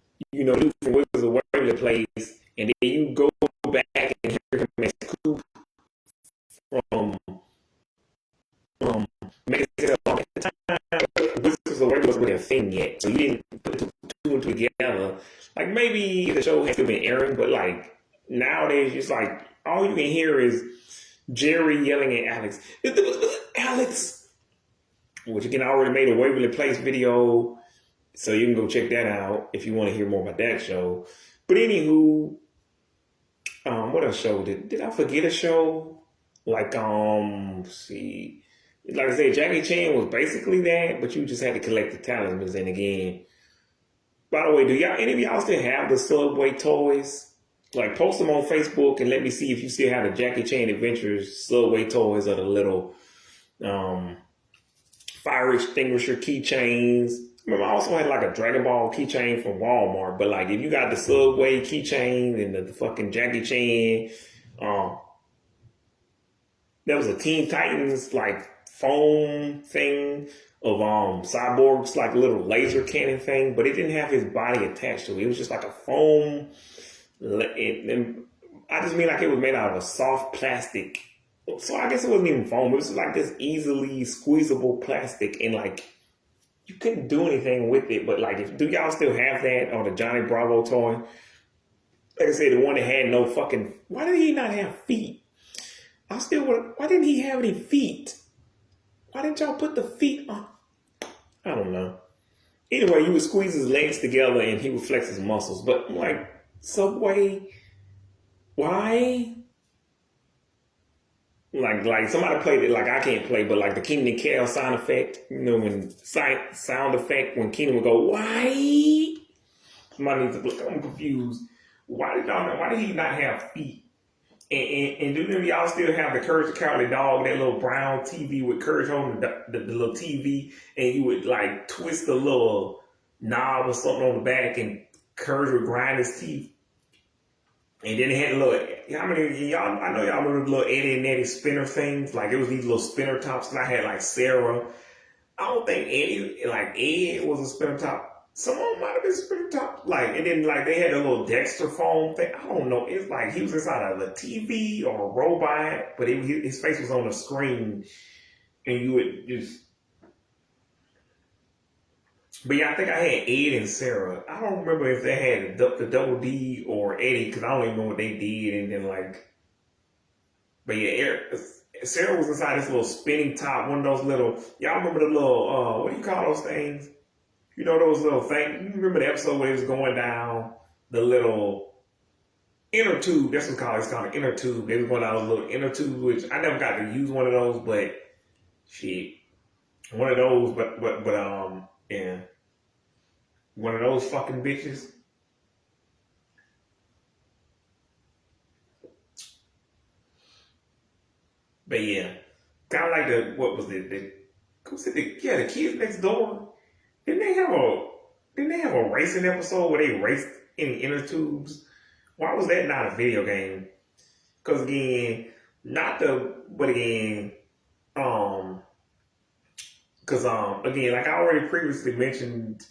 from Wizards of Waverly Place, and then you go back and hear him as Coop from Megan Thee Stallion. At the time, Wizards of Waverly wasn't really a thing yet, so you didn't put two and two together. Like, maybe the show has still been airing, but like nowadays, it's like all you can hear is Jerry yelling at Alex. Alex! Which again, I already made a Waverly Place video, so you can go check that out if you want to hear more about that show. But anywho, what else show? Did I forget a show? Like, let's see. Like I said, Jackie Chan was basically that, but you just had to collect the talismans. And again, by the way, do any of y'all still have the Subway toys? Like, post them on Facebook and let me see if you still have the Jackie Chan Adventures Subway toys, or the little fire extinguisher keychains. Remember, I also had like a Dragon Ball keychain from Walmart. But like, if you got the Subway keychain and the fucking Jackie Chan, there was a Teen Titans like foam thing of Cyborg's like little laser cannon thing, but it didn't have his body attached to it. It was just like a foam. And I just mean like it was made out of a soft plastic. So I guess it wasn't even foam. It was like this easily squeezable plastic, and like you couldn't do anything with it. But like, do y'all still have that, or the Johnny Bravo toy? Like I said, the one that had no fucking. Why did he not have feet? Why didn't he have any feet? Why didn't y'all put the feet on? I don't know. Anyway, you would squeeze his legs together and he would flex his muscles. But like, Subway, why? Like somebody played it, like I can't play, but like the Keenan and Kel sound effect, when sound effect when Keenan would go, why? Somebody needs to look. I'm confused. Why did he not have feet? And do y'all still have the Courage the Cowardly Dog, that little brown TV with Courage holding the little TV, and you would like twist the little knob or something on the back, and Courage would grind his teeth. And then it had a little, how many y'all? I know y'all remember the little Eddie and Eddie spinner things. Like it was these little spinner tops. And I had like Sarah. I don't think Eddie, like Ed, was a spinner top. Someone might have been spinner top. Like, and then like they had a little Dexter phone thing. I don't know. It's like he was inside of a TV or a robot, but his face was on the screen, and you would just. But yeah, I think I had Ed and Sarah. I don't remember if they had the Double D or Eddie, because I don't even know what they did. And then like, but yeah, Sarah was inside this little spinning top, one of those little. Y'all remember the little what do you call those things? You know those little things. You remember the episode where it was going down the little inner tube? That's what it's called. It's called an inner tube. They was going down those little inner tubes, which I never got to use one of those, but shit, one of those. But yeah. One of those fucking bitches. But yeah, kind of like what was it? The Kids Next Door. Didn't they have a racing episode where they raced in inner tubes? Why was that not a video game? Because again, because again, like I already previously mentioned,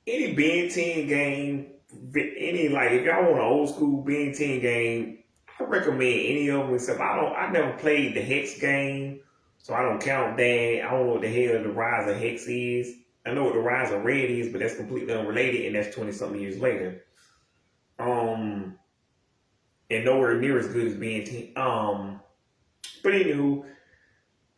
any Ben 10 game, if y'all want an old school Ben 10 game, I recommend any of them, except I never played the Hex game, so I don't count that. I don't know what the hell the Rise of Hex is. I know what the Rise of Red is, but that's completely unrelated, and that's 20 something years later. And nowhere near as good as Ben 10. But anywho,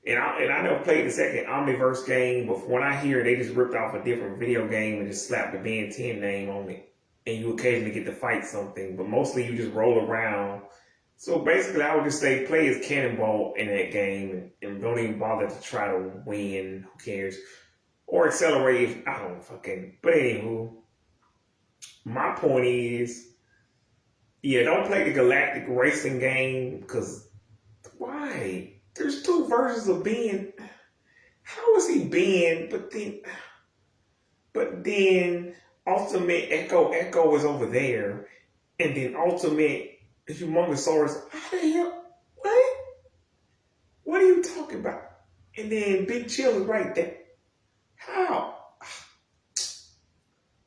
and I never played the second Omniverse game, but from what I hear, they just ripped off a different video game and just slapped the Ben 10 name on it. And you occasionally get to fight something, but mostly you just roll around. So basically, I would just say play as Cannonball in that game and don't even bother to try to win. Who cares? Or accelerate. I don't fucking. But anywho, my point is, yeah, don't play the Galactic Racing game, because why? There's two versions of Ben. How is he Ben? But then Ultimate Echo was over there, and then Ultimate Humongosaurus. How the hell? What? What are you talking about? And then Big Chill is right there. How?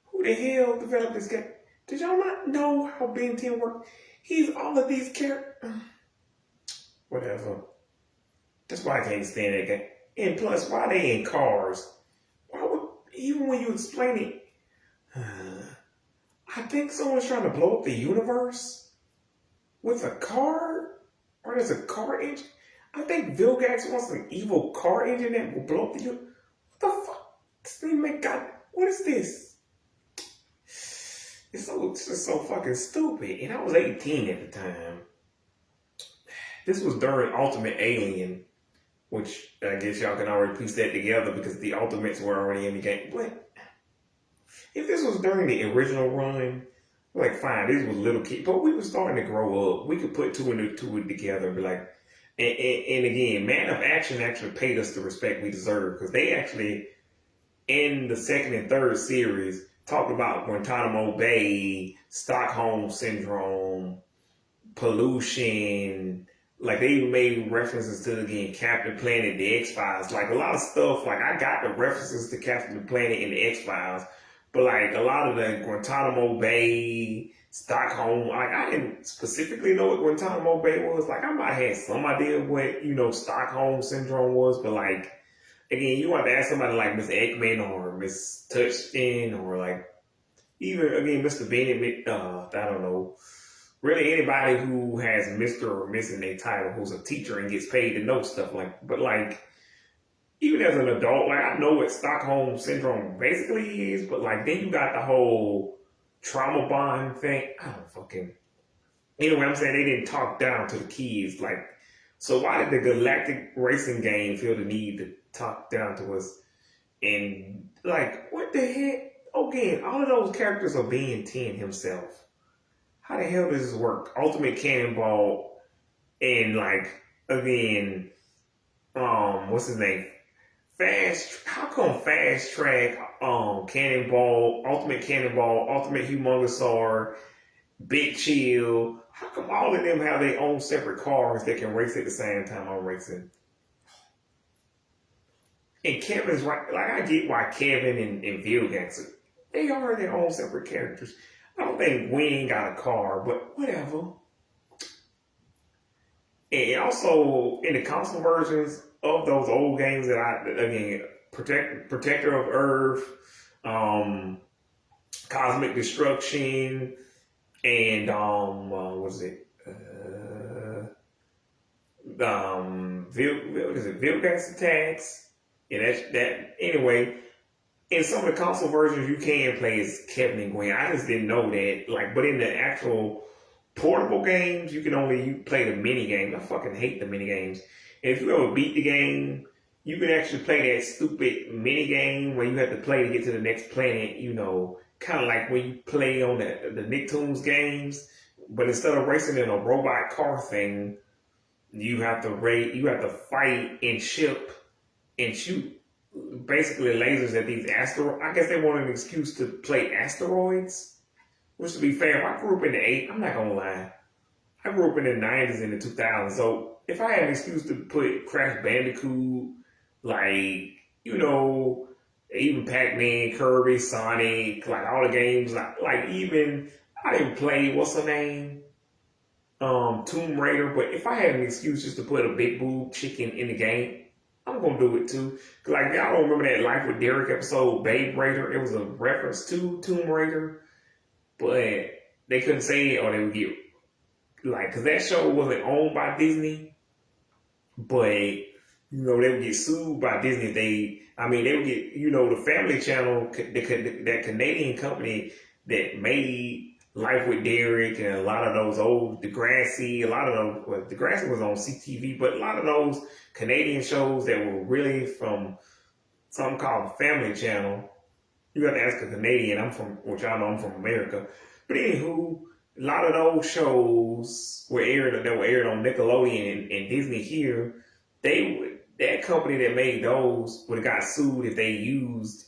Who the hell developed this game? Did y'all not know how Ben 10 worked? He's all of these characters. Whatever. That's why I can't stand that game. And plus, why they in cars? Why would, even when you explain it, I think someone's trying to blow up the universe with a car, or there's a car engine. I think Vilgax wants an evil car engine that will blow up the universe. What the fuck? This thing make God. What is this? It's just so fucking stupid. And I was 18 at the time. This was during Ultimate Alien, which I guess y'all can already piece that together because the Ultimates were already in the game. But if this was during the original run, like fine, these was little kids, but we were starting to grow up. We could put two and two together and be like, and again, Man of Action actually paid us the respect we deserve, because they actually, in the second and third series, talked about Guantanamo Bay, Stockholm Syndrome, pollution. Like they even made references to, again, Captain Planet, the X-Files. Like a lot of stuff, like I got the references to Captain Planet and the X-Files, but like a lot of the Guantanamo Bay, Stockholm, like I didn't specifically know what Guantanamo Bay was. Like I might have had some idea what, Stockholm Syndrome was, but like, again, you want to ask somebody like Miss Ekman or Miss Touchton or like even, again, Mr. Bennett, I don't know. Really anybody who has Mr. or Miss in their title, who's a teacher and gets paid to know stuff like, but like, even as an adult, like I know what Stockholm Syndrome basically is, but like then you got the whole trauma bond thing. I don't fucking, anyway, I'm saying they didn't talk down to the kids. Like, so why did the Galactic Racing game feel the need to talk down to us? And like, what the heck? again, all of those characters are being 10 himself. How the hell does this work? Ultimate Cannonball and like again, what's his name? How come Fast Track, Cannonball, Ultimate Humongousaur, Big Chill, how come all of them have their own separate cars that can race at the same time I'm racing? And Kevin's right, like I get why Kevin and Vilgax, they are their own separate characters. I don't think Wing got a car, but whatever. And also in the console versions of those old games that again, Protector of Earth, Cosmic Destruction, and what is it? What is it? Vilgax Attacks. Yeah, that. Anyway, in some of the console versions, you can play as Kevin and Gwen. I just didn't know that. Like, but in the actual portable games, you can only play the mini games. I fucking hate the mini games. And if you ever beat the game, you can actually play that stupid mini game where you have to play to get to the next planet. You know, kind of like when you play on the Nicktoons games, but instead of racing in a robot car thing, you have to fight and ship and shoot basically lasers at these asteroids. I guess they want an excuse to play asteroids. Which, to be fair, if I grew up in the 80s, I'm not gonna lie, I grew up in the 90s and the 2000s. So if I had an excuse to put Crash Bandicoot, like, you know, even Pac-Man, Kirby, Sonic, like all the games, like even I didn't play what's her name, Tomb Raider. But if I had an excuse just to put a big boob chicken in the game, I'm gonna do it too. Like, y'all don't remember that Life with Derek episode, Babe Raider? It was a reference to Tomb Raider, but they couldn't say it or they would get, like, because that show wasn't owned by Disney, but, you know, they would get sued by Disney. They would get, you know, the Family Channel, that Canadian company that made Life with Derek and a lot of those old Degrassi, Degrassi was on CTV, but a lot of those Canadian shows that were really from something called Family Channel. You got to ask a Canadian. I'm from America. But anywho, a lot of those shows were aired on Nickelodeon and Disney here. That company that made those would have got sued if they used,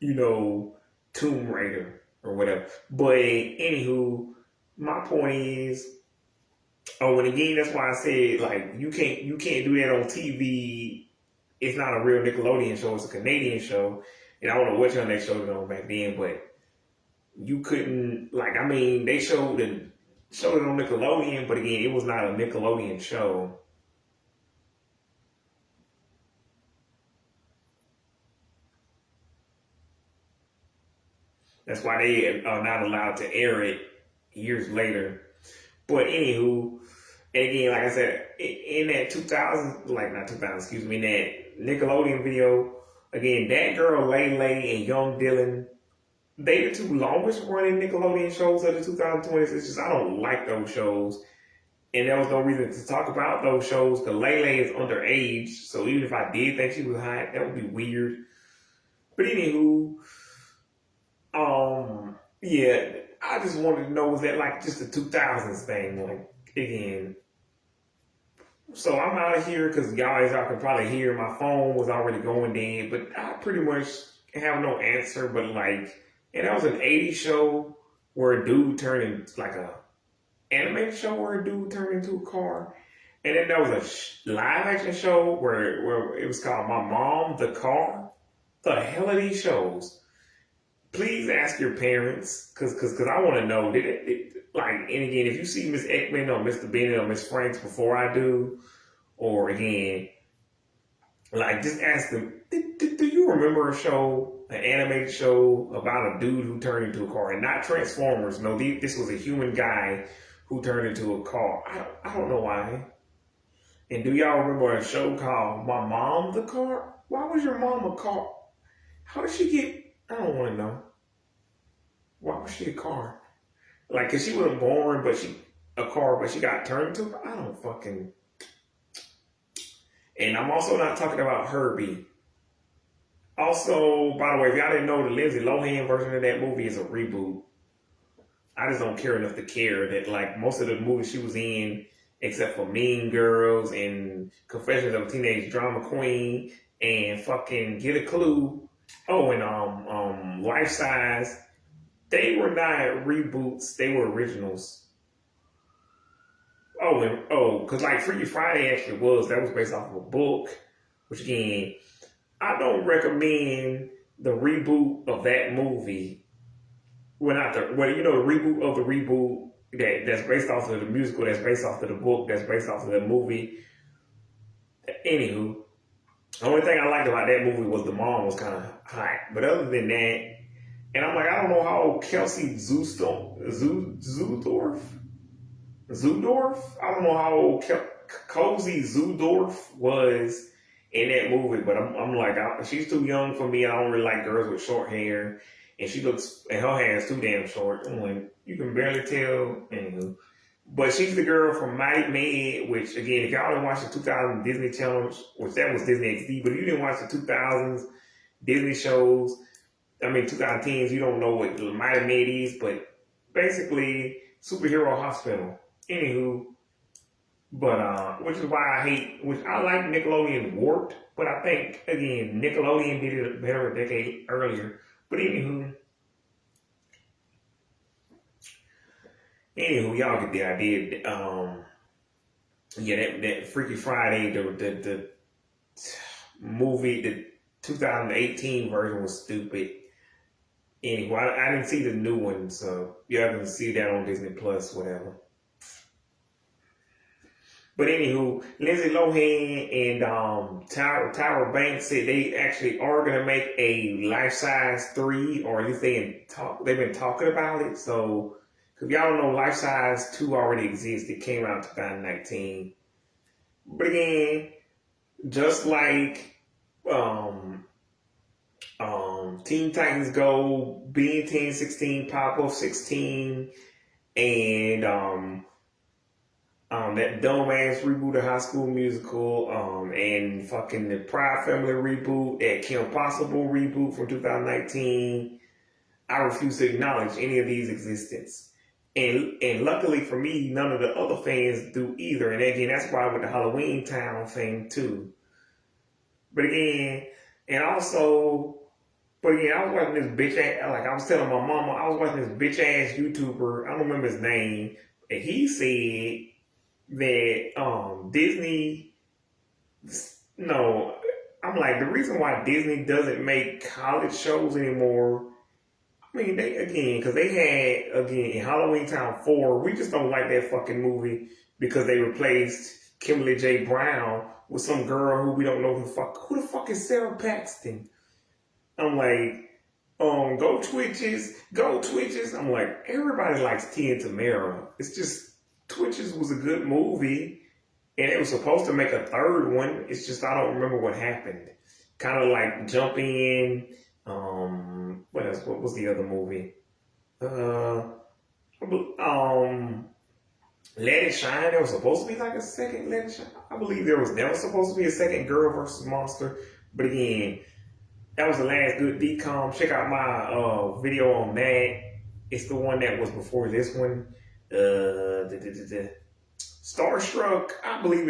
you know, Tomb Raider or whatever. But anywho, my point is, and again, that's why I said, like, you can't do that on TV. It's not a real Nickelodeon show. It's a Canadian show. And I don't know what channel they showed it on back then, but you couldn't, like, I mean, they showed it on Nickelodeon, but again, it was not a Nickelodeon show. That's why they are not allowed to air it years later. But anywho, again, like I said, in that 2000, like not 2000, excuse me, in that Nickelodeon video, again, that girl Lele and Young Dylan, they the two longest running Nickelodeon shows of the 2020s. It's just I don't like those shows. And there was no reason to talk about those shows because Lele is underage. So even if I did think she was hot, that would be weird. But anywho, yeah, I just wanted to know, was that like just a 2000s thing? Like, again. So I'm out of here because y'all, as y'all can probably hear, my phone was already going dead. But I pretty much have no answer. But like, and that was an 80s show where a dude turned into like a animated show where a dude turned into a car. And then there was a live action show where it was called My Mom, the Car. The hell are these shows? Please ask your parents, cause I want to know. Did it like? And again, if you see Miss Ekman or Mr. Bennett or Miss Franks before I do, or again, like just ask them. Do you remember a show, an animated show about a dude who turned into a car, and not Transformers? No, this was a human guy who turned into a car. I don't know why. And do y'all remember a show called My Mom, the Car? Why was your mom a car? How did she get? I don't want to know. Why was she a car? Like, cause she wasn't born, but she got turned into. I don't fucking. And I'm also not talking about Herbie. Also, by the way, if y'all didn't know, the Lindsay Lohan version of that movie is a reboot. I just don't care enough to care that like most of the movies she was in, except for Mean Girls and Confessions of a Teenage Drama Queen and fucking Get a Clue. Oh, and Life Size. They were not reboots. They were originals. Because like Freaky Friday actually was. That was based off of a book, which again, I don't recommend the reboot of that movie. Well, not the the reboot of the reboot that's based off of the musical, that's based off of the book, that's based off of the movie. Anywho, the only thing I liked about that movie was the mom was kind of hot, but other than that, and I'm like, I don't know how Kelsey Zudorf. I don't know how old Cozy Zudorf was in that movie, but I'm like, she's too young for me. I don't really like girls with short hair, and and her hair is too damn short. I'm like, you can barely tell. Anywho, but she's the girl from Mighty Med, which again, if y'all didn't watch the 2000 Disney Channel, which that was Disney XD, but if you didn't watch the 2000s Disney shows, 2010s, you don't know what Mighty Med is, but basically superhero hospital. Anywho, but which is why which I like Nickelodeon Warped, but I think again Nickelodeon did it better a decade earlier. But anywho, y'all get the idea. That Freaky Friday, the movie, the 2018 version was stupid. Anyway, I didn't see the new one, so you have to see that on Disney Plus, whatever. But anywho, Lindsay Lohan and Tyra Banks said they actually are gonna make a Life Size 3, or at least they've been talking about it. So, if y'all don't know, Life Size 2 already exists. It came out in 2019. But again, just like Teen Titans Go, Ben 10, 16, Powerpuff 16, and that dumbass reboot of High School Musical, and fucking the Pride Family reboot, that Kim Possible reboot from 2019. I refuse to acknowledge any of these existence. And luckily for me, none of the other fans do either. And again, that's why with the Halloween Town thing too. But again, I was watching this bitch ass, like I was telling my mama, I was watching this bitch ass YouTuber, I don't remember his name, and he said that Disney, no, I'm like, the reason why Disney doesn't make college shows anymore, because they had, again, in Halloween Town 4, we just don't like that fucking movie because they replaced Kimberly J. Brown with some girl who we don't know who the fuck is Sarah Paxton? I'm like, go Twitches. I'm like, everybody likes Tia and Tamera. It's just, Twitches was a good movie, and it was supposed to make a third one. It's just, I don't remember what happened. Kind of like Jumping In, what else? What was the other movie? Let It Shine. There was supposed to be like a second Let It Shine. I believe there was never supposed to be a second Girl versus Monster. But again, that was the last good DCOM. Check out my video on that. It's the one that was before this one. Starstruck, I believe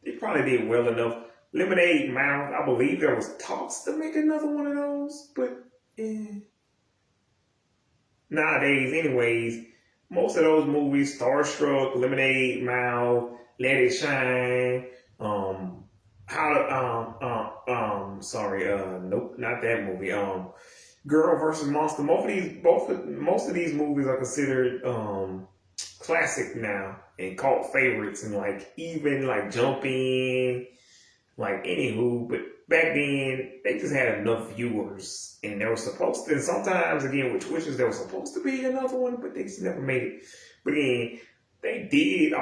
it probably did well enough. Lemonade Mouth, I believe there was talks to make another one of those, but nowadays, anyways, most of those movies, Starstruck, Lemonade Mouth, Let It Shine, nope, not that movie. Girl versus Monster. Most of these movies are considered classic now and cult favorites, and like even like Jump In, like anywho. But back then they just had enough viewers, and they were supposed to. And sometimes again with Twitches, there was supposed to be another one, but they just never made it. But again, they did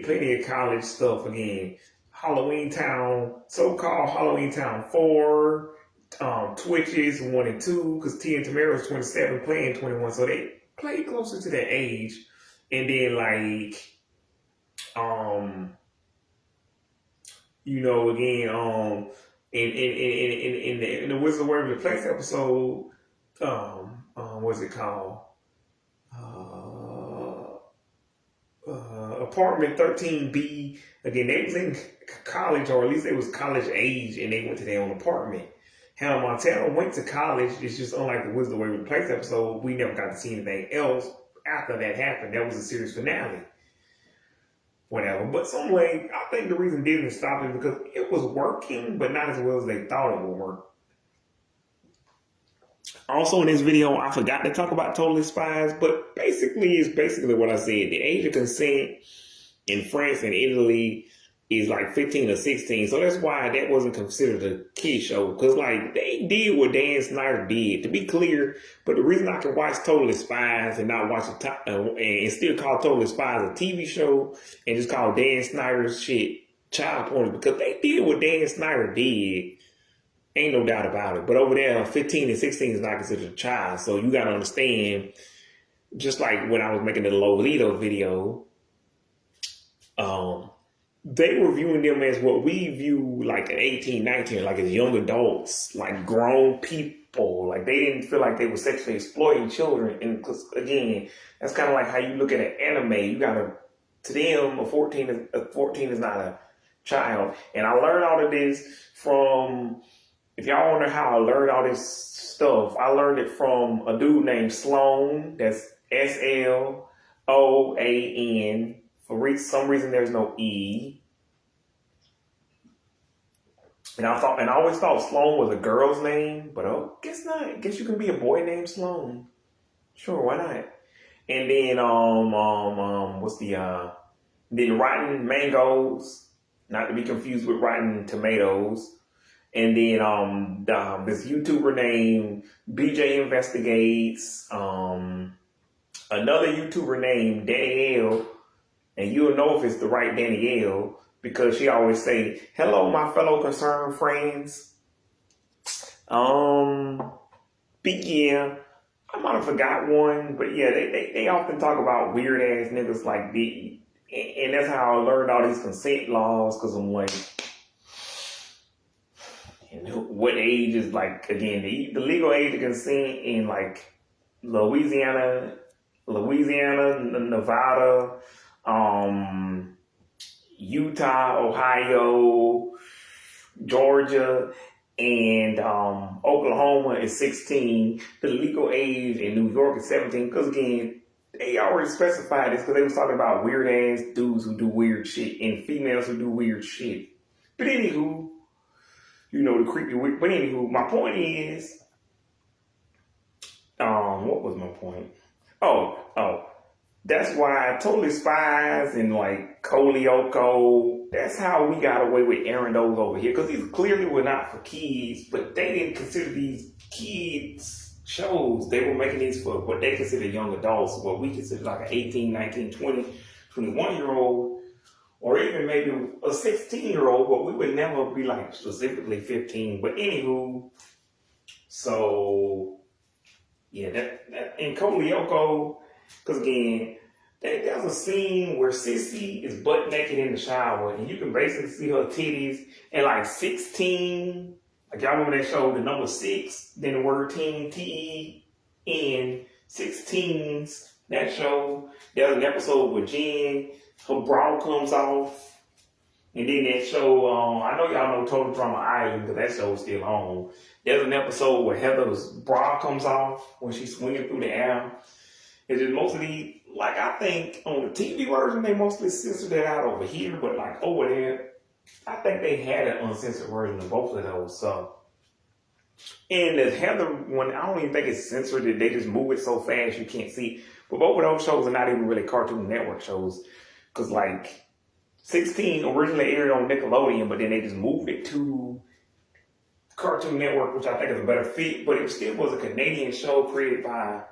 plenty of college stuff again. Halloween Town, so-called Halloween Town 4, Twitches 1 and 2, because Tia and Tamera was 27, playing 21, so they played closer to that age. And then In the Wizard of Waverly Place episode, what's it called? Apartment 13B. Again, they was in college, or at least they was college age, and they went to their own apartment. Hannah Montana went to college. It's just unlike the Wizard of Waverly Place episode, we never got to see anything else after that happened. That was the series finale. Whatever. But some way, I think the reason Disney stopped it because it was working, but not as well as they thought it would work. Also in this video, I forgot to talk about Totally Spies, but basically it's basically what I said. The age of consent in France and Italy is like 15 or 16. So that's why that wasn't considered a kid show. Because like they did what Dan Snyder did, to be clear. But the reason I can watch Totally Spies and not watch and still call Totally Spies a TV show and just call Dan Snyder's shit child porn is because they did what Dan Snyder did. Ain't no doubt about it. But over there, 15 and 16 is not considered a child. So you got to understand, just like when I was making the Lolita video, they were viewing them as what we view like an 18, 19, like as young adults, like grown people. Like they didn't feel like they were sexually exploiting children. And because again, that's kind of like how you look at an anime. You got to them, a 14 is not a child. And I learned all of this from, if y'all wonder how I learned all this stuff, I learned it from a dude named Sloan. That's Sloan. For some reason, there's no E. And I always thought Sloan was a girl's name, but guess not. I guess you can be a boy named Sloan. Sure, why not? And then then Rotten Mangoes, not to be confused with Rotten Tomatoes. And then this YouTuber named BJ Investigates, another YouTuber named Danielle, and you'll know if it's the right Danielle because she always say, "Hello, my fellow concerned friends." But yeah, I might have forgot one, but yeah, they often talk about weird ass niggas like the, and that's how I learned all these consent laws because I'm like, what age is like, again, the legal age of consent in like Louisiana, Nevada, Utah, Ohio, Georgia, and Oklahoma is 16. The legal age in New York is 17. Because again, they already specified this because they was talking about weird ass dudes who do weird shit and females who do weird shit. But anywho, the creepy weird. But anywho, my point is, what was my point? Oh, that's why Totally Spies and like Coleoco, that's how we got away with airing those over here. Because these clearly were not for kids, but they didn't consider these kids shows. They were making these for what they consider young adults, what we consider like an 18, 19, 20, 21-year-old, or even maybe a 16-year-old, but we would never be like specifically 15. But anywho, so yeah, that in Coleoco, because again, there's a scene where Sissy is butt naked in the shower, and you can basically see her titties. And like 16, like y'all remember that show, the number 6, then the word teen, T-E-N, 16s, that show. There's an episode where Jen, her bra comes off. And then that show, I know y'all know Total Drama Island, because that show's still on. There's an episode where Heather's bra comes off when she's swinging through the air. It's just mostly, like, I think on the TV version, they mostly censored it out over here, but like over there, I think they had an uncensored version of both of those. So, and the Heather one, I don't even think it's censored. They just move it so fast you can't see. But both of those shows are not even really Cartoon Network shows, because like 16 originally aired on Nickelodeon, but then they just moved it to Cartoon Network, which I think is a better fit. But it still was a Canadian show created by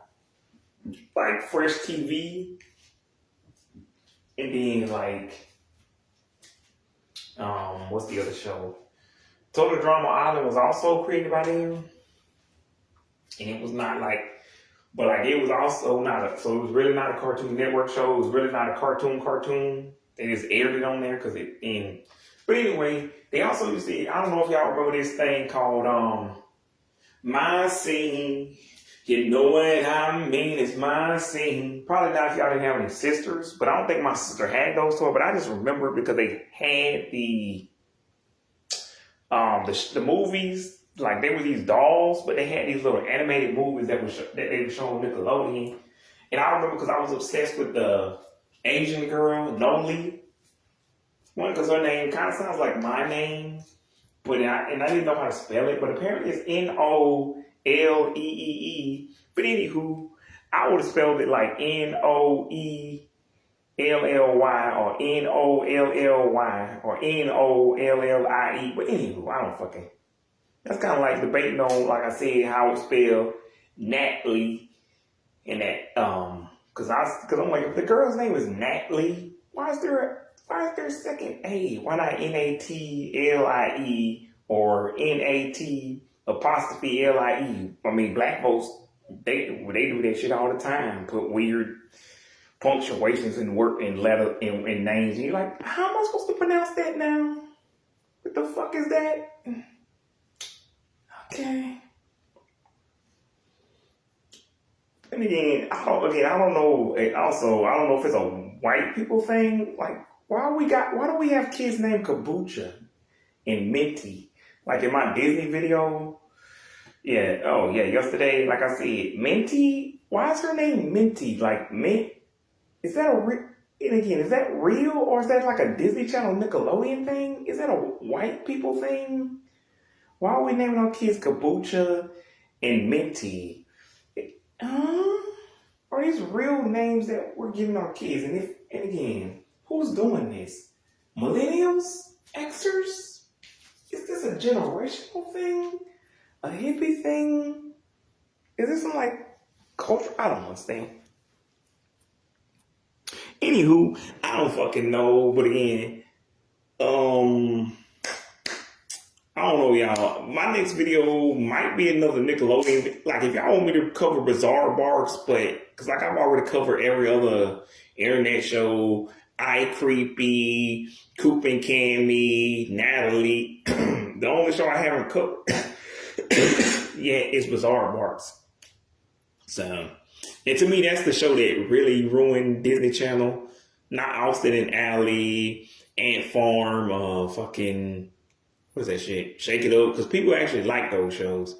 like Fresh TV, and then like what's the other show? Total Drama Island was also created by them, and it was not like, but like it was also not so it was really not a Cartoon Network show. It was really not a cartoon. They just aired it on there but But anyway, they also used to, I don't know if y'all remember this thing called My Scene. You know what I mean? It's My Scene. Probably not if y'all didn't have any sisters, but I don't think my sister had those to her. But I just remember it because they had the movies. Like they were these dolls, but they had these little animated movies that they were showing Nickelodeon. And I remember because I was obsessed with the Asian girl, Noli. One, because her name kind of sounds like my name, but I didn't know how to spell it. But apparently it's Noleee. But anywho, I would have spelled it like Noelly or Nolly or Nollie. But anywho, I don't fucking. That's kind of like debating on, like I said, how it's spelled Natalie and that because I'm like, if the girl's name is Natalie, why is there a second A? Why not Natlie or NAT apostrophe LIE? I mean, black folks they do that shit all the time. Put weird punctuations in work and letter in names. And you're like, how am I supposed to pronounce that now? What the fuck is that? Okay. And again, I don't know. And also, I don't know if it's a white people thing. Like, why do we have kids named Kabucha and Minty? Like in my Disney video, yeah. Oh yeah, yesterday, like I said, Minty. Why is her name Minty? Like Mint? Is that and again, is that real or is that like a Disney Channel Nickelodeon thing? Is that a white people thing? Why are we naming our kids Kabucha and Minty? Are these real names that we're giving our kids? And again, who's doing this? Millennials? Xers? Is this a generational thing? A hippie thing? Is this some like culture? I don't understand. Anywho, I don't fucking know. But again, I don't know, y'all. My next video might be another Nickelodeon. Like, if y'all want me to cover Bizarre Barks, but because like I've already covered every other internet show, iCreepy, Coop and Cammy, Natalie. The only show I haven't covered yet is Bizarre Barks. So, and to me, that's the show that really ruined Disney Channel. Not Austin and Ally, Ant Farm, fucking. What's that shit? Shake It Up. Because people actually like those shows.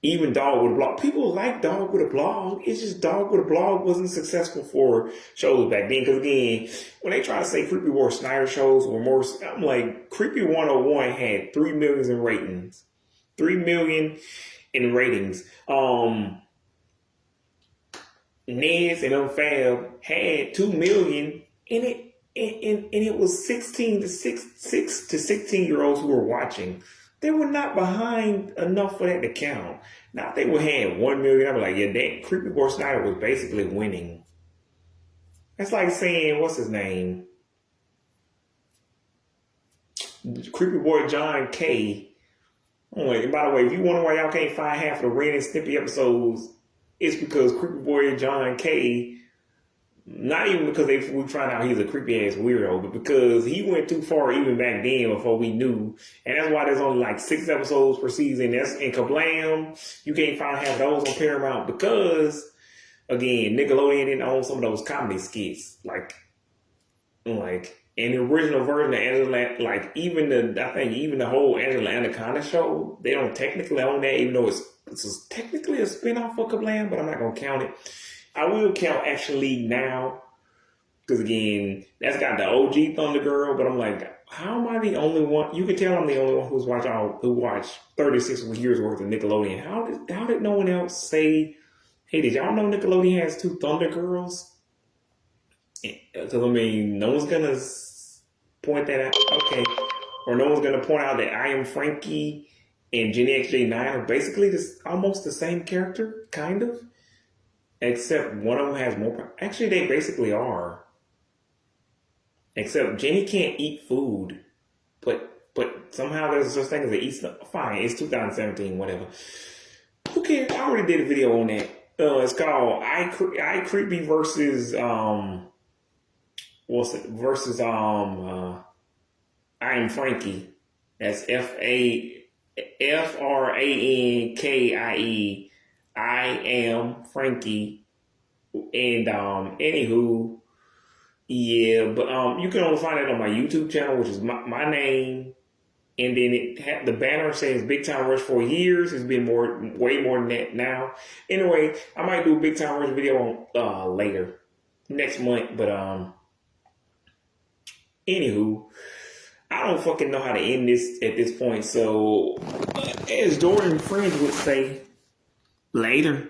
Even Dog with a Blog. People like Dog with a Blog. It's just Dog with a Blog wasn't successful for shows back then. Because again, when they try to say Creepy War Snyder shows were more, I'm like, Creepy 101 had 3 million in ratings. 3 million in ratings. Nez and Unfab had 2 million in it. And it was 16 to 16-year-olds who were watching. They were not behind enough for that to count. Now, if they would have 1 million, I'd be like, yeah, that Creepy Boy Snyder was basically winning. That's like saying, what's his name? Creepy Boy John K. Oh, and by the way, if you wonder why y'all can't find half of the Ren and Stimpy episodes, it's because Creepy Boy John K. Not even because we found out he's a creepy ass weirdo, but because he went too far even back then before we knew. And that's why there's only like 6 episodes per season. That's in Kablam. You can't find half those on Paramount because, again, Nickelodeon didn't own some of those comedy skits. Like in the original version of Angela, like even the whole Angela Anaconda show, they don't technically own that, even though it's technically a spinoff of Kablam, but I'm not gonna count it. I will count actually now, because again, that's got the OG Thunder Girl, but I'm like, how am I the only one? You can tell I'm the only one who watched 36 years worth of Nickelodeon. How did no one else say, hey, did y'all know Nickelodeon has 2 Thunder Girls? Because I mean, no one's gonna point that out. Okay. Or no one's gonna point out that I Am Frankie and Jenny XJ9 are basically almost the same character, kind of. Except one of them has more. Actually, they basically are. Except Jenny can't eat food, but somehow there's such thing as a eat stuff. Fine, it's 2017, whatever. Who cares? I already did a video on that. It's called iCreepy versus I am Frankie. That's FraNkie. I am Frankie. And anywho, yeah, but you can only find it on my YouTube channel, which is my name. And then the banner says Big Time Rush for years. It's been way more than that now. Anyway, I might do a Big Time Rush video on later next month. But anywho, I don't fucking know how to end this at this point. So, as Jordan Fringe would say, later.